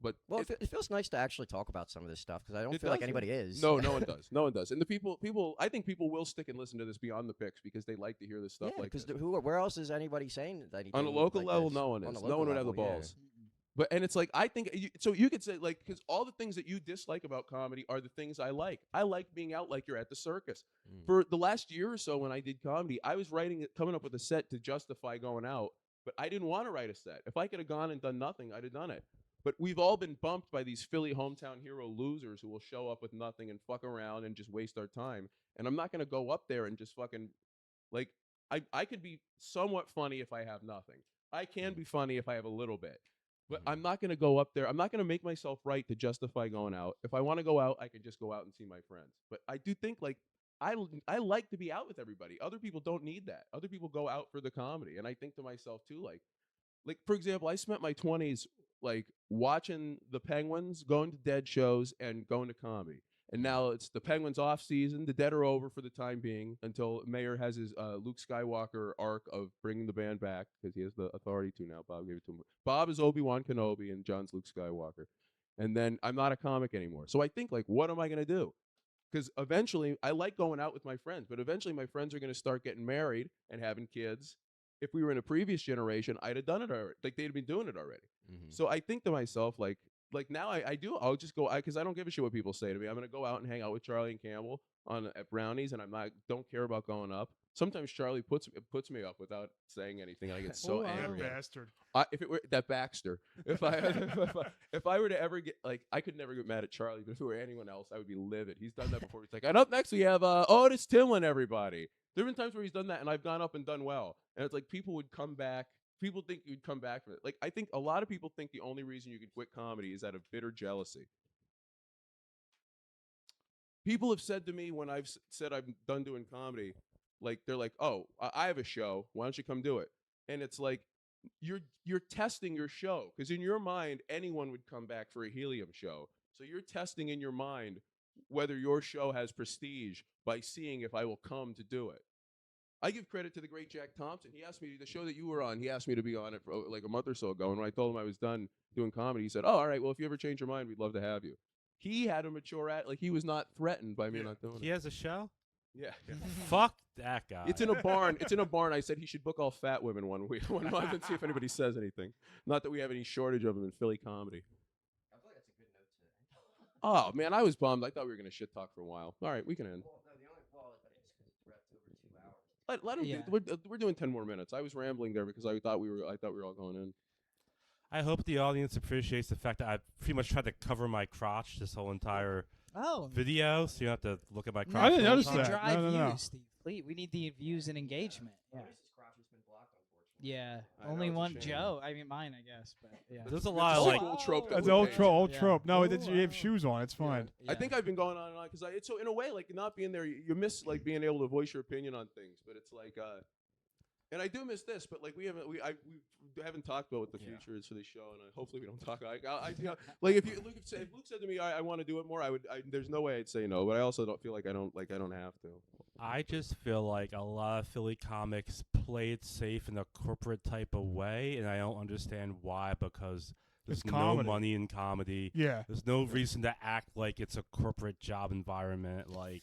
But it feels nice to actually talk about some of this stuff because I don't It feel like does, anybody is. No, no one does. No one does. And the people, I think people will stick and listen to this beyond the picks because they like to hear this stuff like this. Because where else is anybody saying anything On a local like level, this? no one On is. a No one would have local the level, balls. But and it's like, I think so you could say, like, because all the things that you dislike about comedy are the things I like. I like being out like you're at the circus. For the last year or so when I did comedy, I was coming up with a set to justify going out, but I didn't want to write a set. If I could have gone and done nothing, I'd have done it. But we've all been bumped by these Philly hometown hero losers who will show up with nothing and fuck around and just waste our time. And I'm not going to go up there and just fucking, like, I could be somewhat funny if I have nothing. I can be funny if I have a little bit. But I'm not going to go up there. I'm not going to make myself right to justify going out. If I want to go out, I can just go out and see my friends. But I do think, like, I like to be out with everybody. Other people don't need that. Other people go out for the comedy. And I think to myself, too, like for example, I spent my 20s, like, watching the Penguins, going to Dead shows, and going to comedy. And now it's the Penguins off season. The Dead are over for the time being until Mayer has his Luke Skywalker arc of bringing the band back because he has the authority to now. Bob gave it to him. Bob is Obi-Wan Kenobi and John's Luke Skywalker. And then I'm not a comic anymore. So I think, like, what am I going to do? Because eventually, I like going out with my friends, but eventually my friends are going to start getting married and having kids. If we were in a previous generation, I'd have done it already. Like, they'd been doing it already. So I think to myself, like now I'll just go, because I don't give a shit what people say to me. I'm going to go out and hang out with Charlie and Campbell at Brownies, and don't care about going up. Sometimes Charlie puts me up without saying anything, and I get so angry. That bastard. If it were that Baxter, if I were to ever get, like, I could never get mad at Charlie, but if it were anyone else, I would be livid. He's done that before. He's like, and up next we have Otis Timlin, everybody. There have been times where he's done that, and I've gone up and done well, and it's like people would come back. People think you'd come back from it. Like, I think a lot of people think the only reason you could quit comedy is out of bitter jealousy. People have said to me when I've said I'm done doing comedy, like, they're like, oh, I have a show. Why don't you come do it? And it's like, you're testing your show. Because in your mind, anyone would come back for a helium show. So you're testing in your mind whether your show has prestige by seeing if I will come to do it. I give credit to the great Jack Thompson. He asked me, the show that you were on, he asked me to be on it for like a month or so ago. And when I told him I was done doing comedy, he said, oh, all right, well, if you ever change your mind, we'd love to have you. He had a mature like, he was not threatened by me not doing He it. has a show? Yeah. Fuck that guy. It's in a barn. I said he should book all fat women one month and see if anybody says anything. Not that we have any shortage of them in Philly comedy. I feel like that's a good note today. Oh, man, I was bummed. I thought we were going to shit talk for a while. All right, we can end. Well, no, the only flaw is that it's wrapped over 2 hours. Let him. We're doing 10 more minutes. I was rambling there because I thought we were all going in. I hope the audience appreciates the fact that I pretty much tried to cover my crotch this whole entire video, so you have to look at my crotch. I didn't notice the whole that. time. Drive No. views, Steve. We need the views and engagement. Yeah. Otis's crotch has been blocked, unfortunately. Yeah. I know, Only it's a one shame. Joe. I mean, mine, I guess. But yeah. There's a lot of It's a like. cool trope that That's we old made. trope. Yeah. Trope. No, Ooh, you have shoes on. It's fine. Yeah. I think I've been going on and on because it's so, in a way, like, not being there, you miss, like, being able to voice your opinion on things. But it's like, and I do miss this, but, like, we haven't talked about what the future is for this show, and hopefully we don't talk. Like, if Luke said to me, I want to do it more, there's no way I'd say no. But I also don't feel like I don't have to. I just feel like a lot of Philly comics play it safe in a corporate type of way, and I don't understand why, because there's It's no comedy. money in comedy. Yeah. There's no reason to act like it's a corporate job environment. Like,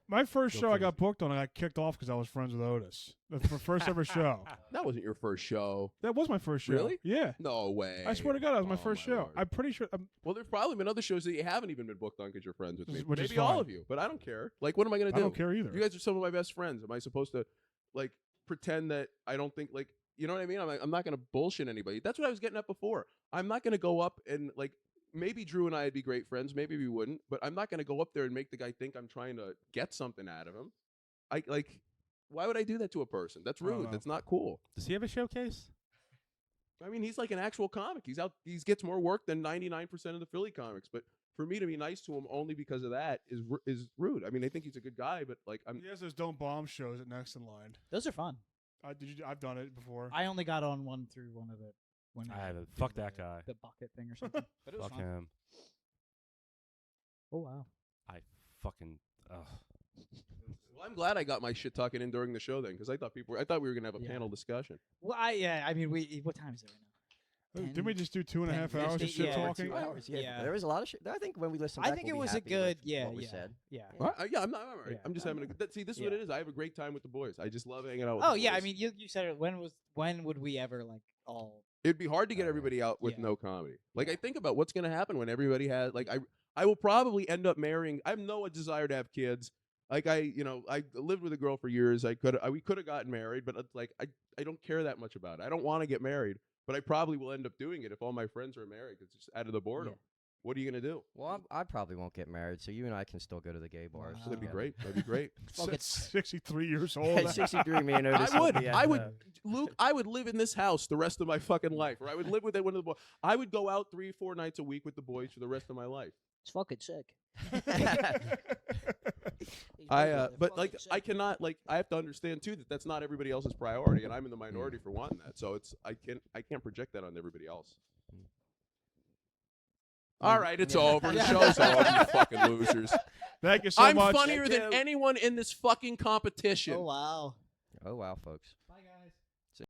My first Go show I crazy. got booked on, I got kicked off because I was friends with Otis. That's my first ever show. That wasn't your first show. That was my first show. Really? Yeah. No way. I swear to God, that was my Oh, first my show. Lord. I'm pretty sure. Well, there's probably been other shows that you haven't even been booked on because you're friends with me. Which is Maybe all fine. of you, but I don't care. Like, what am I going to I do? don't care either. You guys are some of my best friends. Am I supposed to, like, pretend that I don't think like, you know what I mean? I'm not going to bullshit anybody. That's what I was getting at before. I'm not going to go up and like, maybe Drew and I would be great friends. Maybe we wouldn't, but I'm not going to go up there and make the guy think I'm trying to get something out of him. Why would I do that to a person? That's rude. That's not cool. Does he have a showcase? I mean, he's like an actual comic. He gets more work than 99% of the Philly comics. But for me to be nice to him only because of that is rude. I mean, I think he's a good guy, but like He has those Don't Bomb shows at Next in Line. Those are fun. I've done it before. I only got on one through one of it. When I haven't. did Fuck that guy. The bucket thing or something. But it was Fuck fun. him. Oh wow. I fucking. Well, I'm glad I got my shit talking in during the show then, because I thought we were gonna have a panel discussion. Well, I mean, what time is it right now? Didn't we just do 2.5 hours of shit talking? 2 hours, Yeah. There was a lot of shit. I think when we listened I back, think we'll it be was a happy with good, what we said. yeah. Yeah, I'm not. I'm all right. Yeah. I'm just having a good. See, this is what it is. I have a great time with the boys. I just love hanging out with Oh the yeah, I boys. mean, you said it. When would we ever like all? It'd be hard to get everybody out with Yeah. no comedy. Like I think about what's gonna happen when everybody has like I will probably end up marrying. I have no desire to have kids. Like I lived with a girl for years. We could have gotten married, but like I don't care that much about it. I don't want to get married, but I probably will end up doing it if all my friends are married because it's just out of the boredom. Yeah. What are you gonna do? Well, I probably won't get married, so you and I can still go to the gay bars. Wow. That'd be together. great. That'd be great. Fuck it. 63 years old. At 63, me and Otis will be at I the- would, Luke. I would live in this house the rest of my fucking life, or I would live with one of the boys. I would go out 3-4 nights a week with the boys for the rest of my life. It's fucking sick. But like, I cannot like. I have to understand too that that's not everybody else's priority, and I'm in the minority for wanting that. So I can't project that on everybody else. All right, it's over. The show's over, you fucking losers. Thank you so I'm much. funnier than anyone in this fucking competition. Oh wow. Oh wow, folks.